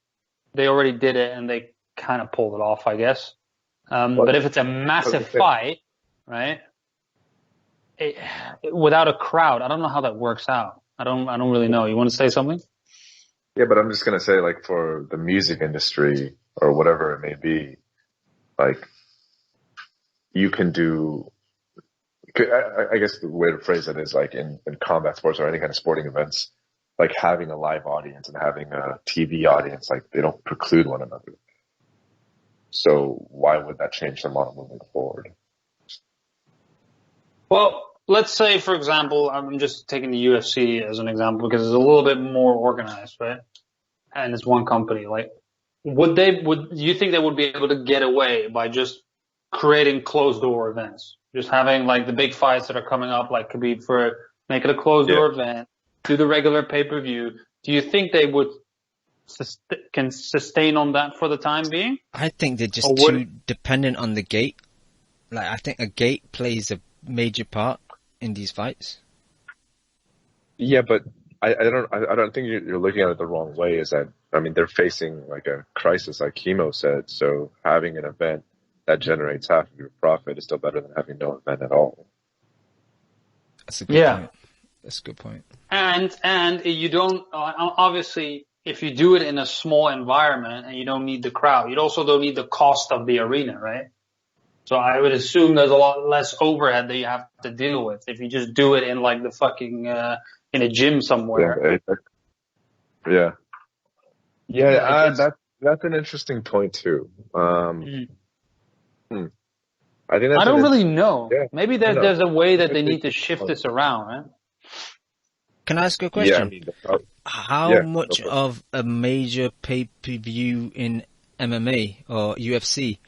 they already did it and they kind of pulled it off, I guess. But if it's a massive fight, right? Without a crowd, I don't know how that works out. I don't really know. You want to say something? Yeah, but I'm just gonna say, like, for the music industry or whatever it may be, like, you can do. I guess the way to phrase it is like in combat sports or any kind of sporting events, like having a live audience and having a TV audience, like they don't preclude one another. So why would that change the model moving forward? Well, let's say, for example, I'm just taking the UFC as an example because it's a little bit more organized, right? And it's one company. Like, would you think they would be able to get away by just creating closed door events? Just having like the big fights that are coming up, like Khabib, make it a closed door event, do the regular pay-per-view. Do you think they would can sustain on that for the time being? I think they're just too dependent on the gate. Like, I think a gate plays a major part in these fights. Yeah, but I don't think you're looking at it the wrong way. Is that, I mean, they're facing like a crisis, like Chemo said. So having an event that generates half of your profit is still better than having no event at all. That's a good point. That's a good point. And you don't, obviously, if you do it in a small environment and you don't need the crowd, you also don't need the cost of the arena, right? So I would assume there's a lot less overhead that you have to deal with if you just do it in like the fucking, in a gym somewhere. Yeah. That's an interesting point too. I think I don't really know. Yeah, maybe there's a way that they need to shift this around, right? Can I ask a question? Yeah, I mean, how much of a major pay-per-view in MMA or UFC,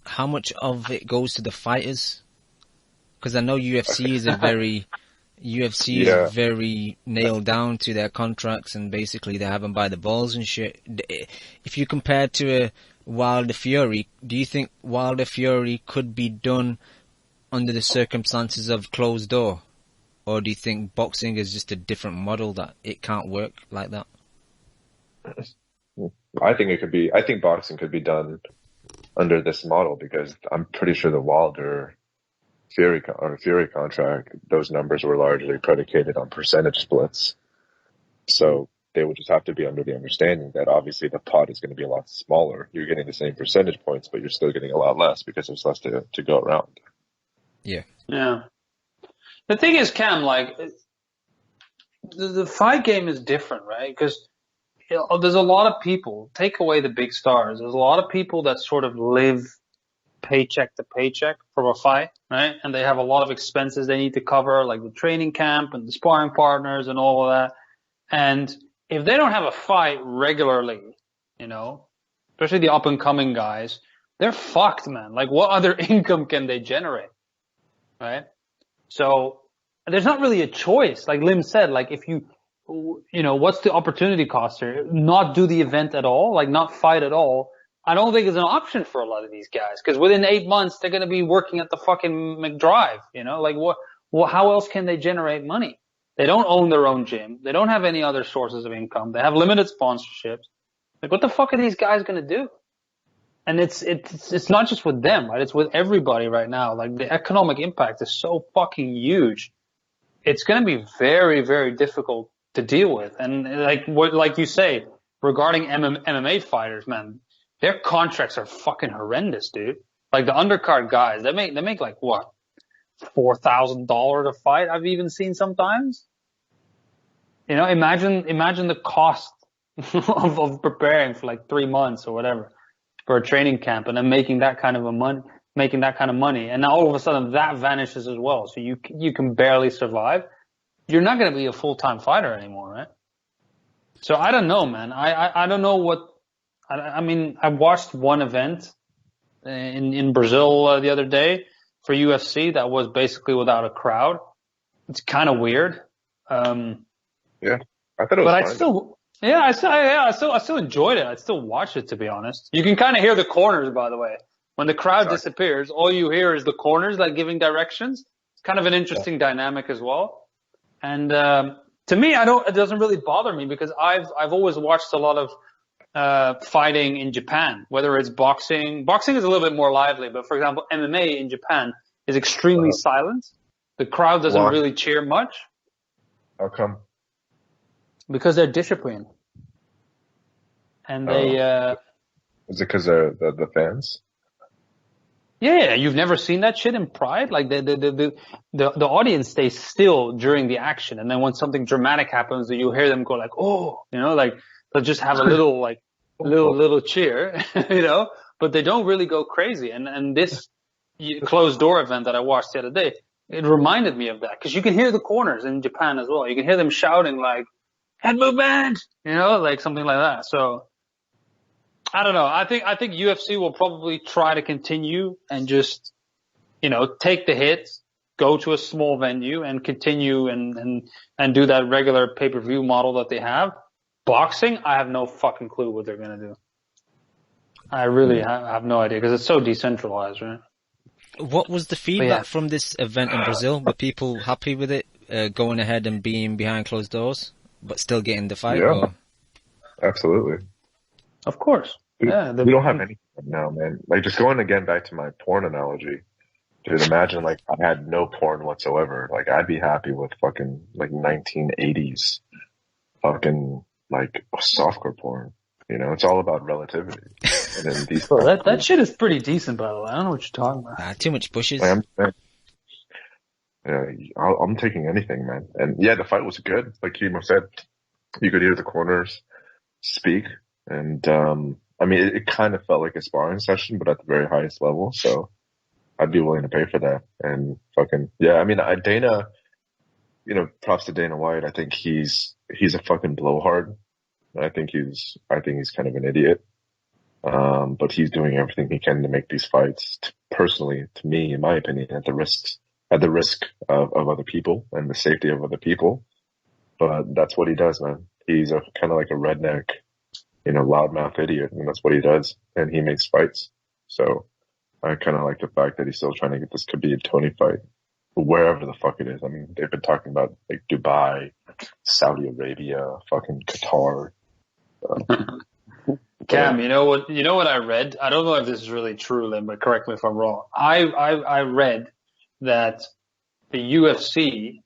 how much of it goes to the fighters? Because I know UFC is very nailed down to their contracts, and basically they have them by the balls and shit. If you compare it to a Wilder Fury, do you think Wilder Fury could be done under the circumstances of closed door? Or do you think boxing is just a different model that it can't work like that? I think boxing could be done under this model because I'm pretty sure the Wilder Fury contract, those numbers were largely predicated on percentage splits. So they would just have to be under the understanding that obviously the pot is going to be a lot smaller. You're getting the same percentage points, but you're still getting a lot less because there's less to go around. Yeah. The thing is, Cam, like, the fight game is different, right? Because there's a lot of people, take away the big stars, there's a lot of people that sort of live paycheck to paycheck from a fight, right? And they have a lot of expenses they need to cover, like the training camp and the sparring partners and all of that. And if they don't have a fight regularly, you know, especially the up and coming guys, they're fucked, man. Like, what other income can they generate, right? So there's not really a choice. Like Lim said, like if you know, what's the opportunity cost here? Not do the event at all, like not fight at all. I don't think it's an option for a lot of these guys because within 8 months they're going to be working at the fucking McDrive, you know, like how else can they generate money? They don't own their own gym. They don't have any other sources of income. They have limited sponsorships. Like, what the fuck are these guys going to do? And it's not just with them, right? It's with everybody right now. Like, the economic impact is so fucking huge. It's going to be very, very difficult to deal with. And like you say, regarding MMA fighters, man, their contracts are fucking horrendous, dude. Like the undercard guys, they make like what? $4,000 a fight. I've even seen sometimes. You know, imagine the cost of preparing for like 3 months or whatever for a training camp, and then making that kind of money, and now all of a sudden that vanishes as well. So you can barely survive. You're not going to be a full-time fighter anymore, right? So I don't know, man. I don't know what. I mean, I watched one event in Brazil the other day for UFC that was basically without a crowd. It's kind of weird. Yeah, I thought it was but fine. Yeah, I still enjoyed it. I still watched it, to be honest. You can kind of hear the corners, by the way. When the crowd disappears, all you hear is the corners like giving directions. It's kind of an interesting dynamic as well. And to me, it doesn't really bother me because I've always watched a lot of fighting in Japan, whether it's boxing. Boxing is a little bit more lively, but for example, MMA in Japan is extremely silent. The crowd doesn't really cheer much. How come? Because they're disciplined. And they, is it because they're the fans? Yeah, you've never seen that shit in Pride? Like the audience stays still during the action, and then when something dramatic happens, you hear them go like, oh, like they'll just have a little like little cheer, but they don't really go crazy. And this closed door event that I watched the other day, it reminded me of that because you can hear the corners in Japan as well. You can hear them shouting like, head movement, like something like that. So I don't know. I think UFC will probably try to continue and just, take the hits, go to a small venue and continue and do that regular pay-per-view model that they have. Boxing, I have no fucking clue what they're going to do. I really have no idea because it's so decentralized, right? What was the feedback from this event in Brazil? Were people happy with it, going ahead and being behind closed doors, but still getting the fight? Yeah, absolutely. Of course. Yeah, we don't have anything now, man. Like, just going again back to my porn analogy, dude, imagine like I had no porn whatsoever. Like, I'd be happy with fucking like 1980s fucking like softcore porn. It's all about relativity. And then these that shit is pretty decent, by the way. I don't know what you're talking about. Too much bushes. I'm taking anything, man. And yeah, the fight was good. Like Kimo said, you could hear the corners speak, and I mean, it kind of felt like a sparring session, but at the very highest level. So I'd be willing to pay for that. And fucking yeah, I mean, Dana, props to Dana White. I think he's a fucking blowhard. I think he's kind of an idiot. But he's doing everything he can to make these fights, personally, to me, in my opinion, at the risk of other people and the safety of other people. But that's what he does, man. He's kind of like a redneck, loudmouth idiot, and that's what he does. And he makes fights. So I kind of like the fact that he's still trying to get this Khabib-Tony fight, wherever the fuck it is. I mean, they've been talking about like Dubai, Saudi Arabia, fucking Qatar. Cam, you know what I read? I don't know if this is really true, Lynn, but correct me if I'm wrong. I read that the UFC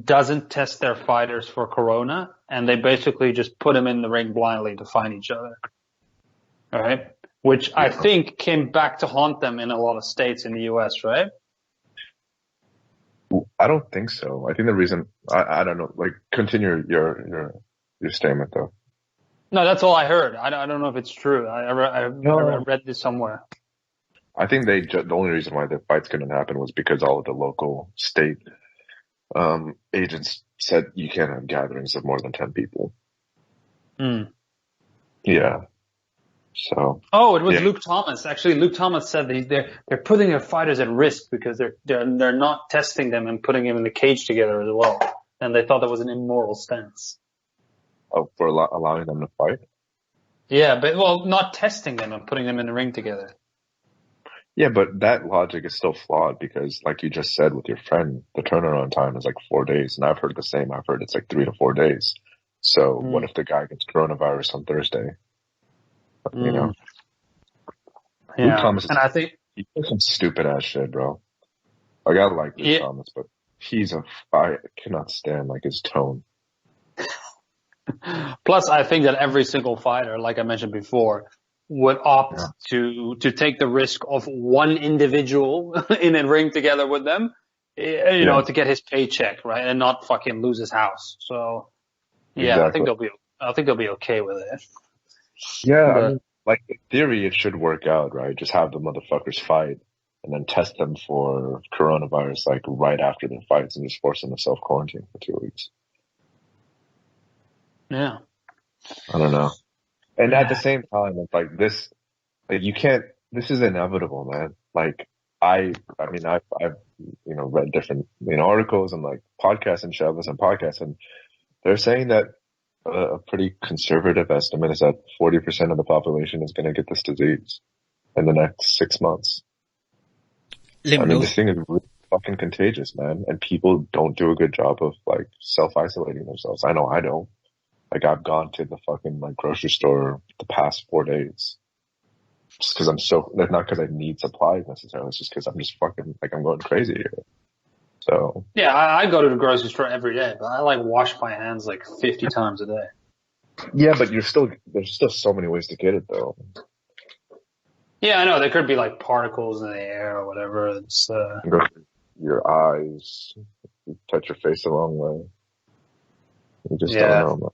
doesn't test their fighters for corona, and they basically just put them in the ring blindly to find each other. All right? Which I think came back to haunt them in a lot of states in the US, right? I don't think so. I think the reason I don't know. Like, continue your statement though. No, that's all I heard. I don't know if it's true. I read this somewhere. I think the only reason why the fights couldn't happen was because all of the local state agents said you can't have gatherings of more than 10 people. Yeah. So. Oh, it was Luke Thomas. Actually, Luke Thomas said that they're putting their fighters at risk because they're not testing them and putting them in the cage together as well. And they thought that was an immoral stance. Oh, for allowing them to fight? Yeah, but not testing them and putting them in the ring together. Yeah, but that logic is still flawed because, like you just said with your friend, the turnaround time is like 4 days, and I've heard the same. I've heard it's like 3 to 4 days. So what if the guy gets coronavirus on Thursday? Yeah. Luke Thomas and I think he does some stupid ass shit, bro. Like, I like Luke Thomas, but I cannot stand like his tone. Plus, I think that every single fighter, like I mentioned before, would opt to take the risk of one individual in a ring together with them, to get his paycheck, right, and not fucking lose his house. So, yeah, exactly. I think they'll be okay with it. Yeah, I mean, like in theory, it should work out, right? Just have the motherfuckers fight and then test them for coronavirus like right after their fights and just force them to self-quarantine for 2 weeks. Yeah. I don't know. And at the same time, it's like this, like you can't, this is inevitable, man. Like I've read different, articles and like podcasts and shows and podcasts, and they're saying that a pretty conservative estimate is that 40% of the population is going to get this disease in the next 6 months. I mean, this thing is really fucking contagious, man. And people don't do a good job of like self-isolating themselves. I know I don't. Like I've gone to the fucking like grocery store the past 4 days. Just cause not cause I need supplies necessarily. It's just cause I'm just fucking, like I'm going crazy here. So. Yeah, I go to the grocery store every day, but I like wash my hands like 50 times a day. Yeah, but there's still so many ways to get it though. Yeah, I know. There could be like particles in the air or whatever. It's, your eyes, you touch your face the wrong way. You just don't know.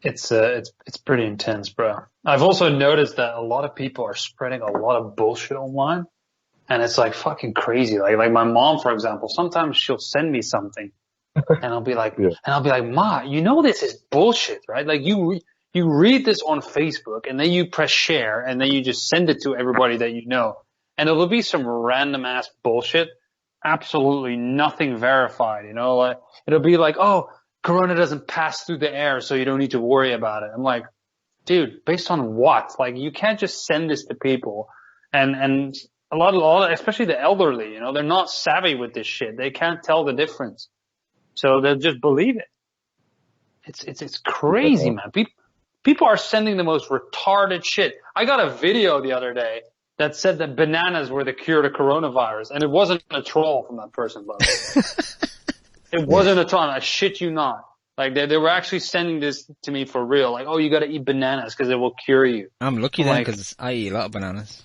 It's pretty intense, bro. I've also noticed that a lot of people are spreading a lot of bullshit online, and it's like fucking crazy. Like my mom, for example, sometimes she'll send me something, and I'll be like, Ma, you know this is bullshit, right? Like you read this on Facebook, and then you press share, and then you just send it to everybody that you know, and it'll be some random ass bullshit, absolutely nothing verified, you know? Like it'll be like, oh, Corona doesn't pass through the air, so you don't need to worry about it. I'm like, dude, based on what? Like, you can't just send this to people. And a lot, especially the elderly, you know, they're not savvy with this shit. They can't tell the difference. So they'll just believe it. It's crazy, man. People are sending the most retarded shit. I got a video the other day that said that bananas were the cure to coronavirus, and it wasn't a troll from that person, by the way. It wasn't a ton. I shit you not. Like they were actually sending this to me for real. Like, oh, you got to eat bananas because it will cure you. I'm lucky then because I eat a lot of bananas.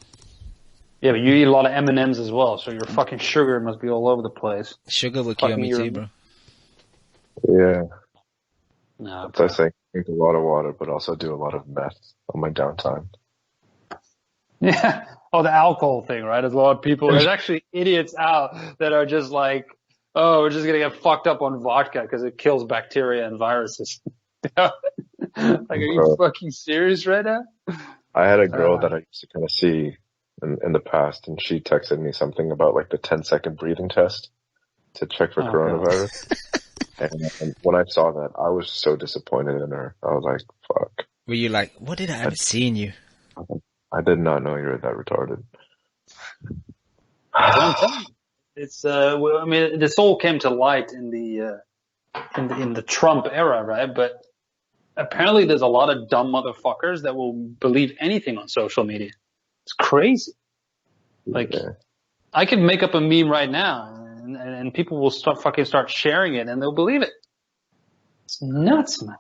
Yeah, but you eat a lot of M&Ms as well, so your fucking sugar must be all over the place. Sugar will cure me too, bro. Yeah. No, so I think drink a lot of water, but also do a lot of meth on my downtime. Yeah. Oh, the alcohol thing, right? There's a lot of people. There's actually idiots out that are just like, oh, we're just going to get fucked up on vodka because it kills bacteria and viruses. Like, are you fucking serious right now? I had a girl that I used to kind of see in the past, and she texted me something about like the 10-second breathing test to check for coronavirus. And when I saw that, I was so disappointed in her. I was like, fuck. Were you like, what did I ever see in you? I did not know you were that retarded. It's I mean, this all came to light in the Trump era, right? But apparently, there's a lot of dumb motherfuckers that will believe anything on social media. It's crazy. Like, I could make up a meme right now, and people will start sharing it, and they'll believe it. It's nuts, man.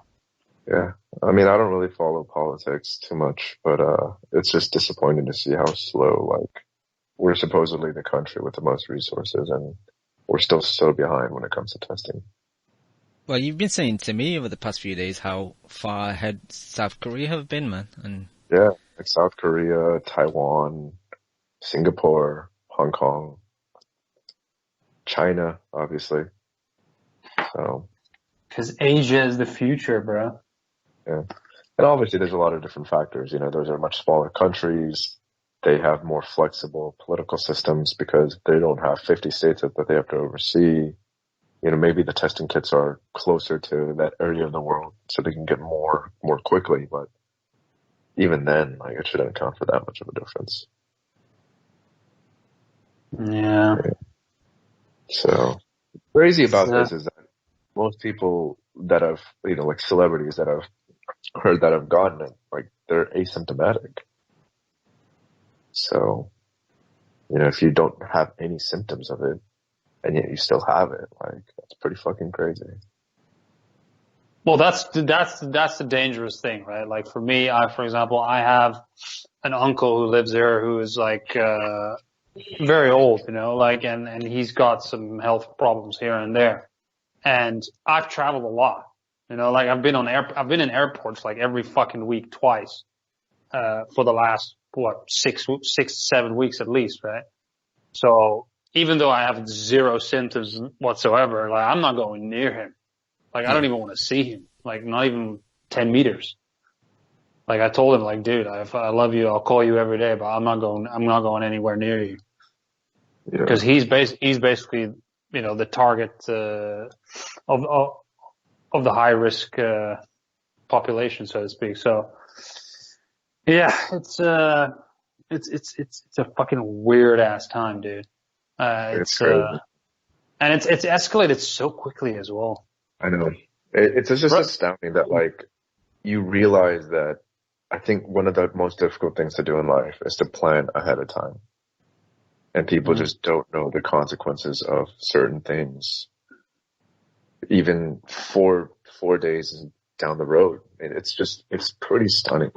Yeah, I mean, I don't really follow politics too much, but it's just disappointing to see how slow, like, we're supposedly the country with the most resources, and we're still so behind when it comes to testing. Well, you've been saying to me over the past few days how far ahead South Korea have been, man. And yeah, like South Korea, Taiwan, Singapore, Hong Kong, China, obviously. So. Because Asia is the future, bro. Yeah. And obviously there's a lot of different factors. You know, those are much smaller countries. They have more flexible political systems because they don't have 50 states that they have to oversee. You know, maybe the testing kits are closer to that area of the world so they can get more quickly. But even then, like, it shouldn't account for that much of a difference. Yeah. So, crazy about this is that most people that have, you know, like celebrities that I've heard that have gotten it, like, they're asymptomatic. So, you know, if you don't have any symptoms of it, and yet you still have it, like, that's pretty fucking crazy. Well, that's the dangerous thing, right? Like for me, for example, I have an uncle who lives there who is like, very old, you know, like, and he's got some health problems here and there. And I've traveled a lot, you know, like I've been in airports like every fucking week twice, for the last, 6-7 weeks at least, right? So even though I have zero symptoms whatsoever, like I'm not going near him. Like I don't even want to see him, like not even 10 meters. Like I told him, like, dude, if I love you, I'll call you every day, but I'm not going anywhere near you. Because he's basically, you know, the target, of the high risk population, so to speak. So yeah, it's a fucking weird ass time, dude. It's crazy. And it's escalated so quickly as well. I know. It's just astounding that, like, you realize that I think one of the most difficult things to do in life is to plan ahead of time. And people just don't know the consequences of certain things, even four days down the road. It's pretty stunning.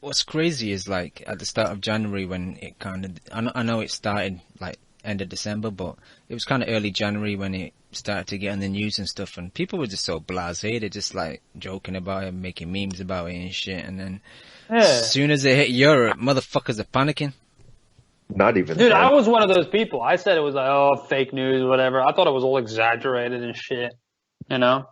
What's crazy is, like, at the start of January when it kind of, I know it started like end of December, but it was kind of early January when it started to get on the news and stuff, and people were just so blasé. They're just like joking about it, making memes about it and shit. And then as soon as they hit Europe, motherfuckers are panicking. Not even. Dude, I was one of those people. I said it was like, oh, fake news, whatever. I thought it was all exaggerated and shit. You know?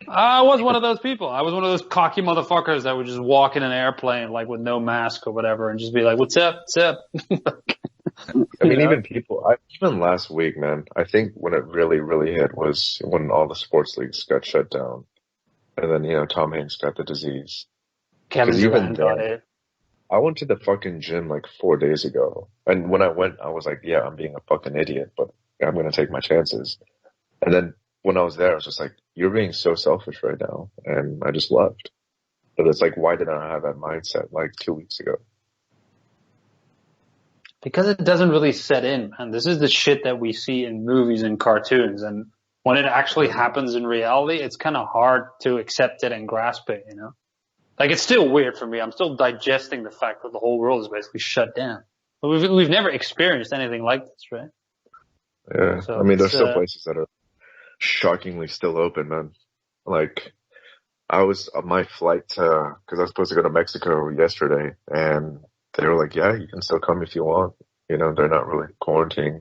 I was one of those people. I was one of those cocky motherfuckers that would just walk in an airplane, like, with no mask or whatever, and just be like, what's up? What's up? I mean, even last week, man, I think when it really, really hit was when all the sports leagues got shut down. And then, Tom Hanks got the disease. Kevin Durant got it. I went to the fucking gym like 4 days ago. And when I went, I was like, yeah, I'm being a fucking idiot, but I'm going to take my chances. And then when I was there, I was just like, you're being so selfish right now. And I just left. But it's like, why didn't I have that mindset like 2 weeks ago? Because it doesn't really set in, man. This is the shit that we see in movies and cartoons. And when it actually happens in reality, it's kind of hard to accept it and grasp it, you know? Like, it's still weird for me. I'm still digesting the fact that the whole world is basically shut down. But we've never experienced anything like this, right? Yeah. So I mean, there's still places that are shockingly still open, man. Like, I was on my flight because I was supposed to go to Mexico yesterday, and they were like, yeah, you can still come if you want. They're not really quarantining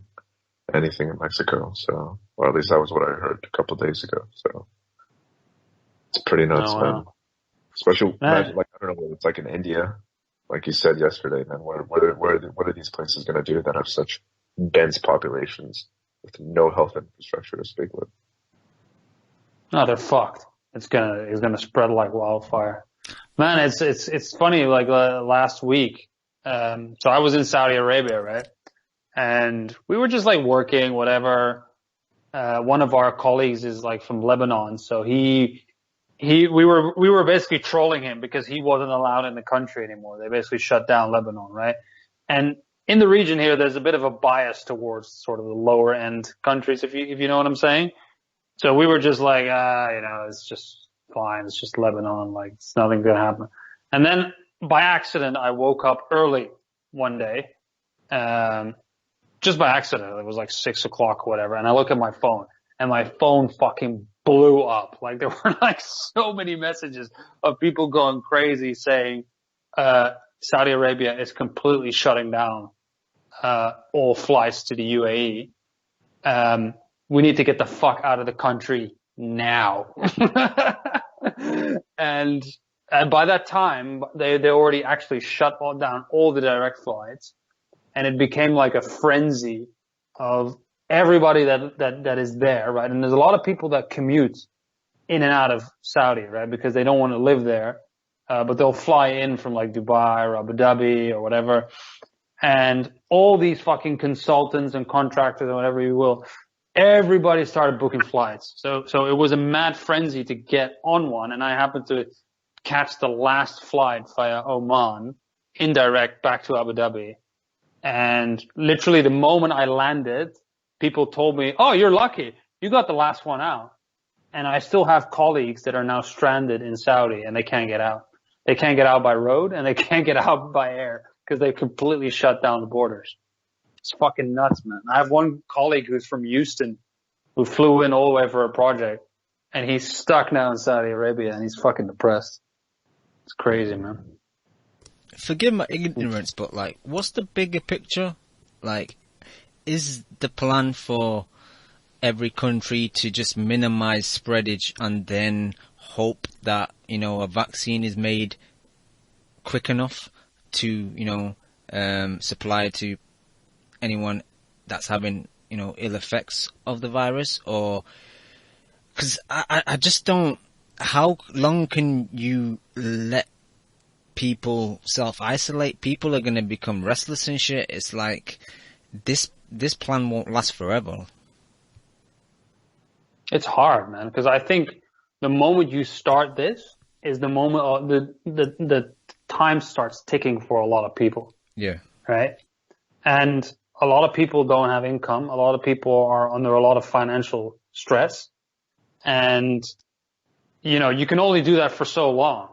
anything in Mexico. So, or at least that was what I heard a couple of days ago. So it's pretty nuts, man. Especially, imagine, like, I don't know what it's like in India. Like you said yesterday, man, what are these places going to do that have such dense populations with no health infrastructure to speak with? No, they're fucked. It's gonna spread like wildfire. Man, it's funny, like, last week, so I was in Saudi Arabia, right? And we were just like working, whatever. One of our colleagues is like from Lebanon, so we were basically trolling him because he wasn't allowed in the country anymore. They basically shut down Lebanon, right? And in the region here, there's a bit of a bias towards sort of the lower end countries, if you know what I'm saying. So we were just like, it's just fine. It's just Lebanon. Like, it's nothing gonna happen. And then by accident, I woke up early one day. Just by accident. It was like 6 o'clock or whatever. And I look at my phone, and my phone fucking blew up. Like, there were like so many messages of people going crazy saying, Saudi Arabia is completely shutting down, all flights to the UAE. We need to get the fuck out of the country now. And by that time, they already actually shut down all the direct flights, and it became like a frenzy of everybody that is there, right? And there's a lot of people that commute in and out of Saudi, right? Because they don't want to live there, but they'll fly in from like Dubai or Abu Dhabi or whatever. And all these fucking consultants and contractors or whatever you will, everybody started booking flights. So it was a mad frenzy to get on one. And I happened to catch the last flight via Oman, indirect back to Abu Dhabi. And literally the moment I landed, people told me, oh, you're lucky. You got the last one out. And I still have colleagues that are now stranded in Saudi and they can't get out. They can't get out by road and they can't get out by air because they completely shut down the borders. It's fucking nuts, man. I have one colleague who's from Houston who flew in all the way for a project, and he's stuck now in Saudi Arabia and he's fucking depressed. It's crazy, man. Forgive my ignorance, but like, what's the bigger picture? Like, is the plan for every country to just minimize spreadage and then hope that, a vaccine is made quick enough to, supply to anyone that's having, ill effects of the virus? Or Because I just don't. How long can you let people self-isolate? People are going to become restless and shit. It's like this plan won't last forever. It's hard, man, because I think the moment you start this is the moment the time starts ticking for a lot of people. Yeah. Right? And a lot of people don't have income. A lot of people are under a lot of financial stress. And, you know, you can only do that for so long.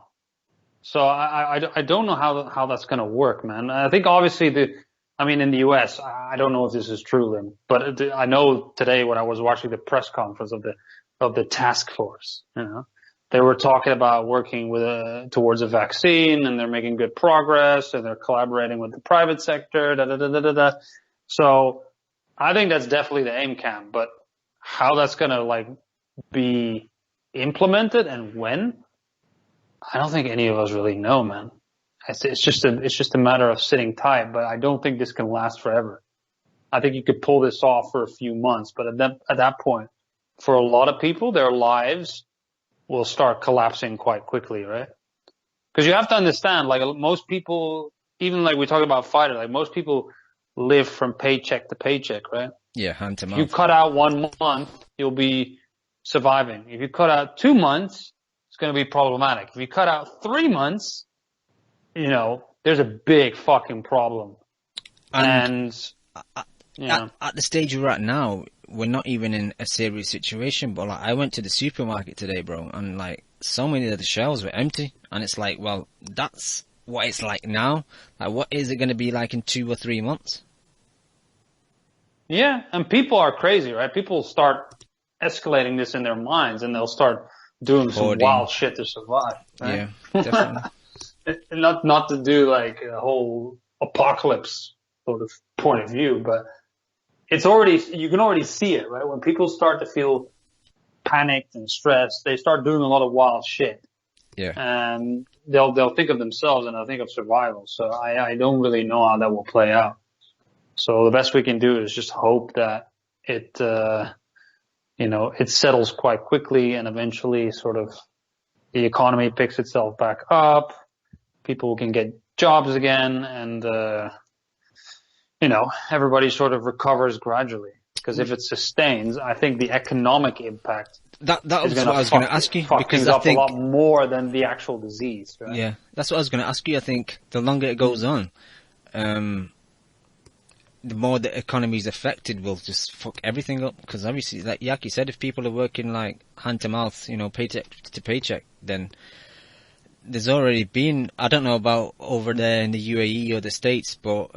So I don't know how that's going to work, man. I think obviously in the US, I don't know if this is true, Lim, but I know today when I was watching the press conference of the task force, you know, they were talking about working towards a vaccine, and they're making good progress, and they're collaborating with the private sector, So I think that's definitely the aim cam, but how that's going to like be implemented and when, I don't think any of us really know, man. It's just a matter of sitting tight, but I don't think this can last forever. I think you could pull this off for a few months, but at that point, for a lot of people, their lives will start collapsing quite quickly, right? Because you have to understand, like most people, even like we talk about fighter, like most people live from paycheck to paycheck, right? Yeah, hand to mouth. If you cut out 1 month, you'll be surviving. If you cut out 2 months, it's going to be problematic. If you cut out 3 months, you know, there's a big fucking problem. And at the stage we're at now, we're not even in a serious situation, but like I went to the supermarket today, bro, and like so many of the shelves were empty, and it's like, well, that's what it's like now. Like, what is it going to be like in 2 or 3 months? Yeah, and people are crazy, right? People start escalating this in their minds, and they'll start doing some wild shit to survive. Right? Yeah, definitely. Not to do like a whole apocalypse sort of point of view, but you can already see it, right? When people start to feel panicked and stressed, they start doing a lot of wild shit. Yeah. And they'll think of themselves and they'll think of survival. So I don't really know how that will play out. So the best we can do is just hope that it settles quite quickly, and eventually sort of the economy picks itself back up. People can get jobs again, and everybody sort of recovers gradually. Because if it sustains, I think the economic impact that was what I was going to ask you, because I think a lot more than the actual disease. Right? Yeah, that's what I was going to ask you. I think the longer it goes on, the more the economy is affected, will just fuck everything up. Because obviously, like Yaki said, if people are working like hand to mouth, paycheck to paycheck, then there's already been, I don't know about over there in the UAE or the States, but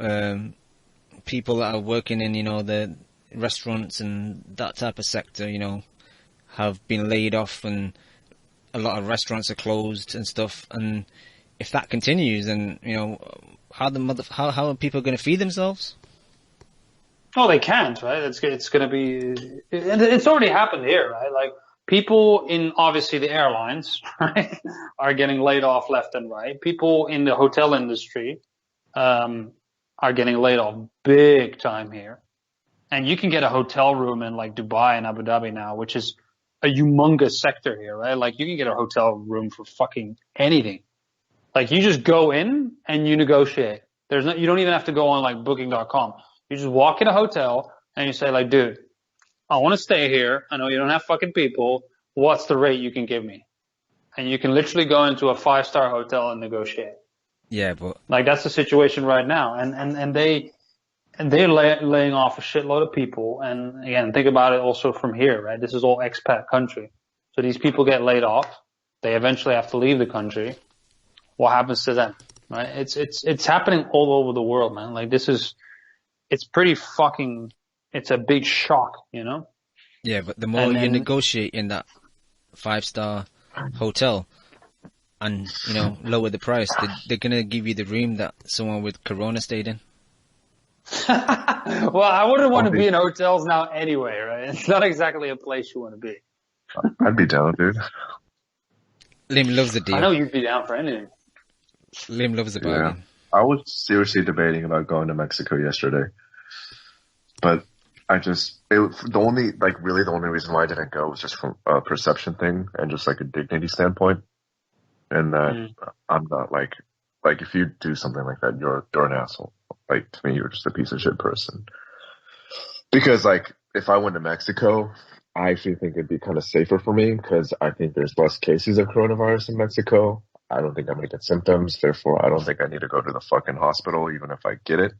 people that are working in, the restaurants and that type of sector, have been laid off, and a lot of restaurants are closed and stuff. And if that continues, then, how are people going to feed themselves? Oh, they can't, right? It's going to be, and it's already happened here, right? Like people in obviously the airlines, right, are getting laid off left and right. People in the hotel industry, are getting laid off big time here. And you can get a hotel room in like Dubai and Abu Dhabi now, which is a humongous sector here, right? Like you can get a hotel room for fucking anything. Like you just go in and you negotiate. You don't even have to go on like booking.com. You just walk in a hotel and you say like, dude, I want to stay here. I know you don't have fucking people. What's the rate you can give me? And you can literally go into a 5-star hotel and negotiate. Yeah, but like that's the situation right now. And they're laying off a shitload of people. And again, think about it also from here, right? This is all expat country. So these people get laid off. They eventually have to leave the country. What happens to them, right? It's happening all over the world, man. Like it's pretty fucking, it's a big shock, Yeah, but the more you negotiate in that 5-star hotel and, lower the price, they're going to give you the room that someone with corona stayed in. Well, I wouldn't want to be in hotels now anyway, right? It's not exactly a place you want to be. I'd be down, dude. Lim loves the deal. I know you'd be down for anything. Lim loves the bargain. I was seriously debating about going to Mexico yesterday. But the only reason why I didn't go was just from a perception thing and just like a dignity standpoint. And that I'm not like if you do something like that, you're an asshole. Like to me, you're just a piece of shit person. Because like if I went to Mexico, I actually think it'd be kind of safer for me because I think there's less cases of coronavirus in Mexico. I don't think I'm gonna get symptoms, therefore I don't think I need to go to the fucking hospital even if I get it.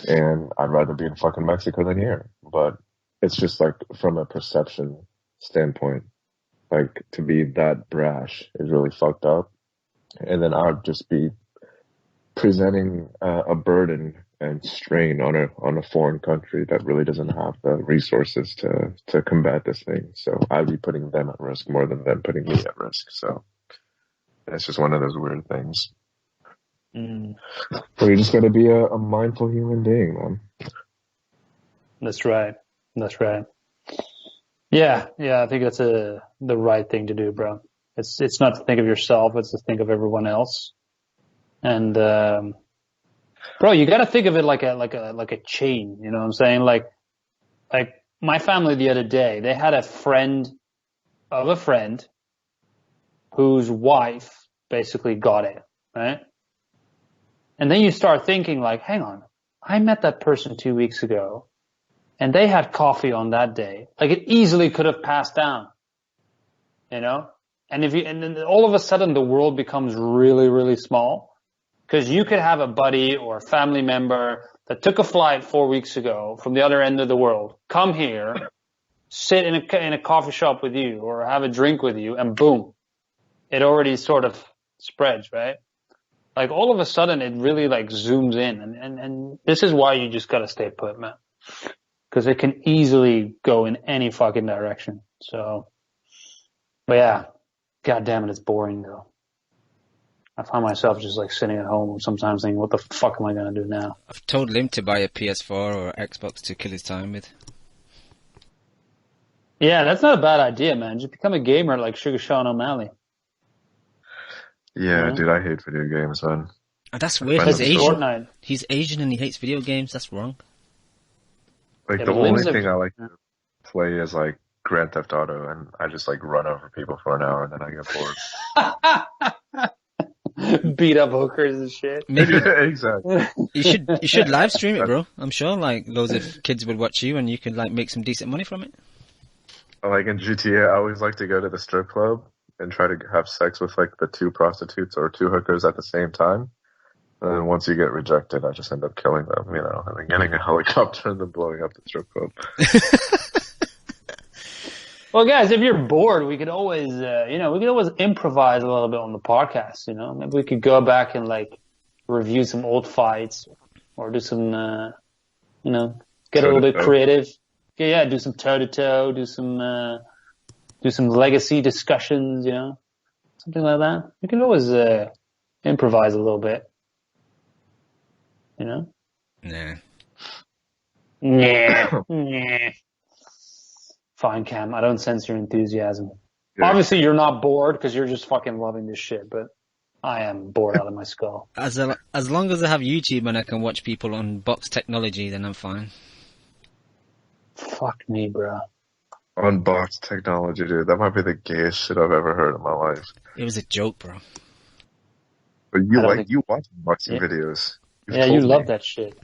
And I'd rather be in fucking Mexico than here. But it's just like from a perception standpoint, like to be that brash is really fucked up. And then I'd just be presenting a burden and strain on a foreign country that really doesn't have the resources to combat this thing. So I'd be putting them at risk more than them putting me at risk. So it's just one of those weird things. So you just got to be a mindful human being, man. That's right. Yeah. I think that's the right thing to do, bro. It's not to think of yourself; it's to think of everyone else. And bro, you got to think of it like a chain. You know what I'm saying? Like my family the other day, they had a friend of a friend whose wife basically got it, right? And then you start thinking like, hang on, I met that person 2 weeks ago and they had coffee on that day. Like it easily could have passed down, you know? And then all of a sudden the world becomes really, really small because you could have a buddy or a family member that took a flight 4 weeks ago from the other end of the world, come here, sit in a coffee shop with you or have a drink with you and boom, it already sort of spreads, right? Like all of a sudden it really like zooms in and this is why you just gotta stay put, man. Cause it can easily go in any fucking direction. So, but yeah, god damn it, it's boring though. I find myself just like sitting at home sometimes thinking, what the fuck am I gonna do now? I've told him to buy a PS4 or Xbox to kill his time with. Yeah, that's not a bad idea, man. Just become a gamer like Sugar Sean O'Malley. Yeah, dude, I hate video games, man. Oh, that's weird. He's Asian. He's Asian and he hates video games. That's wrong. Like the only thing I like to play is like Grand Theft Auto, and I just like run over people for an hour and then I get bored. Beat up hookers and shit. Maybe exactly. You should live stream it, bro. I'm sure like loads of kids would watch you and you could like make some decent money from it. Like in GTA, I always like to go to the strip club and try to have sex with like the 2 prostitutes or 2 hookers at the same time. And then once you get rejected, I just end up killing them, you know, and then getting a helicopter and then blowing up the strip club. Well, guys, if you're bored, we could always, improvise a little bit on the podcast, you know. Maybe we could go back and like review some old fights or do some, get a little bit creative. Yeah, do some toe-to-toe, do some legacy discussions, you know, something like that. We can always improvise a little bit, you know. Nah. Fine, Cam. I don't sense your enthusiasm. Yeah. Obviously, you're not bored because you're just fucking loving this shit, but I am bored out of my skull. As long as I have YouTube and I can watch people unbox technology, then I'm fine. Fuck me, bro. Unbox technology, dude. That might be the gayest shit I've ever heard in my life. It was a joke, bro. But you watch unboxing videos. You love that shit.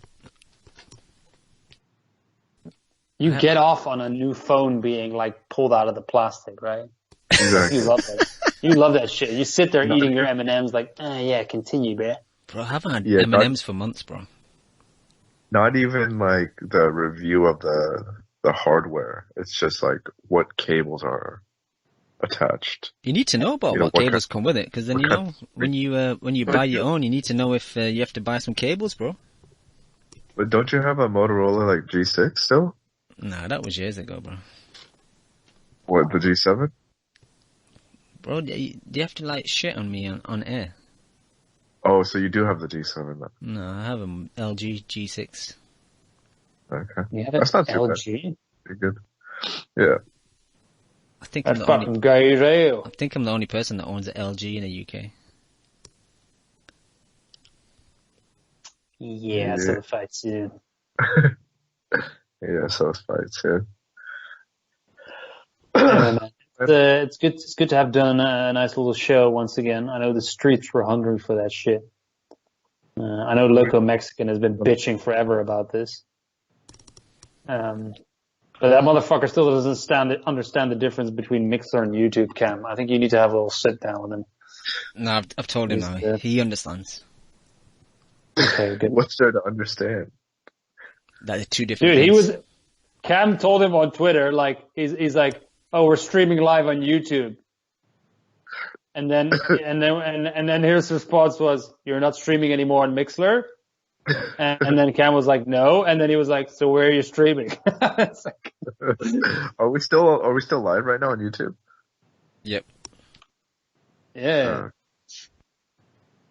You get off on a new phone being like pulled out of the plastic, right? Exactly. You love that. You love that shit. You sit there eating your M&Ms like, yeah, continue, bro. Bro, I haven't had M&Ms for months, bro. Not even like the review of the hardware. It's just like what cables are attached. You need to know about what cables come with it, because then you know when you buy your own, you need to know if you have to buy some cables, bro. But don't you have a Motorola like G6 still? Nah, that was years ago, bro. What, the G7? Bro, do you have to like shit on me on air? Oh, so you do have the G7 then? No, I have an LG G6. Okay. You have That's not LG? Too bad. Pretty good. Yeah. I think That's fucking gay rail. I think I'm the only person that owns an LG in the UK. Yeah, so the fight soon. Yeah, so fights, yeah. Anyway, man, it's good to have done a nice little show once again. I know the streets were hungry for that shit. I know Loco Mexican has been bitching forever about this. But that motherfucker still doesn't understand the difference between Mixer and YouTube Cam. I think you need to have a little sit down with him. No, I've told him now. He understands. Okay, good. What's there to understand? That are two different things. Cam told him on Twitter, like, he's like, oh, we're streaming live on YouTube. And then his response was, you're not streaming anymore on Mixler? And then Cam was like, no. And then he was like, so where are you streaming? It's like, Are we still live right now on YouTube? Yep. Yeah.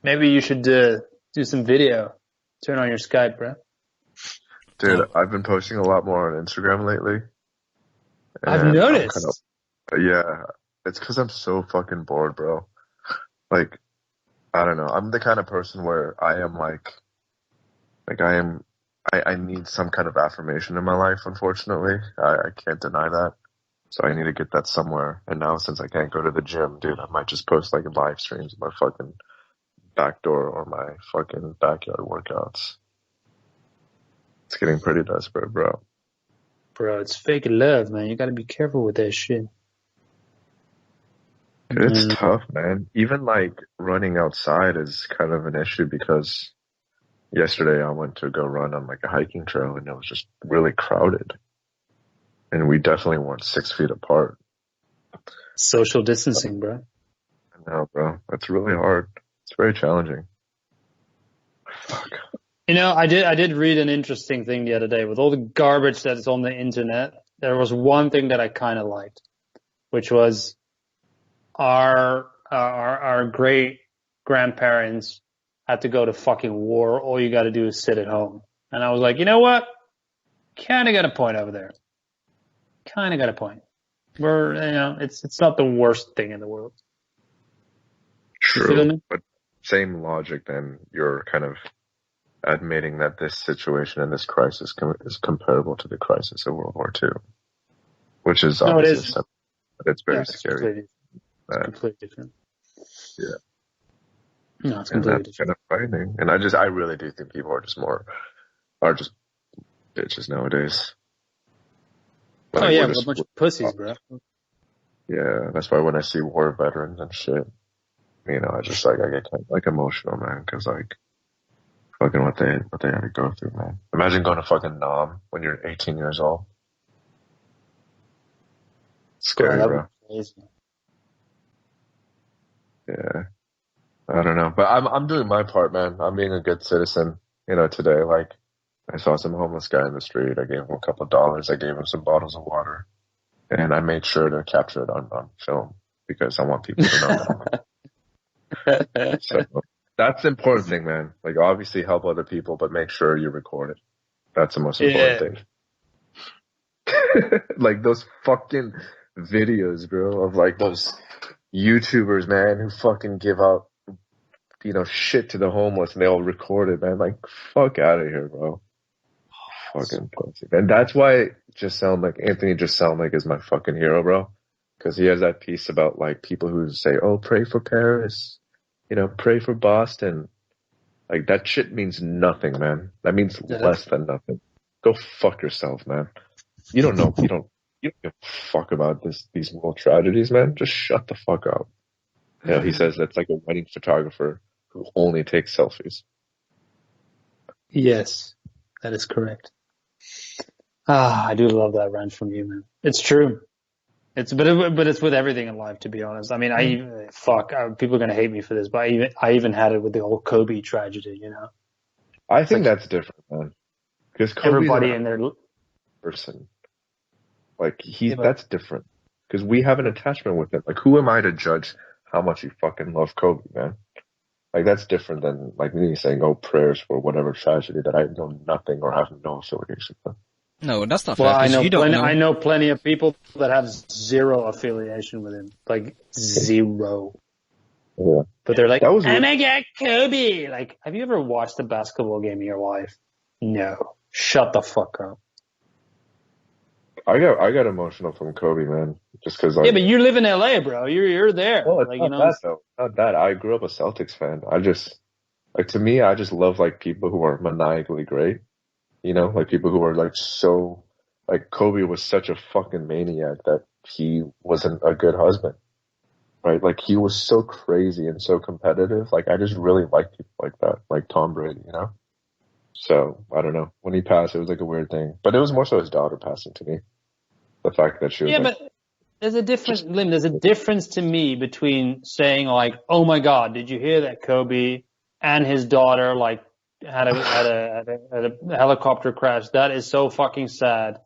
Maybe you should do some video. Turn on your Skype, bro. Dude, I've been posting a lot more on Instagram lately. I've noticed. Yeah. It's because I'm so fucking bored, bro. Like, I don't know. I'm the kind of person where I am I need some kind of affirmation in my life, unfortunately. I can't deny that. So I need to get that somewhere. And now since I can't go to the gym, dude, I might just post like live streams of my fucking back door or my fucking backyard workouts. It's getting pretty desperate, bro. Bro, it's fake love, man. You gotta be careful with that shit. It's tough, man. Even like running outside is kind of an issue because yesterday I went to go run on like a hiking trail and it was just really crowded. And we definitely weren't 6 feet apart. Social distancing, bro. I know, bro. That's really hard. It's very challenging. Fuck. You know, I did read an interesting thing the other day. With all the garbage that is on the internet, there was one thing that I kind of liked, which was our great grandparents had to go to fucking war. All you got to do is sit at home. And I was like, you know what? Kind of got a point over there. Kind of got a point. It's not the worst thing in the world. True, but same logic. Then you're kind of admitting that this situation and this crisis is comparable to the crisis of World War II, which is obviously but it's very scary. It's completely different. Yeah. No, it's completely different. Kind of frightening. And I really do think people are just bitches nowadays. Like, oh yeah, we're a bunch of pussies, bro. Yeah, that's why when I see war veterans and shit, you know, I get kind of like emotional, man, because like fucking what they had to go through, man. Imagine going to fucking Nam when you're 18 years old. Scary, bro. Yeah. I don't know, but I'm doing my part, man. I'm being a good citizen, you know, today. Like, I saw some homeless guy in the street. I gave him a couple of dollars. I gave him some bottles of water. And I made sure to capture it on film because I want people to know that. So that's the important thing, man. Like, obviously help other people, but make sure you record it. That's the most important thing. Like those fucking videos, bro, of like those YouTubers, man, who fucking give out, you know, shit to the homeless and they all record it, man. Like, fuck out of here, bro. Fucking pussy. And that's why Anthony Jeselnik is my fucking hero, bro. Cause he has that piece about like people who say, oh, pray for Paris, you know, pray for Boston. Like that shit means nothing, man. That means less than nothing. Go fuck yourself, man. You don't give a fuck about these world tragedies, man. Just shut the fuck up. Yeah, he says that's like a wedding photographer who only takes selfies. Yes, that is correct. I do love that rant from you, man. It's true. But it's with everything in life, to be honest. I mean, people are gonna hate me for this, but I even had it with the whole Kobe tragedy, you know. I think that's different, man. Because everybody in their person, like that's different. Because we have an attachment with him. Like, who am I to judge how much you fucking love Kobe, man? Like, that's different than like me saying, "Oh, prayers for whatever tragedy that I know nothing or have no affiliation with." No, that's not fair. Well, I know plenty of people that have zero affiliation with him, like zero. Yeah. But they're like, "Oh my God, Kobe!" Like, have you ever watched a basketball game of your life? No. Shut the fuck up. I got emotional from Kobe, man. Just because, Yeah, like, but you live in LA, bro. You're there. no, it's Like, not that though. Not that. I grew up a Celtics fan. I just like to me, I just love like people who are maniacally great. You know, like people who are like so like Kobe was such a fucking maniac that he wasn't a good husband, right? Like he was so crazy and so competitive. Like I just really like people like that, like Tom Brady, you know? So I don't know. When he passed, it was like a weird thing, but it was more so his daughter passing to me. The fact that she was yeah, like, but there's a difference, Lim. There's a difference to me between saying like, "Oh my God, did you hear that Kobe and his daughter like had a helicopter crash? That is so fucking sad."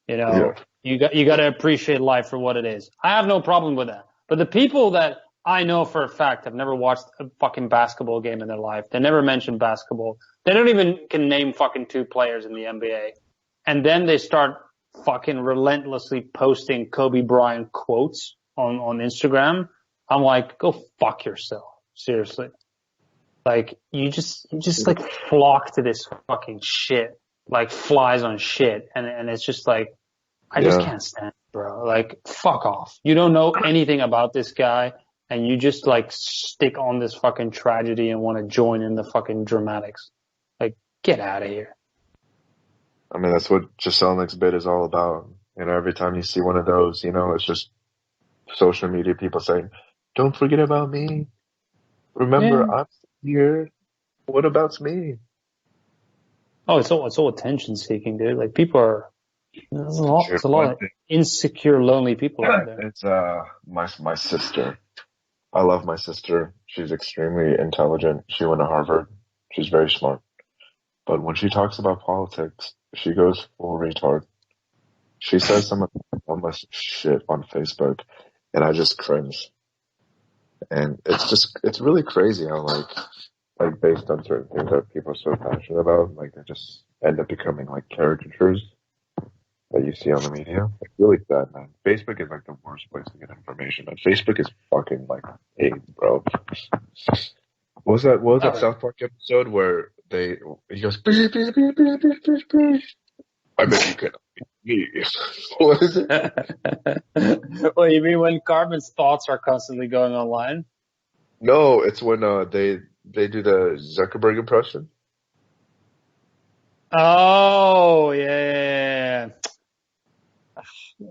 You yeah, know, you got to appreciate life for what it is. I have no problem with that. But the people that I know for a fact have never watched a fucking basketball game in their life. They never mention basketball. They don't even can name fucking two players in the NBA. And then they start fucking relentlessly posting Kobe Bryant quotes on Instagram. I'm like, go fuck yourself. Seriously. Like, you just like flock to this fucking shit, like flies on shit. And it's just like, I just yeah. can't stand it, bro. Like, fuck off. You don't know anything about this guy and you just like stick on this fucking tragedy and want to join in the fucking dramatics. Like, get out of here. I mean, that's what Giselle bit is all about. You know, every time you see one of those, you know, it's just social media people saying, "Don't forget about me. Yeah. Remember, I'm here. What about me?" Oh, it's all attention seeking, dude. Like people are, there's a lot One of insecure, lonely people out thing, there. it's my sister. I love my sister. She's extremely intelligent. She went to Harvard. She's very smart. But when she talks about politics, she goes full retard. She says some of the dumbest shit on Facebook, and I just cringe. And it's really crazy how like based on certain things that people are so passionate about, like they just end up becoming like caricatures that you see on the media. It's really sad, man. Facebook is like the worst place to get information. And Facebook is fucking like, hey, bro. What was that Oh, South Park episode where he goes, beep, beep, beep, beep, beep, beep, beep. I bet you cannot beat me. What is it? well, you mean when Carmen's thoughts are constantly going online? No, it's when they do the Zuckerberg impression. Oh, yeah.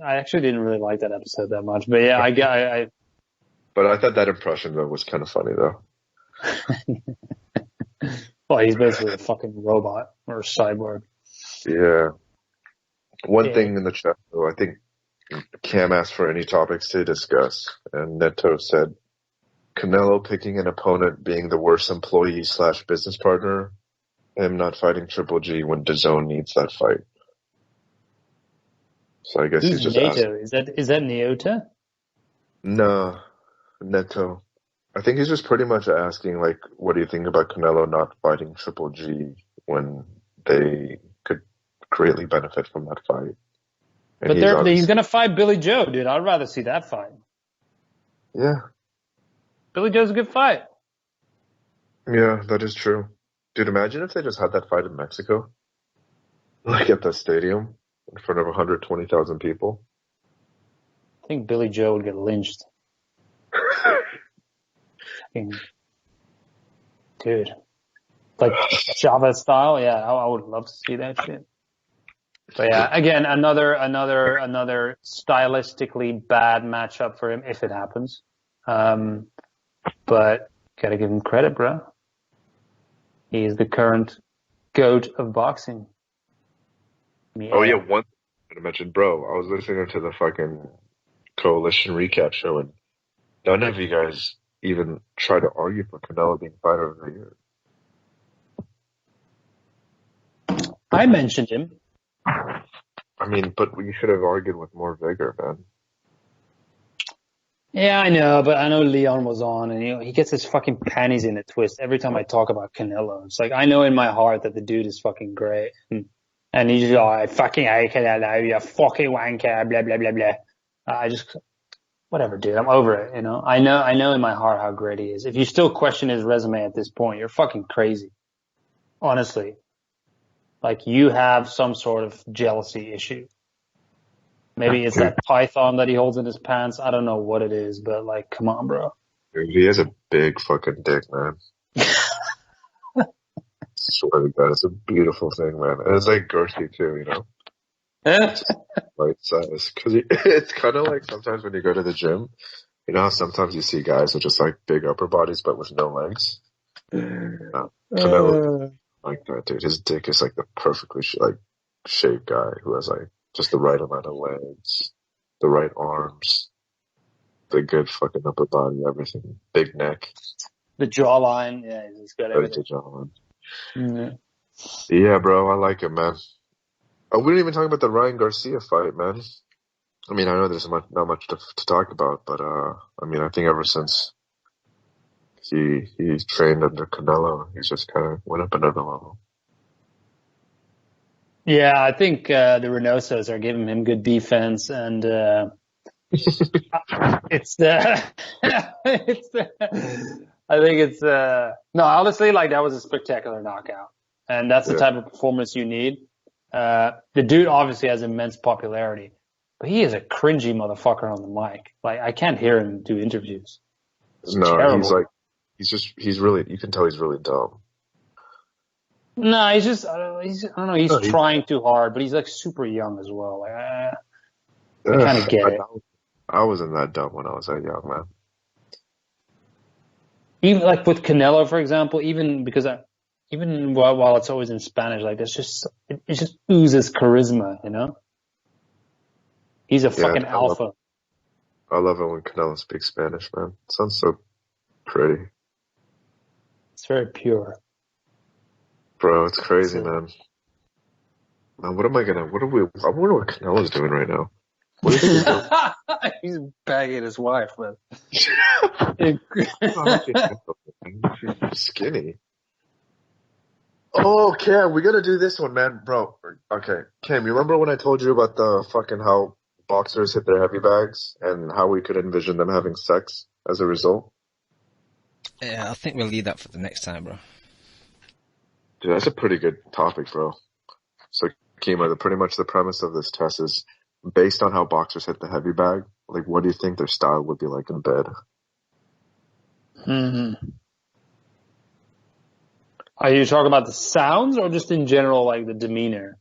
I actually didn't really like that episode that much, but yeah, But I thought that impression though was kind of funny though. well, he's basically a fucking robot or a cyborg. Yeah. One Yeah. thing in the chat though, I think Cam asked for any topics to discuss, and Neto said Canelo picking an opponent being the worst employee / business partner, him not fighting Triple G when DAZN needs that fight. So I guess Who's he's just asking. NATO? Is that Neota? No, Neto. I think he's just pretty much asking, like, what do you think about Canelo not fighting Triple G when they could greatly benefit from that fight? And But he's gonna fight Billy Joe, dude. I'd rather see that fight. yeah, Billy Joe's a good fight. yeah, that is true. Dude, imagine if they just had that fight in Mexico, like at the stadium in front of 120,000 people. I think Billy Joe would get lynched. Dude. Like Chavez style, yeah, I would love to see that shit. But yeah, again, another stylistically bad matchup for him if it happens. But gotta give him credit, bro. He is the current GOAT of boxing. Yeah. Oh yeah, one thing I mentioned, bro. I was listening to the fucking Coalition recap show, and none of you guys even try to argue for Canelo being fighter of the year. I mentioned him. I mean, but we should have argued with more vigor, man. Yeah, I know, but I know Leon was on, and he gets his fucking panties in a twist every time I talk about Canelo. It's like I know in my heart that the dude is fucking great, and he's just like, I fucking hate Canelo, you fucking wanker, blah blah blah blah. I just whatever, dude. I'm over it. You know, I know in my heart how great he is. If you still question his resume at this point, you're fucking crazy. Honestly, like you have some sort of jealousy issue. Maybe it's that python that he holds in his pants. I don't know what it is, but like, come on, bro. Dude, he has a big fucking dick, man. Swear to God, it's a beautiful thing, man. And it's like girthy too, you know? It's just right size. Cause it's kind of like sometimes when you go to the gym, you know how sometimes you see guys with just like big upper bodies but with no legs? Canelo like that, dude. His dick is like the perfectly shaped guy who has like just the right amount of legs, the right arms, the good fucking upper body, everything. Big neck. The jawline, yeah, he's got everything. The jawline. Mm-hmm. Yeah, bro, I like it, man. Oh, we didn't even talk about the Ryan Garcia fight, man. I mean, I know there's not much to talk about, but I mean, I think ever since he trained under Canelo, he's just kind of went up another level. Yeah, I think the Reynosos are giving him good defense, and it's I think it's no, honestly, like that was a spectacular knockout, and that's the type of performance you need. The dude obviously has immense popularity, but he is a cringy motherfucker on the mic. Like, I can't hear him do interviews. It's terrible. He's like, he's really, you can tell he's really dumb. No, he's just, I don't know, he's trying too hard, but he's like super young as well. Like, I kind of get it. I wasn't that dumb when I was that young, man. Even like with Canelo, for example, even while it's always in Spanish, like it just oozes charisma, you know? He's a fucking alpha. I love it when Canelo speaks Spanish, man. It sounds so pretty. It's very pure. Bro, it's crazy, man. Man, I wonder what Canelo's doing right now. What do you think he's doing? He's bagging his wife, man. Skinny. Oh, Cam, we gotta do this one, man. Bro, okay. Cam, you remember when I told you about the fucking how boxers hit their heavy bags and how we could envision them having sex as a result? Yeah, I think we'll leave that for the next time, bro. Dude, that's a pretty good topic, bro. So, Kima, pretty much the premise of this test is based on how boxers hit the heavy bag, like, what do you think their style would be like in bed? Mm-hmm. Are you talking about the sounds or just in general, like the demeanor?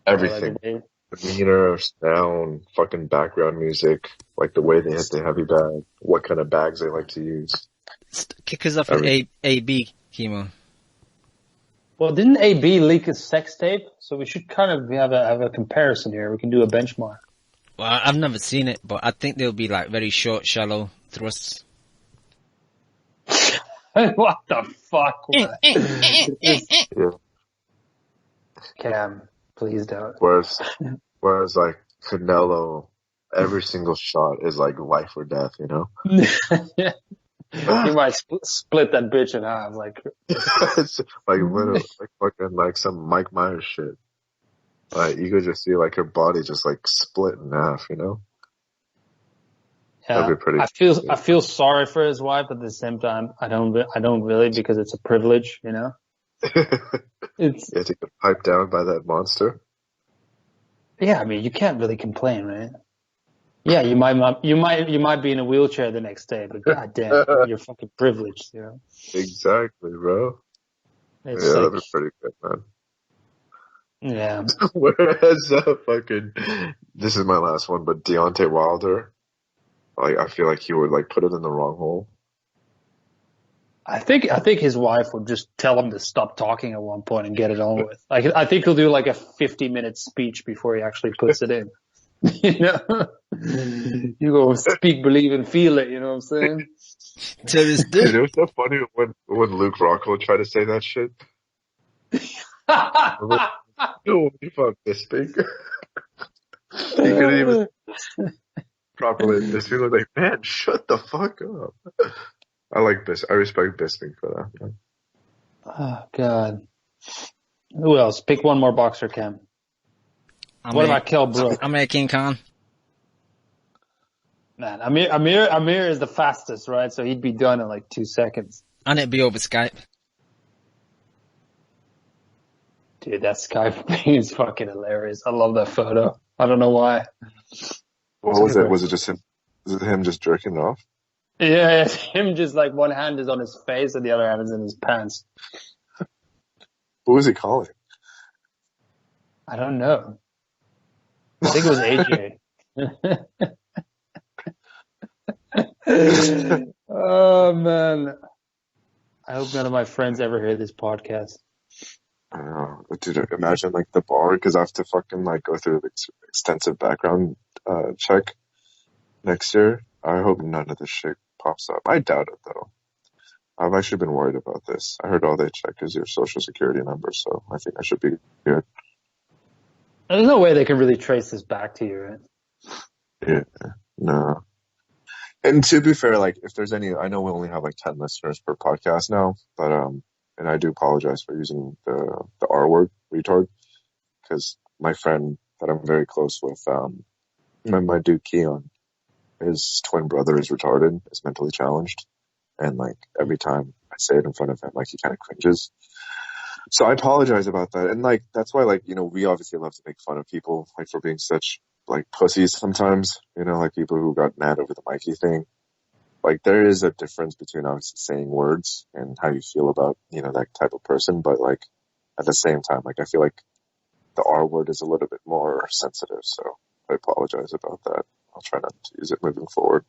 Everything. Demeanor, sound, fucking background music, like the way they hit the heavy bag, what kind of bags they like to use. Kick us off with AB, Kimo. Well, didn't AB leak his sex tape? So we should kind of have a comparison here. We can do a benchmark. Well, I've never seen it, but I think they'll be like very short, shallow thrusts. What the fuck? Cam, please don't. Whereas like Canelo, every single shot is like life or death, you know? Yeah. You might split that bitch in half, like. It's like literally, like fucking like some Mike Myers shit. Like you could just see like her body just like split in half, you know? Yeah, that'd be pretty. I feel sorry for his wife, but at the same time, I don't really, because it's a privilege, you know. It's to get piped down by that monster. Yeah, I mean, you can't really complain, right? Yeah, you might be in a wheelchair the next day, but goddamn, you're fucking privileged, you know. Exactly, bro. It's yeah, like, that'd be pretty good, man. Yeah. Whereas this is my last one, but Deontay Wilder, like I feel like he would like put it in the wrong hole. I think his wife would just tell him to stop talking at one point and get it on with. Like, I think he'll do like a 50-minute speech before he actually puts it in. You know, you go speak, believe, and feel it. You know what I'm saying? Dude, it was so funny when Luke Rockwell tried to say that shit. No, you fuck this thing. He couldn't even properly. This thing was like, man, shut the fuck up. I like this. I respect Bisping for that. Man. Oh God. Who else? Pick one more boxer, Cam. What about Kell Brook? Amir King Khan. Man, Amir is the fastest, right? So he'd be done in like 2 seconds. And it'd be over Skype. Dude, that Skype thing is fucking hilarious. I love that photo. I don't know why. What was it? Was it just him? Was it him just jerking it off? Yeah, it's him just like one hand is on his face and the other hand is in his pants. Who was he calling? I don't know. I think it was AJ. Oh, man. I hope none of my friends ever hear this podcast. I don't know. Dude, imagine like the bar, because I have to fucking like go through the extensive background check next year. I hope none of this shit pops up. I doubt it though. I've actually been worried about this. I heard all they check is your social security number, so I think I should be good. There's no way they can really trace this back to you, right? Yeah, no. And to be fair, like if there's any, I know we only have like 10 listeners per podcast now, but and I do apologize for using the R word, retard, because my friend that I'm very close with, my dude Keon, his twin brother is retarded, is mentally challenged, and like every time I say it in front of him, like he kind of cringes. So I apologize about that, and like that's why, like, you know, we obviously love to make fun of people like for being such like pussies sometimes, you know, like people who got mad over the Mikey thing. Like there is a difference between obviously saying words and how you feel about, you know, that type of person, but like at the same time, like I feel like the R word is a little bit more sensitive, so I apologize about that. I'll try not to use it moving forward.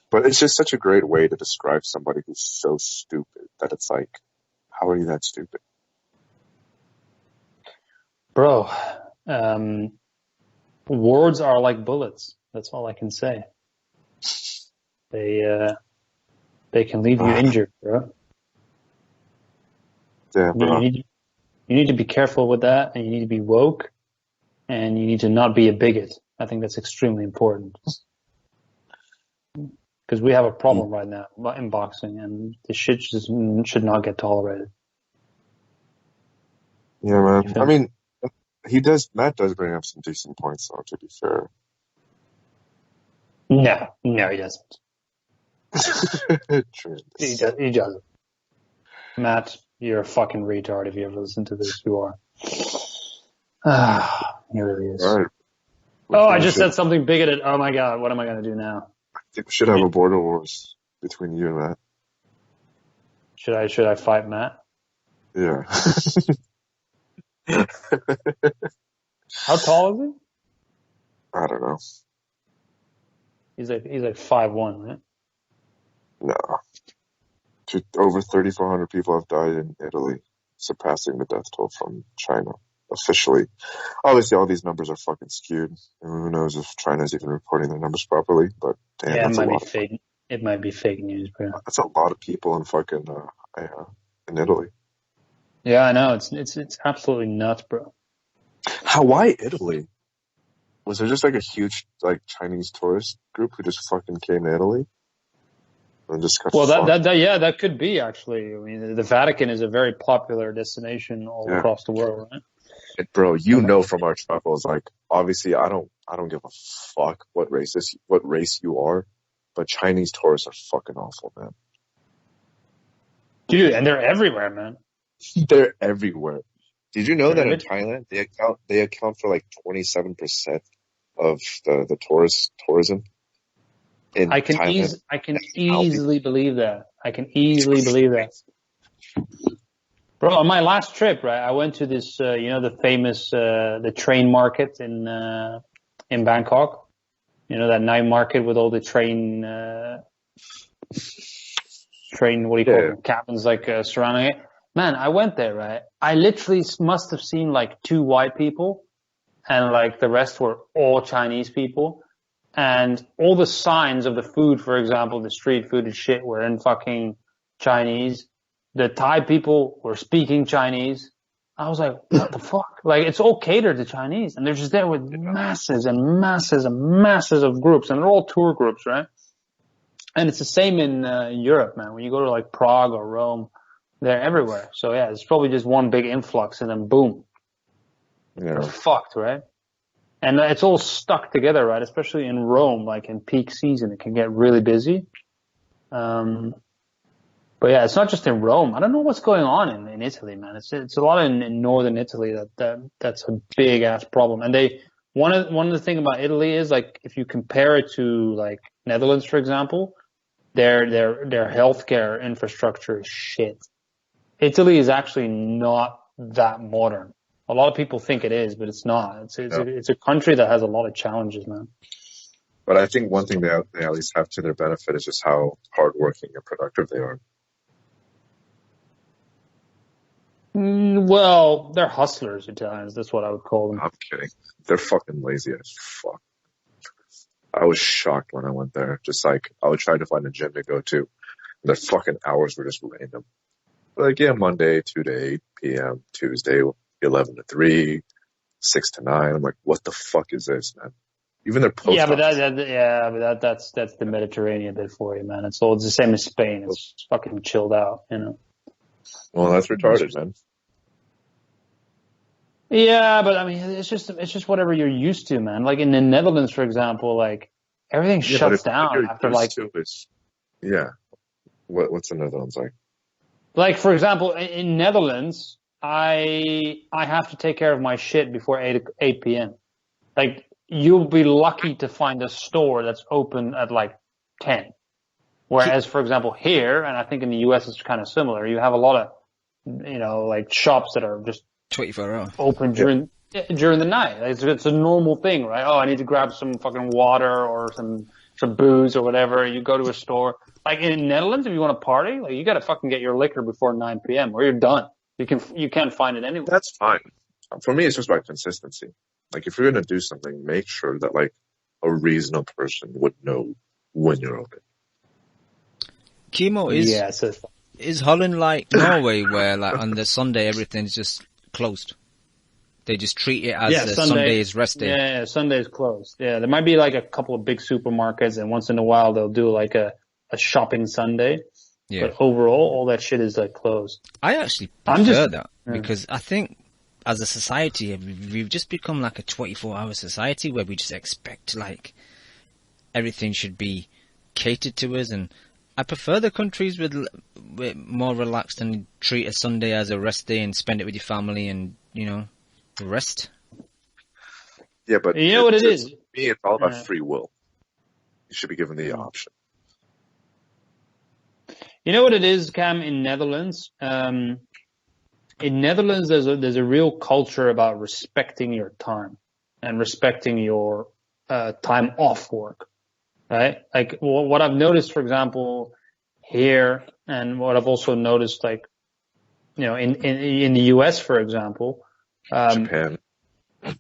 But it's just such a great way to describe somebody who's so stupid that it's like, how are you that stupid? Bro, words are like bullets. That's all I can say. They can leave you injured, bro. Yeah, bro. You need to be careful with that, and you need to be woke, and you need to not be a bigot. I think that's extremely important. Because we have a problem right now in boxing, and this shit just should not get tolerated. Yeah, man. I mean, Matt does bring up some decent points, though, to be fair. No, he doesn't. True. He doesn't. Matt, you're a fucking retard if you ever listen to this. You are. He really is. All right. I just said something bigoted. Oh my god, what am I going to do now? I think we should have a border wars between you and Matt. Should I fight Matt? Yeah. How tall is he? I don't know. He's like 5'1", right? No. Over 3,400 people have died in Italy, surpassing the death toll from China officially. Obviously, all these numbers are fucking skewed. And who knows if China's even reporting their numbers properly? But damn, yeah, that's it might be fake. It might be fake news, bro. That's a lot of people in fucking in Italy. Yeah, I know. It's absolutely nuts, bro. Why Italy? Was there just like a huge like Chinese tourist group who just fucking came to Italy? And just got that could be actually. I mean, the Vatican is a very popular destination all across the world, right? Bro, you know from our travels, like obviously I don't give a fuck what race you are, but Chinese tourists are fucking awful, man. Dude, and they're everywhere, man. They're everywhere. Did you know that in Thailand they account for like 27% of the tourism? I can easily believe that. Bro, on my last trip, right, I went to this, the famous, the train market in Bangkok. You know, that night market with all the train, what do you call them? Cabins, like, surrounding it. Man, I went there, right? I literally must have seen like 2 white people and like the rest were all Chinese people. And all the signs of the food, for example, the street food and shit were in fucking Chinese. The Thai people were speaking Chinese. I was like, what the fuck? Like, it's all catered to Chinese. And they're just there with masses and masses and masses of groups. And they're all tour groups, right? And it's the same in Europe, man. When you go to like Prague or Rome, they're everywhere. So yeah, it's probably just one big influx and then boom. They're fucked, right? And it's all stuck together, right? Especially in Rome, like in peak season, it can get really busy. But yeah, it's not just in Rome. I don't know what's going on in Italy, man. It's a lot in northern Italy that's a big ass problem. And one of the thing about Italy is like if you compare it to like Netherlands, for example, their healthcare infrastructure is shit. Italy is actually not that modern. A lot of people think it is, but it's not. It's a country that has a lot of challenges, man. But I think one thing they at least have to their benefit is just how hardworking and productive they are. Well, they're hustlers, Italians. That's what I would call them. I'm kidding. They're fucking lazy as fuck. I was shocked when I went there. Just like, I would try to find a gym to go to. And their fucking hours were just random. Like, yeah, Monday, 2 to 8 p.m., Tuesday, 11 to 3, 6 to 9. I'm like, what the fuck is this, man? Even their post but that's the Mediterranean bit for you, man. It's the same as Spain. It's fucking chilled out, you know. Well, that's retarded, man. Yeah, but I mean, it's just whatever you're used to, man. Like in the Netherlands, for example, like everything shuts down after like. Yeah. What's the Netherlands like? Like for example, in Netherlands, I have to take care of my shit before 8 p.m. Like you'll be lucky to find a store that's open at like 10. Whereas, for example, here, and I think in the US it's kind of similar, you have a lot of, you know, like shops that are just 24 hours open during the night. It's a normal thing, right? Oh, I need to grab some fucking water or some booze or whatever. You go to a store. Like in Netherlands, if you want to party, like you got to fucking get your liquor before 9 p.m. or you're done. You can't find it anywhere. That's fine. For me, it's just about consistency. Like if you're gonna do something, make sure that like a reasonable person would know when you're open. Chemo is Holland like Norway, where like on the Sunday everything's just closed? They just treat it as Sunday is rest day. Yeah, Sunday is closed. Yeah, there might be like a couple of big supermarkets, and once in a while they'll do like a shopping Sunday. Yeah. But overall, all that shit is like closed. I actually prefer that because I think as a society we've just become like a 24-hour society where we just expect like everything should be catered to us, and I prefer the countries with more relaxed and treat a Sunday as a rest day and spend it with your family and, you know, rest. Yeah, but you know what it is? Me, it's all about free will. You should be given the option. You know what it is, Cam, in Netherlands? In Netherlands, there's a real culture about respecting your time and respecting your time off work. Right? Like what I've noticed, for example, here, and what I've also noticed, like, you know, in the US, for example, Japan.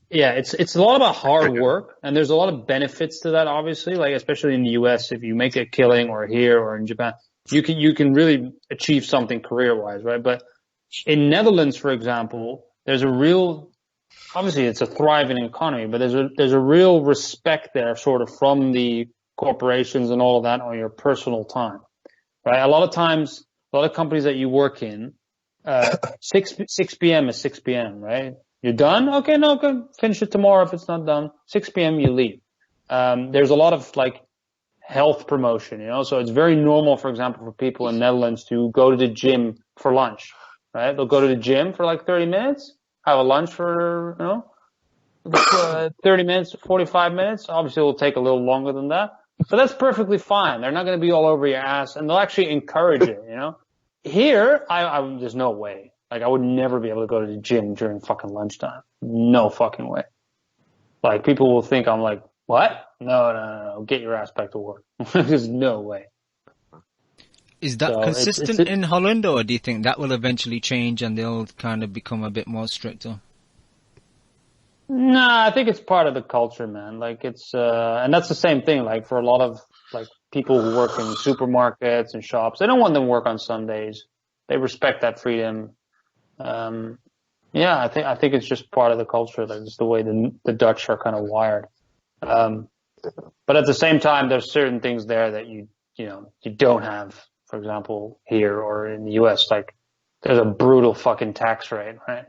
Yeah, it's a lot about hard work, and there's a lot of benefits to that, obviously. Like especially in the US, if you make a killing, or here or in Japan, you can really achieve something career-wise, right? But in Netherlands, for example, there's a real, obviously it's a thriving economy, but there's a real respect there, sort of from the corporations and all of that on your personal time, right? A lot of times, a lot of companies that you work in, 6 p.m. is 6 p.m., right? You're done? Okay, no, good. Finish it tomorrow if it's not done. 6 p.m. you leave. There's a lot of like health promotion, you know, so it's very normal, for example, for people in Netherlands to go to the gym for lunch, right? They'll go to the gym for like 30 minutes, have a lunch for, you know, 30 minutes, 45 minutes. Obviously, it will take a little longer than that. But that's perfectly fine. They're not going to be all over your ass, and they'll actually encourage it, you know? Here, there's no way. Like, I would never be able to go to the gym during fucking lunchtime. No fucking way. Like, people will think I'm like, what? No. Get your ass back to work. There's no way. Is that consistent in Holland, or do you think that will eventually change and they'll kind of become a bit more stricter? Nah, I think it's part of the culture, man. Like it's, and that's the same thing. Like for a lot of like people who work in supermarkets and shops, they don't want them to work on Sundays. They respect that freedom. Yeah, I think it's just part of the culture. Like just the way the Dutch are kind of wired. But at the same time, there's certain things there that you don't have, for example, here or in the US. Like there's a brutal fucking tax rate, right?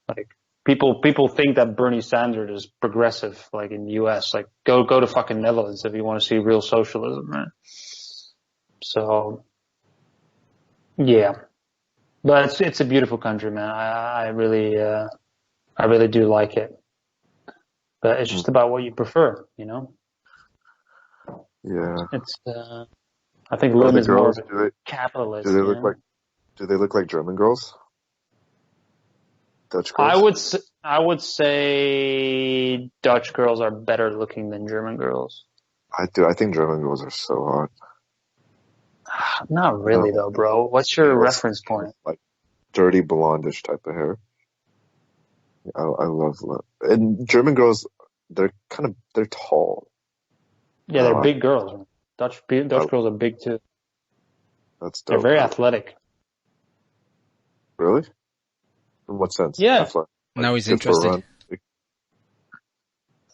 Like people think that Bernie Sanders is progressive, like in the US. Like go to fucking Netherlands if you want to see real socialism, right? So, yeah. But it's a beautiful country, man. I really do like it. But it's just about what you prefer, you know? Yeah. It's, I think Lim is more of a capitalist. Do they look like German girls? Dutch girls? I would say Dutch girls are better looking than German girls. I do. I think German girls are so hot. Not really though, bro. What's your reference point? Like dirty blondish type of hair. I love and German girls. They're tall. Yeah, they're big girls. Dutch girls are big too. That's dope. They're very athletic. Really? In what sense? Yeah. Athletic. Now he's interested.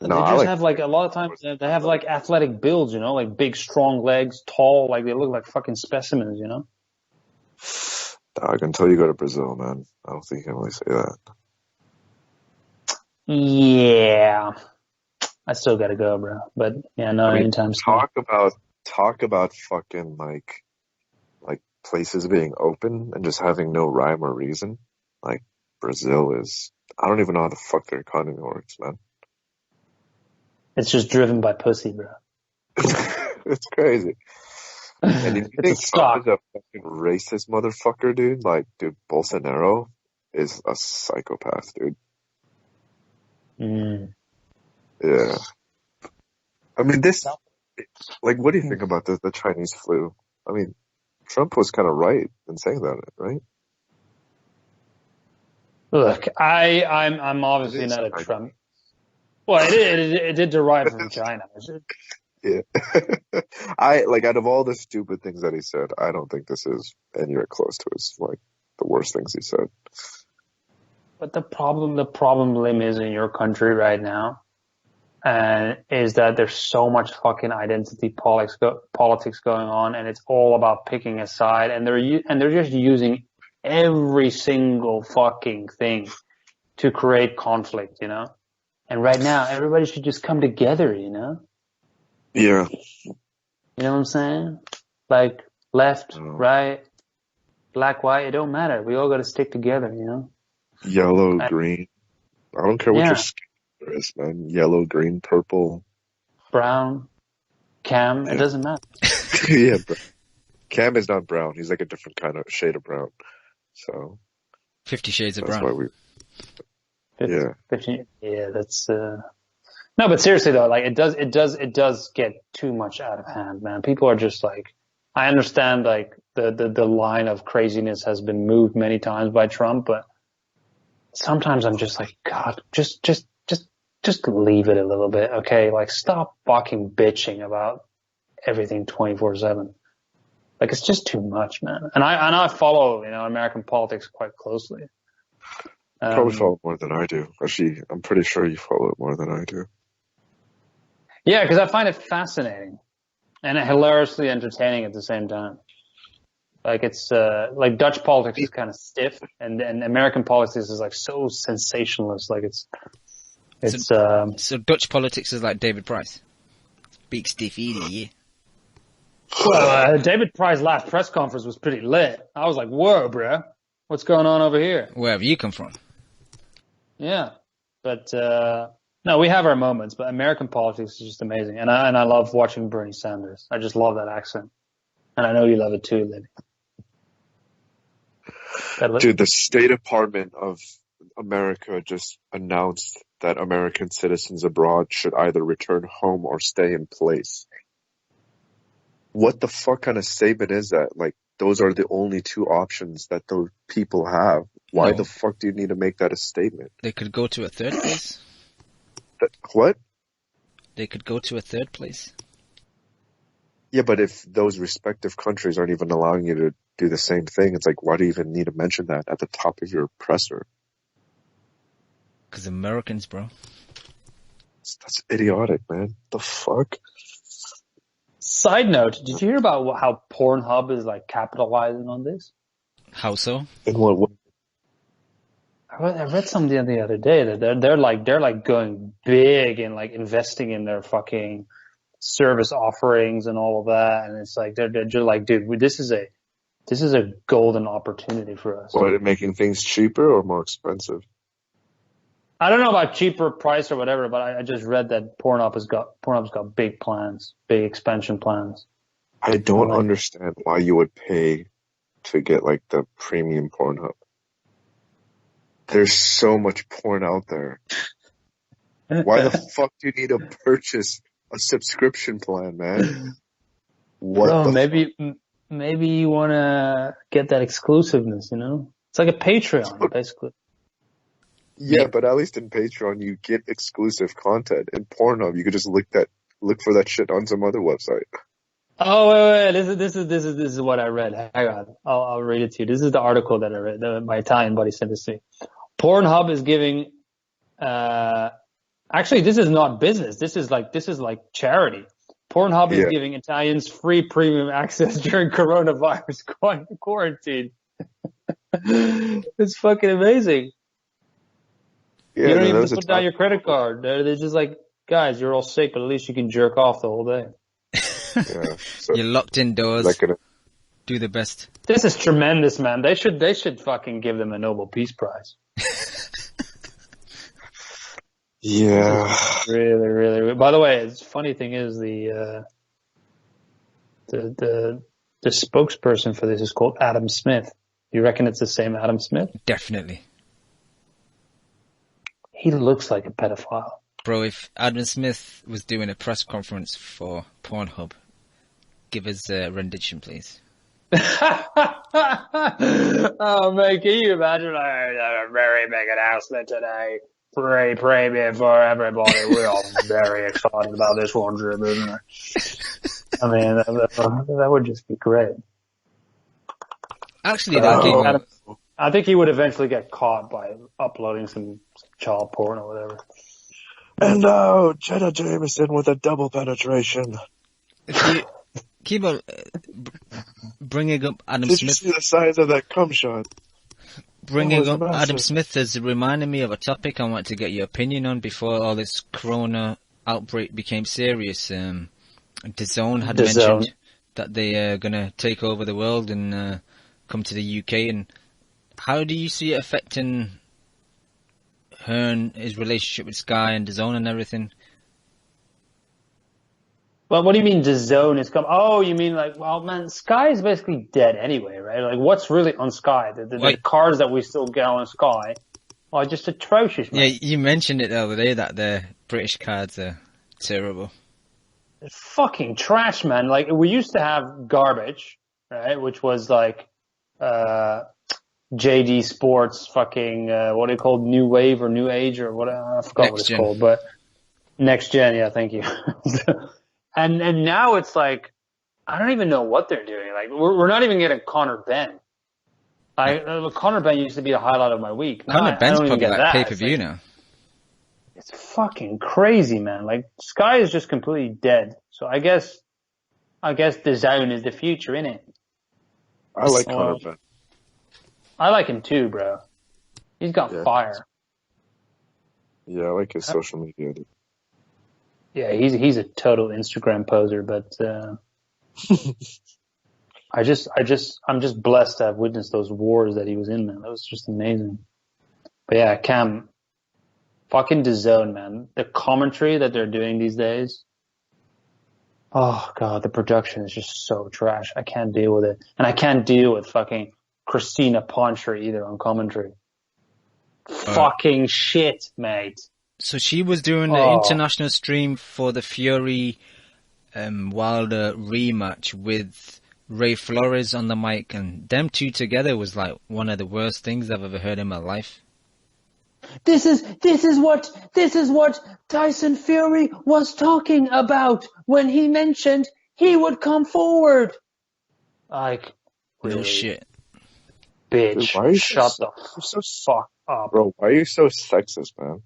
No, they just have like a lot of times they have like athletic builds, you know, like big strong legs, tall, like they look like fucking specimens, you know. Dog, until you go to Brazil, man, I don't think you can really say that. Yeah, I still gotta go, bro. But yeah, no, anytime soon. Talk about fucking like places being open and just having no rhyme or reason. Like Brazil is, I don't even know how the fuck their economy works, man. It's just driven by pussy, bro. It's crazy. And if you think Trump is a fucking racist motherfucker, dude, like, dude, Bolsonaro is a psychopath, dude. Yeah. I mean, what do you think about the Chinese flu? I mean, Trump was kind of right in saying that, right? Look, I'm obviously not a Trump. Well, it did derive from China. Yeah. Out of all the stupid things that he said, I don't think this is anywhere close to his, like, the worst things he said. But the problem Lim, is in your country right now, and is that there's so much fucking identity politics going on, and it's all about picking a side, and they're just using every single fucking thing to create conflict, you know? And right now, everybody should just come together, you know? Yeah. You know what I'm saying? Like, left, right, black, white, it don't matter. We all gotta stick together, you know? Yellow, green. I don't care what your skin color is, man. Yellow, green, purple. Brown. Cam, it doesn't matter. Yeah, bro. Cam is not brown. He's like a different kind of shade of brown. So. 50 Shades of Brown. That's why 50, yeah, that's, no, but seriously though, like, it does get too much out of hand, man. People are just like, I understand, like, the line of craziness has been moved many times by Trump, but sometimes I'm just like, God, just leave it a little bit, okay? Like, stop fucking bitching about everything 24/7. Like, it's just too much, man. And I follow, you know, American politics quite closely. You probably follow it more than I do. Actually, I'm pretty sure you follow it more than I do. Yeah, because I find it fascinating and hilariously entertaining at the same time. Like, it's like Dutch politics is kind of stiff, and American politics is like so sensationalist. Like, so Dutch politics is like David Price. Big stiff eater, yeah. Well, David Price's last press conference was pretty lit. I was like, whoa, bro. What's going on over here? Where have you come from? Yeah. But, no, we have our moments, but American politics is just amazing. And I love watching Bernie Sanders. I just love that accent. And I know you love it too, Libby. Dude, the State Department of America just announced that American citizens abroad should either return home or stay in place. What the fuck kind of statement is that? Like, those are the only two options that those people have. Why the fuck do you need to make that a statement? They could go to a third place. What? They could go to a third place. Yeah, but if those respective countries aren't even allowing you to do the same thing, it's like, why do you even need to mention that at the top of your presser? Because Americans, bro. That's idiotic, man. The fuck? Side note, did you hear about how Pornhub is like capitalizing on this? How so? In what way? I read something the other day that they're like going big and like investing in their fucking service offerings and all of that, and it's like they're just like, dude, this is a golden opportunity for us. What, making things cheaper or more expensive? I don't know about cheaper price or whatever, but I just read that Pornhub's got big plans, big expansion plans. I don't understand why you would pay to get like the premium Pornhub. There's so much porn out there. Why the fuck do you need to purchase a subscription plan, man? Maybe you want to get that exclusiveness, you know? It's like a Patreon, basically. Yeah, but at least in Patreon you get exclusive content. In Pornhub, you could just look for that shit on some other website. Oh wait! This is what I read. Hang on, I'll read it to you. This is the article that I read. My Italian buddy sent this to me. Pornhub is giving. Actually, this is not business. This is like charity. Pornhub is giving Italians free premium access during coronavirus quarantine. It's fucking amazing. Yeah, you don't even put down your credit card. They're just like, guys, you're all sick, but at least you can jerk off the whole day. Yeah, so you're locked indoors. Do the best. This is tremendous, man. They should fucking give them a Nobel Peace Prize. Yeah. Really, really. By the way, the funny thing is the spokesperson for this is called Adam Smith. You reckon it's the same Adam Smith? Definitely. He looks like a pedophile. Bro, if Adam Smith was doing a press conference for Pornhub, give us a rendition, please. Oh, man, can you imagine a very big announcement today? Free premium for everybody. We're all very excited about this one, Jim, isn't it? I mean, that would just be great. Actually, I think he would eventually get caught by uploading some child porn or whatever. And now, Jenna Jameson with a double penetration. Keep bringing up Adam Did Smith. Did you see the size of that cum shot? Bringing up Adam Smith has reminded me of a topic I want to get your opinion on before all this corona outbreak became serious. DAZN had mentioned that they are going to take over the world and come to the UK. And how do you see it affecting her and his relationship with Sky and DAZN and everything? Well, what do you mean DAZN is coming? Oh, you mean like, well, man, Sky is basically dead anyway, right? Like, what's really on Sky? The cards that we still get on Sky are just atrocious, man. Yeah, you mentioned it the other day that the British cards are terrible. It's fucking trash, man. Like, we used to have garbage, right? Which was like, JD Sports fucking, what are they called? New Wave or New Age or what? I forgot what it's called, but Next Gen. Yeah, thank you. And now it's like, I don't even know what they're doing. Like, we're not even getting Connor Ben. Connor Ben used to be a highlight of my week. Connor Ben's probably like pay-per-view now. It's fucking crazy, man. Like, Sky is just completely dead. So I guess DAZN is the future, innit? I like Connor Ben. I like him too, bro. He's got fire. Yeah, I like his social media. Yeah, he's a total Instagram poser, but I'm just blessed to have witnessed those wars that he was in, man. That was just amazing. But yeah, Cam, fucking DAZN, man. The commentary that they're doing these days. Oh god, the production is just so trash. I can't deal with it. And I can't deal with fucking Christina Poncher either on commentary. Fucking shit, mate. So she was doing the international stream for the Fury Wilder rematch with Ray Flores on the mic, and them two together was like one of the worst things I've ever heard in my life. This is what Tyson Fury was talking about when he mentioned he would come forward. Like, really? No shit. Bitch, Dude, shut the fuck up. Bro, why are you so sexist, man?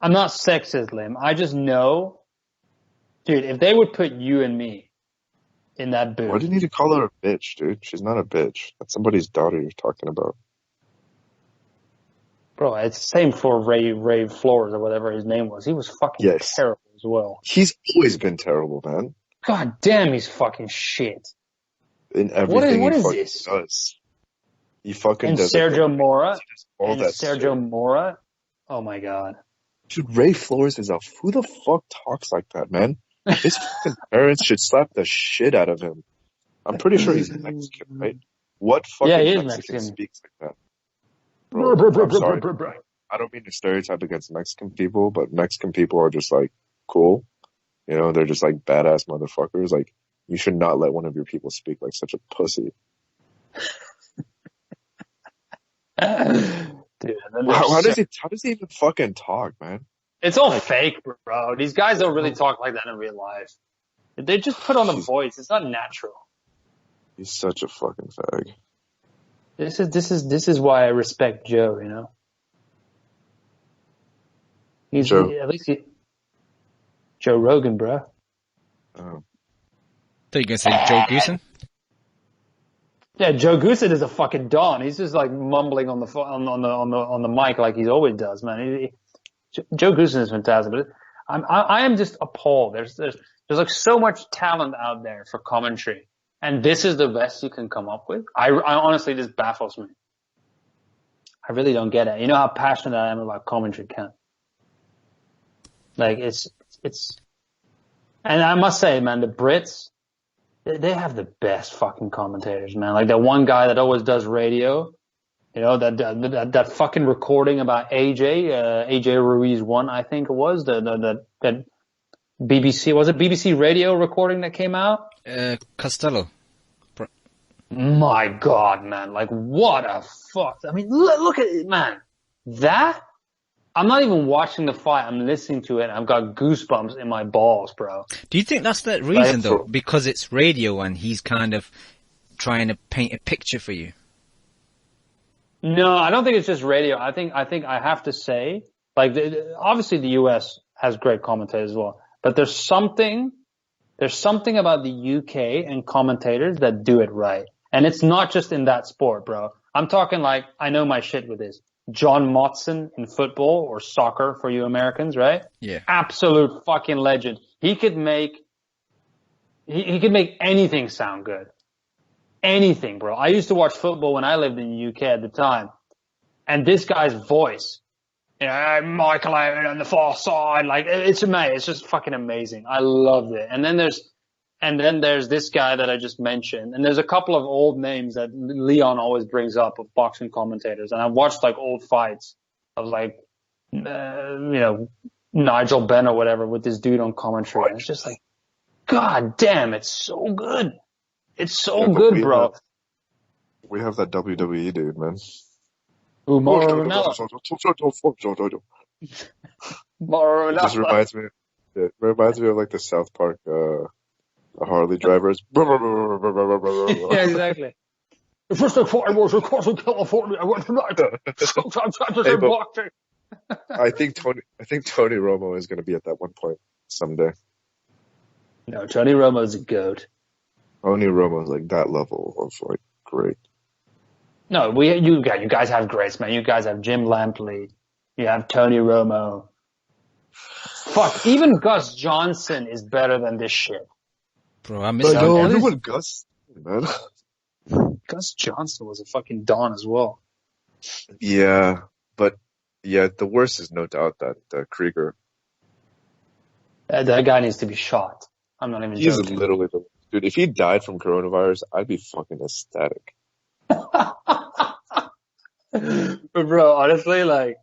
I'm not sexist, Lim. I just know, dude, if they would put you and me in that booth. Why do you need to call her a bitch, dude? She's not a bitch. That's somebody's daughter you're talking about. Bro, it's the same for Ray Flores or whatever his name was. He was fucking terrible as as well. He's always been terrible, man. God damn, he's fucking shit. In everything what he is fucking this? does. He fucking And does Sergio Mora. all And that Sergio shit. Mora. Oh my god. Dude, Ray Flores is out. Who the fuck talks like that, man? His fucking parents should slap the shit out of him. I'm pretty sure he's Mexican, right? What Yeah, he fucking is Mexican Mexican. speaks like that? Bro, I'm sorry. I don't mean to stereotype against Mexican people, but Mexican people are just like cool. You know, they're just like badass motherfuckers. Like, you should not let one of your people speak like such a pussy. Dude, How does he even fucking talk, man? It's all fake, bro. These guys don't really talk like that in real life. They just put on the voice. It's not natural. He's such a fucking fag. This is why I respect Joe, you know? At least Joe Rogan, bro. Oh. Thought you were going to say Joe Goosen? Yeah, Joe Goosen is a fucking don. He's just like mumbling on the mic like he always does, man. Joe Goosen is fantastic, but I am just appalled. There's like so much talent out there for commentary, and this is the best you can come up with. I honestly, this baffles me. I really don't get it. You know how passionate I am about commentary, Ken. Like it's, and I must say, man, the Brits, they have the best fucking commentators, man. Like that one guy that always does radio. You know, that fucking recording about AJ Ruiz 1, I think it was, that BBC, was it BBC radio recording that came out? Costello. My God, man. Like, what a fuck. I mean, look at it, man. I'm not even watching the fight. I'm listening to it and I've got goosebumps in my balls, bro. Do you think that's the reason, though? Because it's radio and he's kind of trying to paint a picture for you? No, I don't think it's just radio. I think I have to say, like, obviously the US has great commentators as well, but there's something about the UK and commentators that do it right. And it's not just in that sport, bro. I'm talking like, I know my shit with this. John Motson in football or soccer for you Americans, right? Yeah. Absolute fucking legend. He could make anything sound good. Anything, bro. I used to watch football when I lived in the UK at the time. And this guy's voice, you know, Michael Owen on the far side, like, it's amazing. It's just fucking amazing. I loved it. And then there's this guy that I just mentioned. And there's a couple of old names that Leon always brings up of boxing commentators. And I've watched like old fights of like, you know, Nigel Benn or whatever with this dude on commentary. And it's just like, God damn, it's so good. It's so good, bro. We have that WWE dude, man. Mauro Ranallo. It just reminds me of like the South Park Harley drivers. Yeah, exactly. The first time I was across in California. I went tonight. Sometimes I just boxing. I think Tony Romo is going to be at that one point someday. No, Tony Romo's a goat. Tony Romo's like that level of like great. No, you guys have greats, man. You guys have Jim Lampley. You have Tony Romo. Fuck, even Gus Johnson is better than this shit. Bro, I miss out. Everyone Gus, man. Gus Johnson was a fucking don as well. Yeah, but yeah, the worst is no doubt that Krieger. That guy needs to be shot. I'm not even joking. He's literally the dude. If he died from coronavirus, I'd be fucking ecstatic. But bro, honestly, like,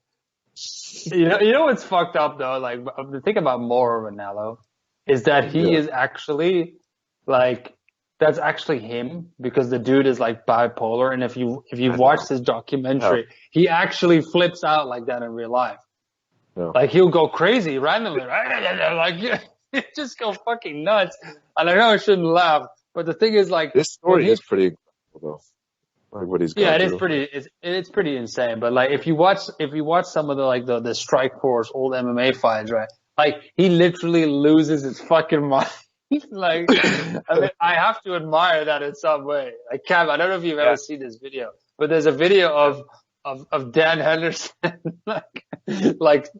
you know what's fucked up though? Like, the thing about Mauro Ranallo is that he is actually like, that's actually him, because the dude is like bipolar, and if you've watched his documentary, he actually flips out like that in real life. Yeah. Like he'll go crazy randomly, right? Like he just go fucking nuts. And I know I shouldn't laugh, but the thing is, like, this story is pretty incredible though. Like what he's it is it's pretty insane. But like if you watch some of the Strike Force old MMA fights, right? Like he literally loses his fucking mind. Like, I mean, I have to admire that in some way. Like Cam, I don't know if you've ever seen this video, but there's a video of Dan Henderson like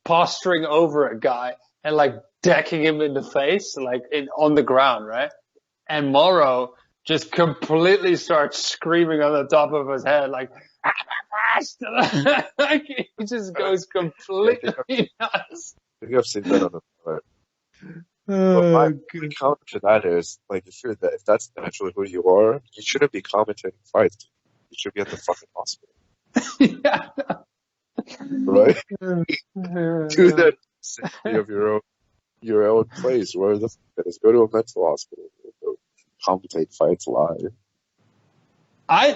posturing over a guy, and like decking him in the face, like on the ground, right? And Morrow just completely starts screaming on the top of his head, like, like he just goes completely nuts. I think I've seen that on the play. But my counter to that is, like, if that's naturally who you are, you shouldn't be commentating fights. You should be at the fucking hospital. Yeah. Right? Do that of your own place. Where the fuck is? Go to a mental hospital. Go commentate fights live.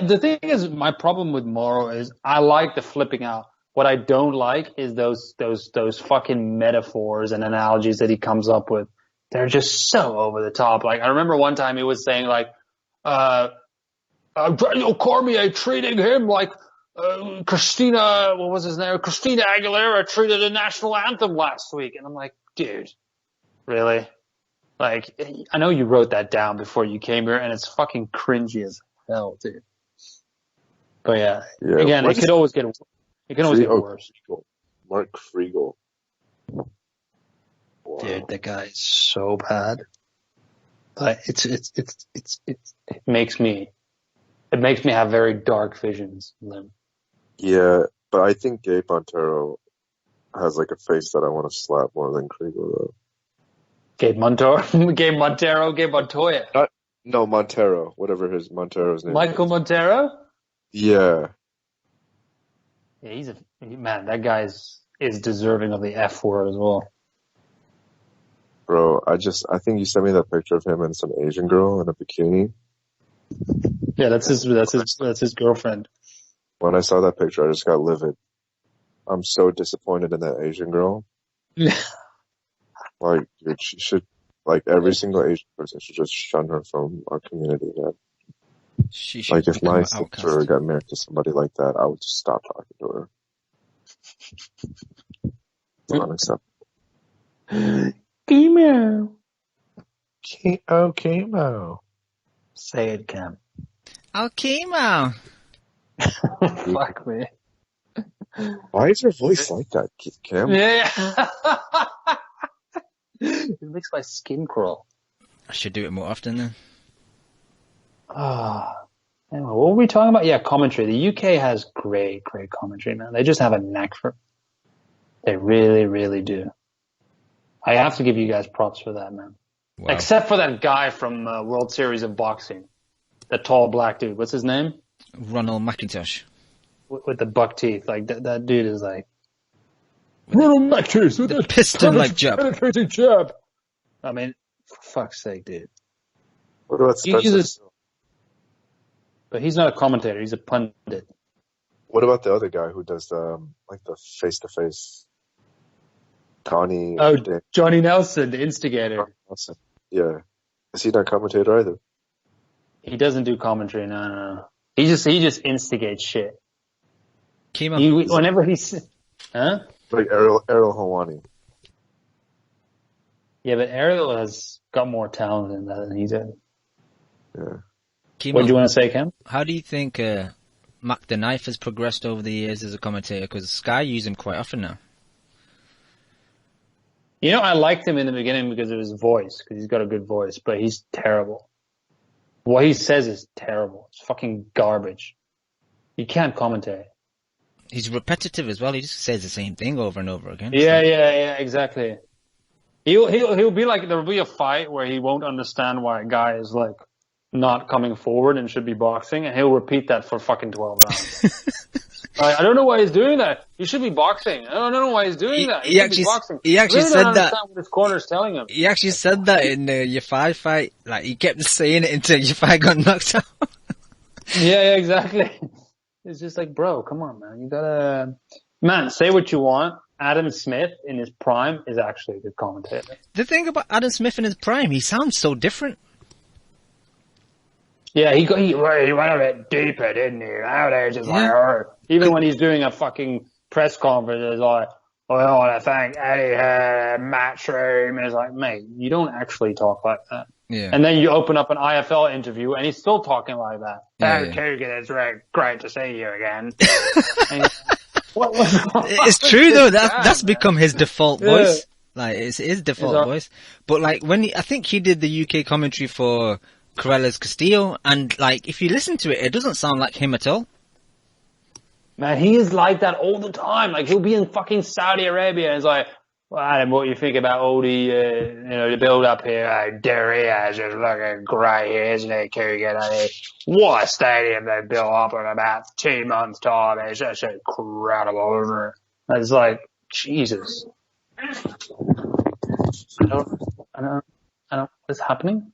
The thing is, my problem with Morrow is I like the flipping out. What I don't like is those fucking metaphors and analogies that he comes up with. They're just so over the top. Like, I remember one time he was saying like, Daniel Cormier treating him like, Christina Aguilera treated the national anthem last week. And I'm like, dude, really? Like, I know you wrote that down before you came here and it's fucking cringy as hell, dude. But yeah again, it can always get worse. Mark Friegel. Wow. Dude, that guy is so bad. But it makes me have very dark visions of them. Yeah, but I think Gabe Montero has like a face that I want to slap more than Kriegel though. Gabe Montoya. No, Montero, whatever Montero's name. Michael Montero? Yeah. Yeah, that guy is deserving of the F word as well. Bro, I think you sent me that picture of him and some Asian girl in a bikini. Yeah, that's his girlfriend. When I saw that picture, I just got livid. I'm so disappointed in that Asian girl. Like, dude, she should, like, every single Asian person should just shun her from our community, man. She should, like, if my sister outcast. got married to somebody like that, I would just stop talking to her. It's unacceptable. Chemo. Chemo. Say it, Cam. Oh, chemo. Fuck me. Why is your voice like that, Cam? Yeah. It makes my skin crawl. I should do it more often then. Anyway, what were we talking about? Yeah, commentary. The UK has great commentary, man. They just have a knack for it. They really, really do. I have to give you guys props for that, man. Wow. Except for that guy from World Series of Boxing. The tall black dude. What's his name? Ronald McIntosh. With the buck teeth. Like, that dude is like... Ronald McIntosh with the piston-like jab. Penetrating jab. I mean, for fuck's sake, dude. What about Spencer? But he's not a commentator. He's a pundit. What about the other guy who does the face-to-face? Johnny Nelson, the instigator. Nelson. Yeah. Is he not a commentator either? He doesn't do commentary, no. He just instigates shit. Whenever he's... Huh? Like Ariel Helwani. Yeah, but Ariel has got more talent in that than he did. Yeah. What do you want to say, Cam? How do you think Mac the Knife has progressed over the years as a commentator? Because Sky use him quite often now. You know, I liked him in the beginning because of his voice, because he's got a good voice, but he's terrible. What he says is terrible. It's fucking garbage. You can't commentate. He's repetitive as well. He just says the same thing over and over again. Yeah, exactly. He'll be like, there'll be a fight where he won't understand why a guy is like not coming forward and should be boxing, and he'll repeat that for fucking 12 rounds. I don't know why he's doing that. He should be boxing. I don't know why he's doing that. He should be boxing. He actually really said that. What his corner's telling him. He actually said that in the Yafai fight. Like, he kept saying it until Yafai got knocked out. Yeah, exactly. It's just like, bro, come on, man. You gotta... Man, say what you want. Adam Smith in his prime is actually a good commentator. The thing about Adam Smith in his prime, he sounds so different. Yeah, he went a bit deeper, didn't he? Nowadays, it's like, even when he's doing a fucking press conference, it's like, I want to thank Eddie Matchroom. And it's like, mate, you don't actually talk like that. Yeah. And then you open up an IFL interview and he's still talking like that. Yeah. It's great to see you again. It's true though. That's become his default voice. Like, it is default voice. But like, I think he did the UK commentary for Corellas Castillo, and like, if you listen to it, it doesn't sound like him at all. Man, he is like that all the time. Like, he'll be in fucking Saudi Arabia and it's like, well, Adam, what you think about all the, the build up here? There he is, just looking great here, isn't he, Keegan? What a stadium they built up in about 2 months' time. It's just incredible, isn't it? And it's like, Jesus. I don't, what's happening?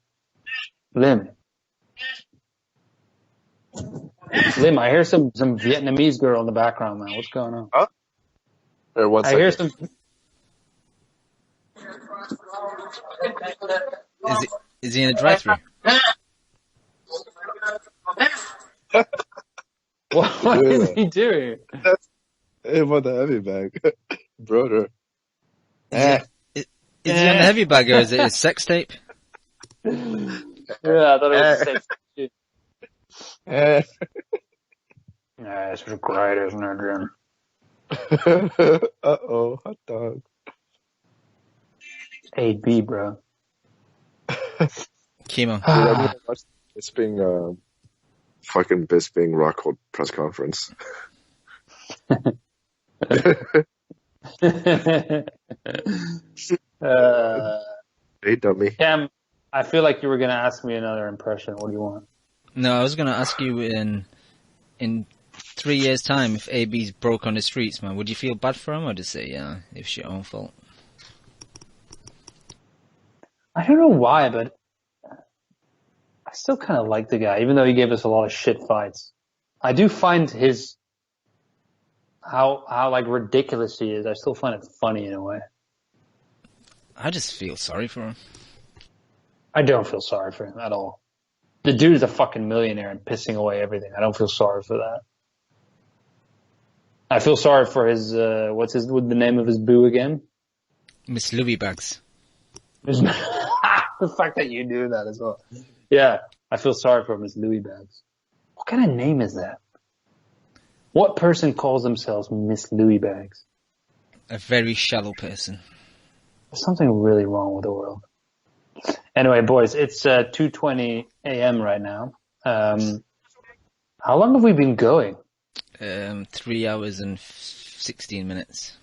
Lim, I hear some Vietnamese girl in the background, man. What's going on? Huh? Here, one second. I hear some. Is he in a drive-thru? What is he doing? Hey, what the heavy bag, brother? Is he on the heavy bag, or is it his sex tape? Yeah, I thought it was sex tape. Yeah, this was great, isn't it, Jim? Uh-oh, hot dog. 8B, bro. Chemo. Dude, I'm gonna watch Bisping Rockhold press conference. Hey, dummy. Cam, I feel like you were going to ask me another impression. What do you want? No, I was going to ask you in 3 years' time, if AB's broke on the streets, man, would you feel bad for him, or just say, yeah, it's your own fault? I don't know why, but I still kind of like the guy, even though he gave us a lot of shit fights. I do find how like ridiculous he is. I still find it funny in a way. I just feel sorry for him. I don't feel sorry for him at all. The dude is a fucking millionaire and pissing away everything. I don't feel sorry for that. I feel sorry for his, what's the name of his boo again? Miss Louis Bags. The fact that you do that as well. Yeah, I feel sorry for Miss Louis Bags. What kind of name is that? What person calls themselves Miss Louis Bags? A very shallow person. There's something really wrong with the world. Anyway, boys, it's 2:20 a.m. right now. How long have we been going? 3 hours and 16 minutes.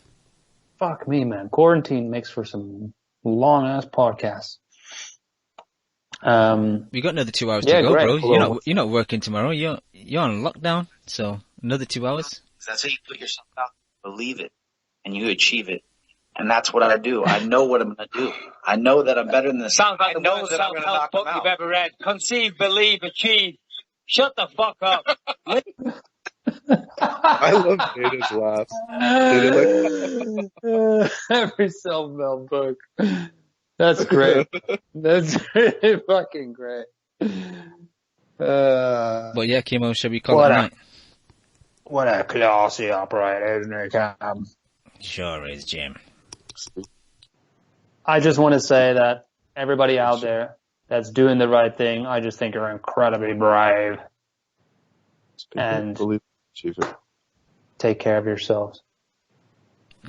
Fuck me, man. Quarantine makes for some long-ass podcasts. We got another 2 hours to go, great. Bro. You're not working tomorrow. You're on lockdown, so another 2 hours. That's how you put yourself out. Believe it, and you achieve it. And that's what I do. I know what I'm going to do. I know that I'm better than this. Sounds like the most self-help book you've ever read. Conceive, believe, achieve. Shut the fuck up. I love Data's laugh. Every self-help book. That's great. That's really fucking great. But yeah, Kimo, shall we call it a night? What a classy operator, isn't it, Cam? Sure is, Jim. I just want to say that everybody out there that's doing the right thing, I just think are incredibly brave. And take care of yourselves.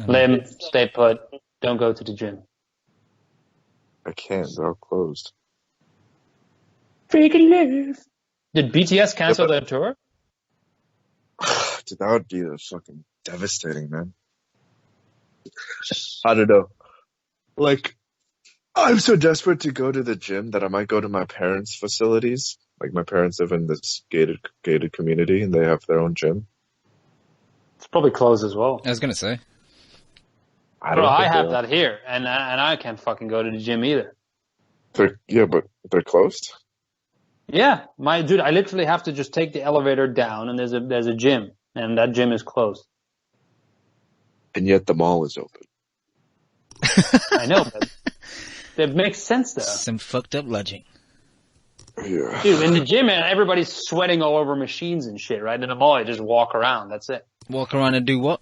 Lim, stay put. Don't go to the gym. I can't. They're all closed. Freaking live. Did BTS cancel their tour? Dude, that would be fucking devastating, man. I don't know. Like, I'm so desperate to go to the gym that I might go to my parents' facilities. Like, my parents live in this gated community, and they have their own gym. It's probably closed as well. I was gonna say. I have that here, and I can't fucking go to the gym either. But they're closed? Yeah, dude, I literally have to just take the elevator down, and there's a gym, and that gym is closed. And yet the mall is open. I know, but it makes sense though. Some fucked up logic. Yeah. Dude, in the gym, man, everybody's sweating all over machines and shit, right? In the mall, you just walk around. That's it. Walk around and do what?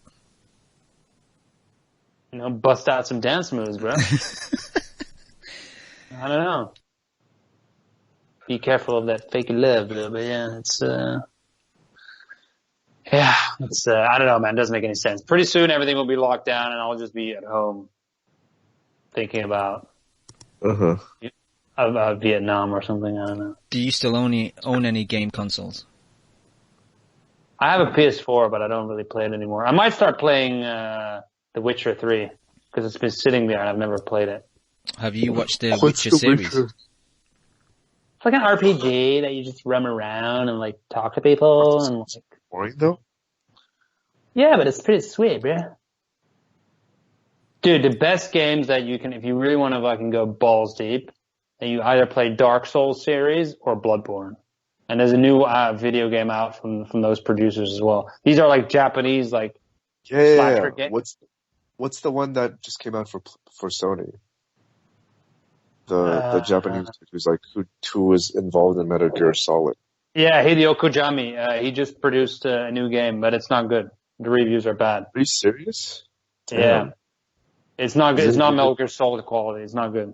Bust out some dance moves, bro. I don't know. Be careful of that fake love, bro. But yeah, I don't know, man. It doesn't make any sense. Pretty soon, everything will be locked down, and I'll just be at home thinking about Uh-huh. Vietnam or something. I don't know. Do you still own any game consoles? I have a PS4, but I don't really play it anymore. I might start playing The Witcher 3 because it's been sitting there and I've never played it. Have you watched the What's Witcher the series? Witcher? It's like an RPG that you just roam around and like talk to people and like. Boring though. Yeah, but it's pretty sweet, bro. Dude, the best games that you can, if you really want to fucking go balls deep, and you either play Dark Souls series or Bloodborne. And there's a new video game out from those producers as well. These are like Japanese like slasher games. What's the one that just came out for Sony? The Japanese dude who was involved in Metal Gear Solid. Yeah, Hideo Kojima. He just produced a new game, but it's not good. The reviews are bad. Are you serious? Damn. Yeah. It's not good. It's not Metal Gear Solid quality. It's not good.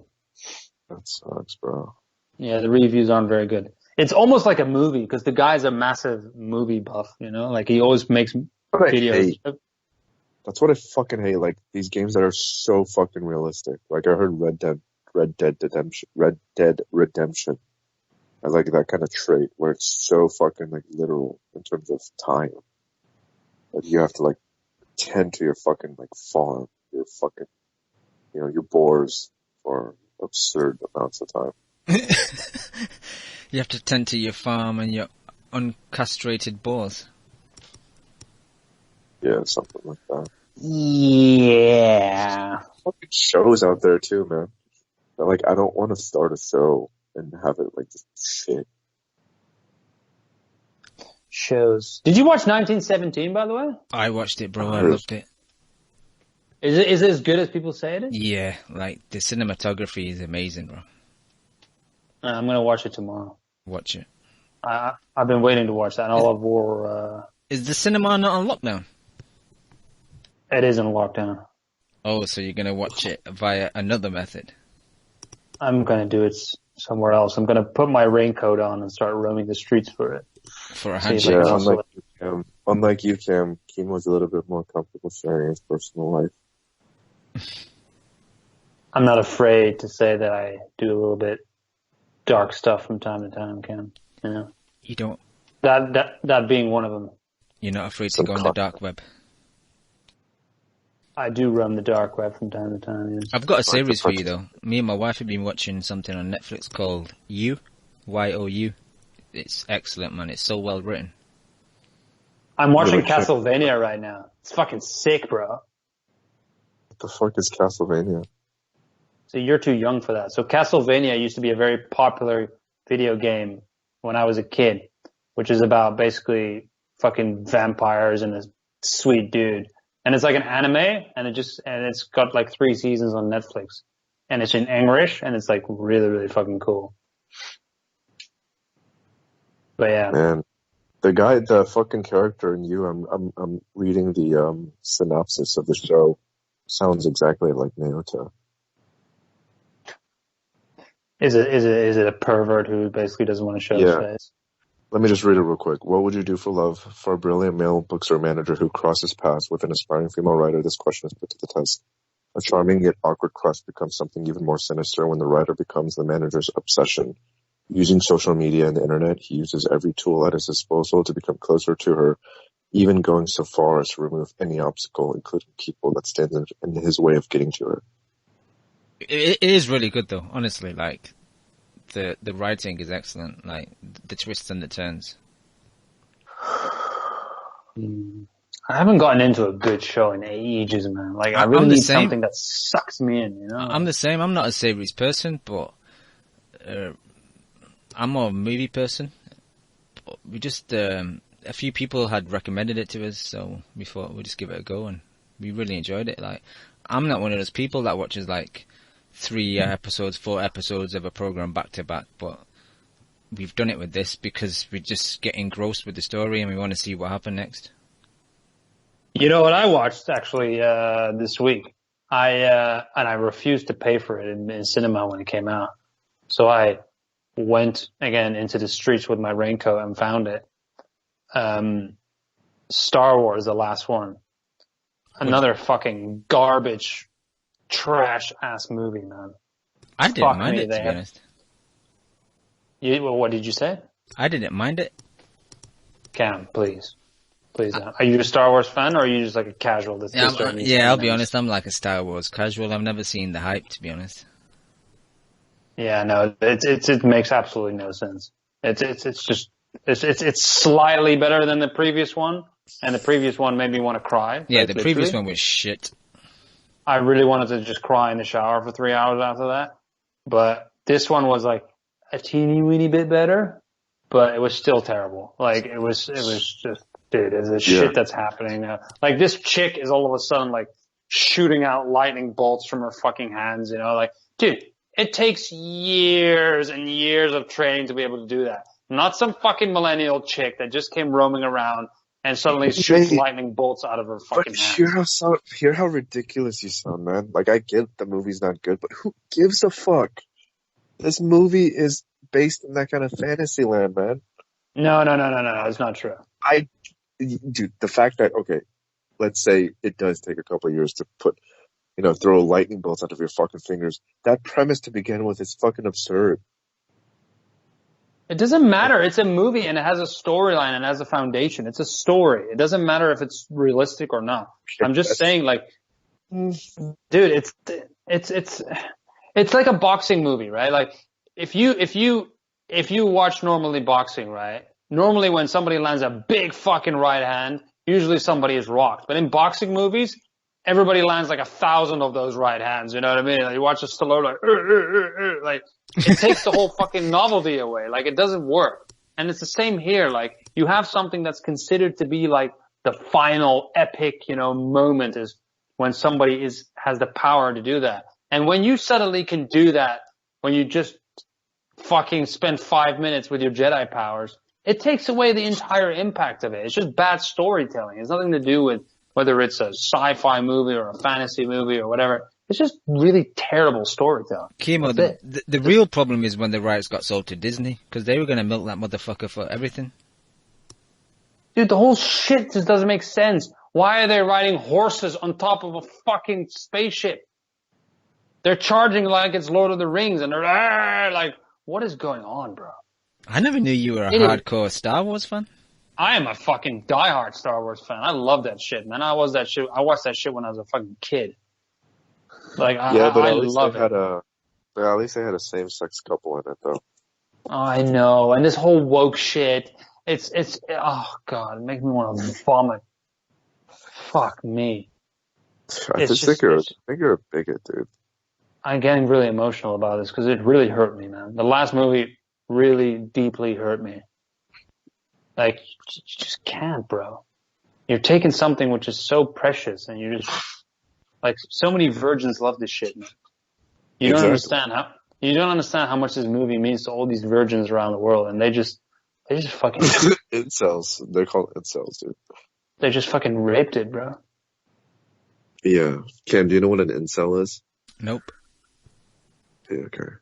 That sucks, bro. Yeah, the reviews aren't very good. It's almost like a movie because the guy's a massive movie buff, you know? Like he always makes videos. That's what I fucking hate. Like these games that are so fucking realistic. Like I heard Red Dead Redemption. I like that kind of trait where it's so fucking like literal in terms of time. Like you have to like tend to your fucking like farm, your fucking, you know, your boars for absurd amounts of time. You have to tend to your farm and your uncastrated boars. Yeah, something like that. Yeah. Fucking shows out there too, man. But, like, I don't want to start a show and have it like just shit. Shows. Did you watch 1917, by the way? I watched it, bro. I loved it. Is it as good as people say it is? Yeah, like the cinematography is amazing, bro. I'm gonna watch it tomorrow. Watch it. I've been waiting to watch that. And I love war. Is the cinema not on lockdown? It is in lockdown. Oh, so you're gonna watch it via another method? I'm gonna do it somewhere else. I'm gonna put my raincoat on and start roaming the streets for it. For a handshake. Yeah, unlike you, Cam, Keem was a little bit more comfortable sharing his personal life. I'm not afraid to say that I do a little bit dark stuff from time to time, Cam. You know? You don't. That being one of them. You're not afraid to go on the dark web. I do roam the dark web from time to time. Yeah. I've got a series for you though. Me and my wife have been watching something on Netflix called You, Y-O-U. It's excellent, man. It's so well written. I'm watching Castlevania right now. It's fucking sick, bro. What the fuck is Castlevania? So you're too young for that. So Castlevania used to be a very popular video game when I was a kid, which is about basically fucking vampires and a sweet dude. And it's like an anime, and it's got like 3 seasons on Netflix, and it's in English, and it's like really, really fucking cool. But yeah, man, the fucking character in You, I'm reading the synopsis of the show. Sounds exactly like Naota. Is it a pervert who basically doesn't want to show his face? Let me just read it real quick. What would you do for love? For a brilliant male bookstore manager who crosses paths with an aspiring female writer, this question is put to the test. A charming yet awkward crush becomes something even more sinister when the writer becomes the manager's obsession. Using social media and the internet, he uses every tool at his disposal to become closer to her, even going so far as to remove any obstacle, including people that stand in his way of getting to her. It is really good though, honestly. Like, the writing is excellent. Like, the twists and the turns. I haven't gotten into a good show in ages, man. Like, I really need something that sucks me in, you know? I'm the same. I'm not a series person, but I'm more a movie person. We just, a few people had recommended it to us, so we thought we'd just give it a go, and we really enjoyed it. Like, I'm not one of those people that watches like 3 episodes, 4 episodes of a program back to back, but we've done it with this because we just get engrossed with the story and we want to see what happened next. You know what I watched actually this week? I refused to pay for it in cinema when it came out. So I went again into the streets with my raincoat and found it. Star Wars, the last one. Another fucking garbage trash ass movie, man. I didn't mind it, to be honest. Well, what did you say? I didn't mind it. Cam, please. Please. Are you a Star Wars fan, or are you just like a casual? I'll be honest. I'm like a Star Wars casual. I've never seen the hype, to be honest. Yeah, no, it makes absolutely no sense. It's slightly better than the previous one, and the previous one made me want to cry. Yeah, the previous one was shit. I really wanted to just cry in the shower for 3 hours after that, but this one was like a teeny weeny bit better, but it was still terrible. Like it was just, dude, there's shit that's happening now. Like this chick is all of a sudden like shooting out lightning bolts from her fucking hands, you know, like, dude, it takes years and years of training to be able to do that. Not some fucking millennial chick that just came roaming around and suddenly shoots lightning bolts out of her fucking hands. Hear how ridiculous you sound, man. Like, I get the movie's not good, but who gives a fuck? This movie is based in that kind of fantasy land, man. No, it's not true. Dude, the fact that, okay, let's say it does take a couple of years to throw lightning bolts out of your fucking fingers. That premise to begin with is fucking absurd. It doesn't matter. It's a movie and it has a storyline and has a foundation. It's a story. It doesn't matter if it's realistic or not. I'm just saying, like, dude, it's like a boxing movie, right? Like, if you watch normally boxing, right? Normally when somebody lands a big fucking right hand, usually somebody is rocked. But in boxing movies, everybody lands like 1,000 of those right hands. You know what I mean? Like, you watch a Stallone like it takes the whole fucking novelty away. Like, it doesn't work. And it's the same here. Like, you have something that's considered to be like the final epic, moment is when somebody has the power to do that. And when you suddenly can do that, when you just fucking spend 5 minutes with your Jedi powers, it takes away the entire impact of it. It's just bad storytelling. It's nothing to do with whether it's a sci-fi movie or a fantasy movie or whatever. It's just really terrible storytelling. Kimo, the real problem is when the rights got sold to Disney, because they were going to milk that motherfucker for everything. Dude, the whole shit just doesn't make sense. Why are they riding horses on top of a fucking spaceship? They're charging like it's Lord of the Rings, and they're like, what is going on, bro? I never knew you were a hardcore Star Wars fan. I am a fucking diehard StarArs fan. I love that shit, man. I watched that shit when I was a fucking kid. Like, I love it. At least they had a same-sex couple in it, though. I know, and this whole woke shit, it's oh god, it makes me want to vomit. Fuck me. I think you're a bigot, dude. I'm getting really emotional about this because it really hurt me, man. The last movie really deeply hurt me. Like, you just can't, bro. You're taking something which is so precious, and you're just like, so many virgins love this shit, man. You don't understand how much this movie means to all these virgins around the world, and they just fucking incels. They're called incels, dude. They just fucking raped it, bro. Yeah, Cam, do you know what an incel is? Nope. Yeah, okay.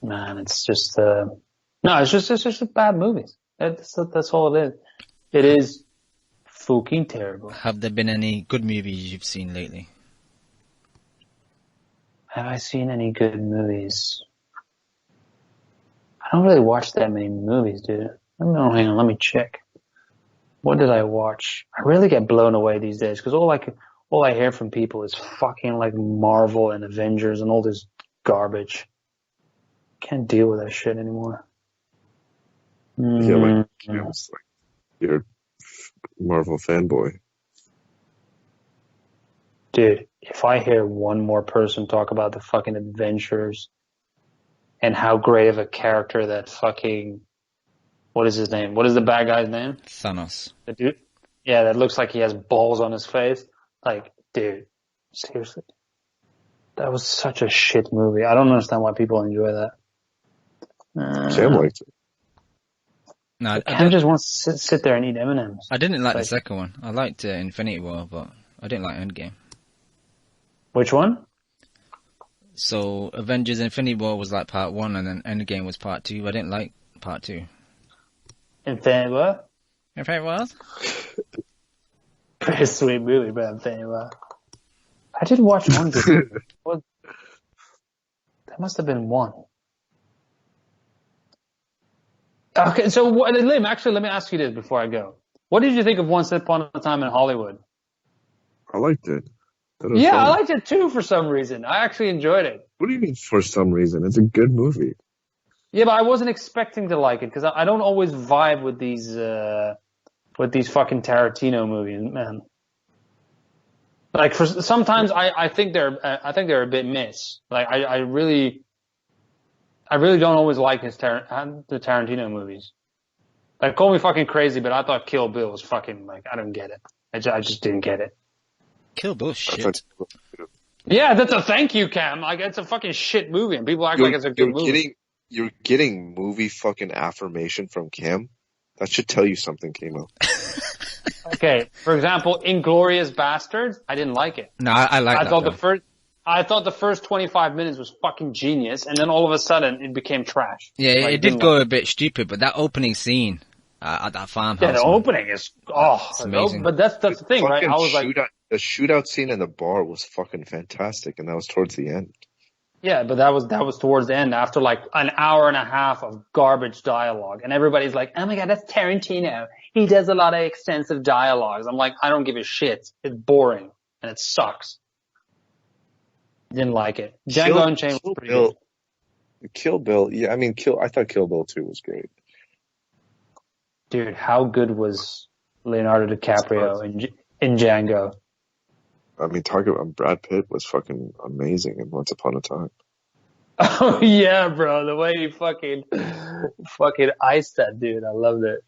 Man, it's just it's just a bad movie. That's all it is. It is fucking terrible. Have there been any good movies you've seen lately? Have I seen any good movies? I don't really watch that many movies, dude. No, hang on, let me check. What did I watch? I really get blown away these days because all I hear from people is fucking like Marvel and Avengers and all this garbage. Can't deal with that shit anymore. Yeah, like you're a Marvel fanboy. Dude, if I hear one more person talk about the fucking Avengers and how great of a character that fucking, what is his name? What is the bad guy's name? Thanos. The dude? Yeah, that looks like he has balls on his face. Like, dude, seriously. That was such a shit movie. I don't understand why people enjoy that. Cam liked it. No, Cam just wants to sit there and eat M&Ms. I didn't like the second one. I liked Infinity War, but I didn't like Endgame. Which one? So, Avengers Infinity War was like part 1, and then Endgame was part 2. I didn't like part 2. Infinity War? Infinity War? Pretty sweet movie, but Infinity War. I did watch one good movie. That must have been one. Okay, so Lim, actually, let me ask you this before I go. What did you think of Once Upon a Time in Hollywood? I liked it. Yeah, I liked it too for some reason. I actually enjoyed it. What do you mean for some reason? It's a good movie. Yeah, but I wasn't expecting to like it because I don't always vibe with these fucking Tarantino movies, man. Like sometimes I think they're a bit miss. Like I really don't always like the Tarantino movies. Like call me fucking crazy, but I thought Kill Bill was fucking like I don't get it. I just didn't get it. Kill Bill shit. Yeah, that's a thank you, Cam. Like it's a fucking shit movie, and people act like it's a good movie. You're getting movie fucking affirmation from Cam. That should tell you something, Kimo. Okay, for example, Inglourious Bastards, I didn't like it. No, I thought the first 25 minutes was fucking genius, and then all of a sudden it became trash. Yeah, like, it did go a bit stupid, but that opening scene at that farmhouse. Yeah, the opening is it's amazing. But that's the thing, right? I was the shootout scene in the bar was fucking fantastic, and that was towards the end. Yeah, but that was towards the end after like an hour and a half of garbage dialogue, and everybody's like, "Oh my god, that's Tarantino. He does a lot of extensive dialogues." I'm like, I don't give a shit. It's boring and it sucks. Didn't like it. Django Unchained was pretty good. Kill Bill, yeah, I mean, I thought Kill Bill 2 was great. Dude, how good was Leonardo DiCaprio in Django? I mean, talking about Brad Pitt was fucking amazing in Once Upon a Time. Oh yeah, bro, the way he fucking iced that dude, I loved it.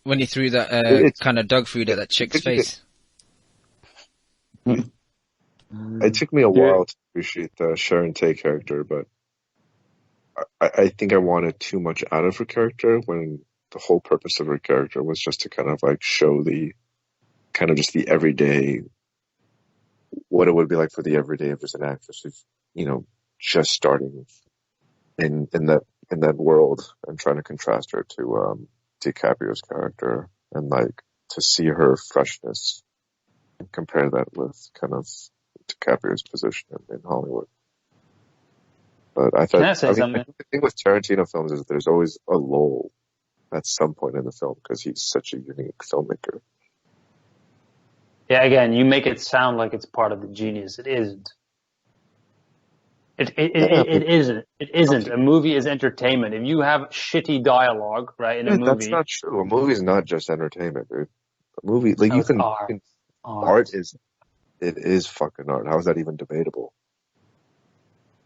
When he threw that kind of dog food at that chick's face. It took me a while to appreciate the Sharon Tate character, but I think I wanted too much out of her character when the whole purpose of her character was just to kind of like show the kind of just the everyday, what it would be like for the everyday of just an actress who's, you know, just starting in that world, and trying to contrast her to DiCaprio's character, and like to see her freshness and compare that with kind of DiCaprio's position in Hollywood. But I thought, the thing with Tarantino films is there's always a lull at some point in the film because he's such a unique filmmaker. Yeah, again, you make it sound like it's part of the genius. It isn't. It isn't. It isn't. A movie is entertainment. If you have shitty dialogue, right, in a movie, that's not true. A movie is not just entertainment, dude. A movie, like art is fucking art. How is that even debatable?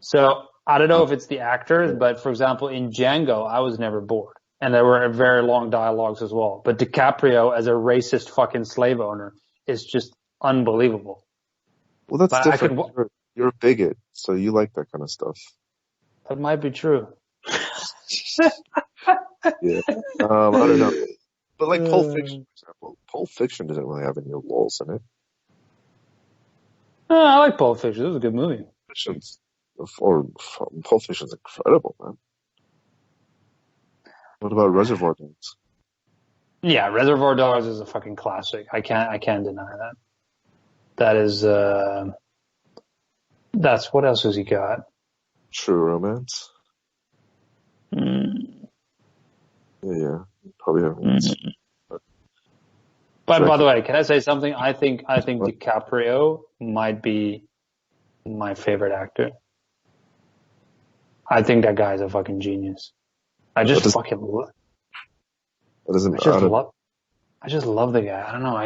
So I don't know if it's the actors, but for example, in Django, I was never bored, and there were very long dialogues as well. But DiCaprio as a racist fucking slave owner is just unbelievable. Well, that's different. You're a bigot, so you like that kind of stuff. That might be true. Yeah. I don't know. But like Pulp Fiction, for example. Pulp Fiction doesn't really have any lulls in it. I like Pulp Fiction. It was a good movie. Pulp Fiction's incredible, man. What about Reservoir Dogs? Yeah, Reservoir Dogs is a fucking classic. I can't deny that. That is, that's, what else has he got? True Romance? Yeah. Probably haven't. But by the way, can I say something? I think DiCaprio might be my favorite actor. I think that guy's a fucking genius. I just love the guy. I don't know.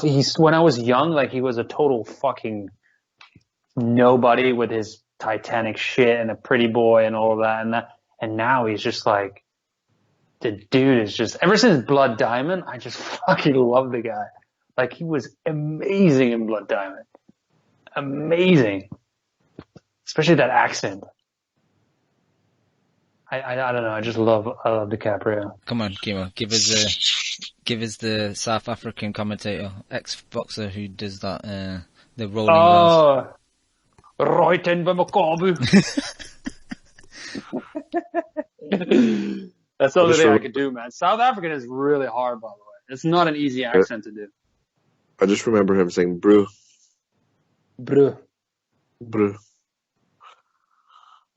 He's when I was young, like he was a total fucking nobody with his Titanic shit and a pretty boy and all of that. And now he's just like, the dude is just, ever since Blood Diamond, I just fucking love the guy. Like he was amazing in Blood Diamond. Amazing. Especially that accent. I don't know. I love DiCaprio. Come on, Kimo. Give us the South African commentator, ex-boxer who does that, the rolling rolls. Reuten Bemakabu. That's the only thing I could do, man. South African is really hard, by the way. It's not an easy accent to do. I just remember him saying, "Brew." Bro. Bro.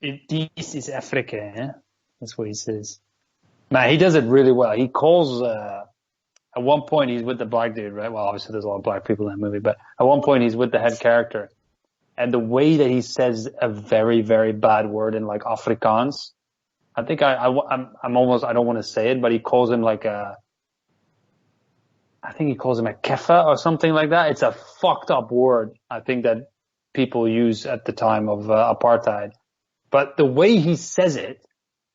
This is Africa, eh? That's what he says. Man, he does it really well. He calls, at one point he's with the black dude, right? Well, obviously there's a lot of black people in that movie, but at one point he's with the head character. And the way that he says a very, very bad word in like Afrikaans, I think I'm almost, I don't want to say it, but he calls him like I think he calls him a kefa or something like that. It's a fucked up word, I think, that people use at the time of apartheid. But the way he says it,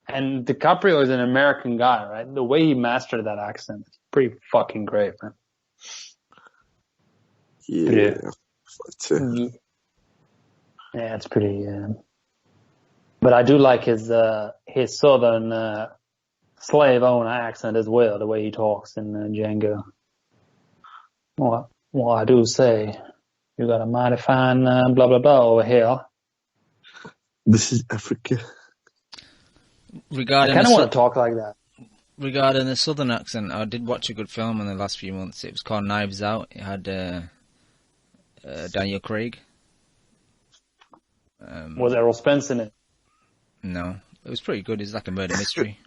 and DiCaprio is an American guy, right? The way he mastered that accent is pretty fucking great, man. Yeah. Yeah, it's pretty, but I do like his southern, slave owner accent as well, the way he talks in Django. Well, I do say, you got a mighty fine, blah, blah, blah over here. This is Africa. I kind of want to talk like that. Regarding the southern accent, I did watch a good film in the last few months. It was called Knives Out. It had Daniel Craig. Was Errol Spence in it? No. It was pretty good. It's like a murder mystery.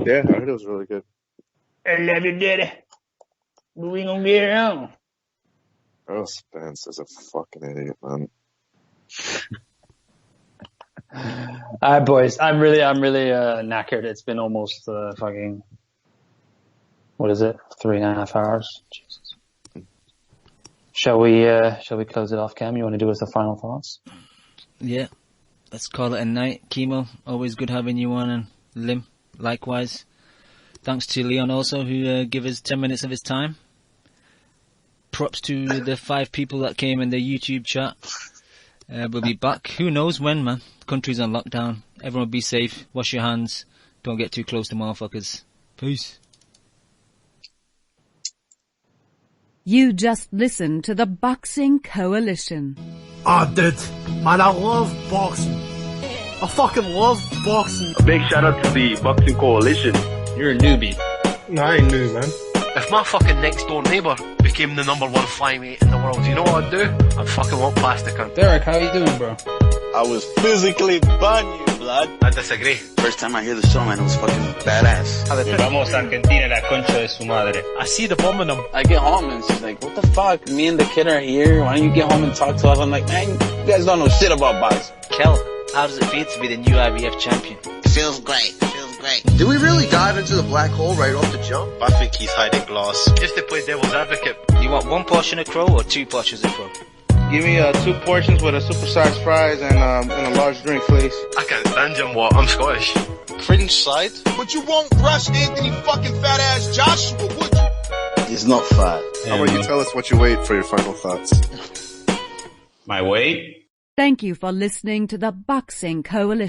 Yeah, I heard it was really good. I love you, daddy. We gonna get it on. Errol Spence is a fucking idiot, man. Alright, boys. I'm really knackered. It's been almost fucking, what is it? 3.5 hours. Jesus. Shall we close it off, Cam? You want to do us the final thoughts? Yeah. Let's call it a night. Chemo, always good having you on, and Lim, likewise. Thanks to Leon also, who gave us 10 minutes of his time. Props to the 5 people that came in the YouTube chat. We'll be back. Who knows when, man? The country's on lockdown. Everyone be safe. Wash your hands. Don't get too close to motherfuckers. Peace. You just listened to the Boxing Coalition. Oh, dude. Man, I love boxing. I fucking love boxing. A big shout out to the Boxing Coalition. You're a newbie. No, I ain't new, man. If my fucking next door neighbour became the #1 flyweight in the world, you know what I'd do? I'd fucking walk past the cunt. Derek, how you doing, bro? I was physically burn you, blood. I disagree. First time I hear the song, man, it was fucking badass. Vamos a Argentina, la concha de su madre. I see the bomb in them. I get home and she's like, what the fuck? Me and the kid are here. Why don't you get home and talk to us? I'm like, man, you guys don't know shit about boxing. Kel, how does it feel to be the new IBF champion? It feels great. Great. Did we really dive into the black hole right off the jump? I think he's hiding glass. Just to play devil's advocate. You want 1 portion of crow or 2 portions of crow? Give me 2 portions with a supersized fries and a large drink, please. I can't stand him, what? I'm Scottish. Fringe side? But you won't rush Anthony fucking fat ass Joshua, would you? He's not fat. How about you tell us what you weighed for your final thoughts? My weight? Thank you for listening to the Boxing Coalition.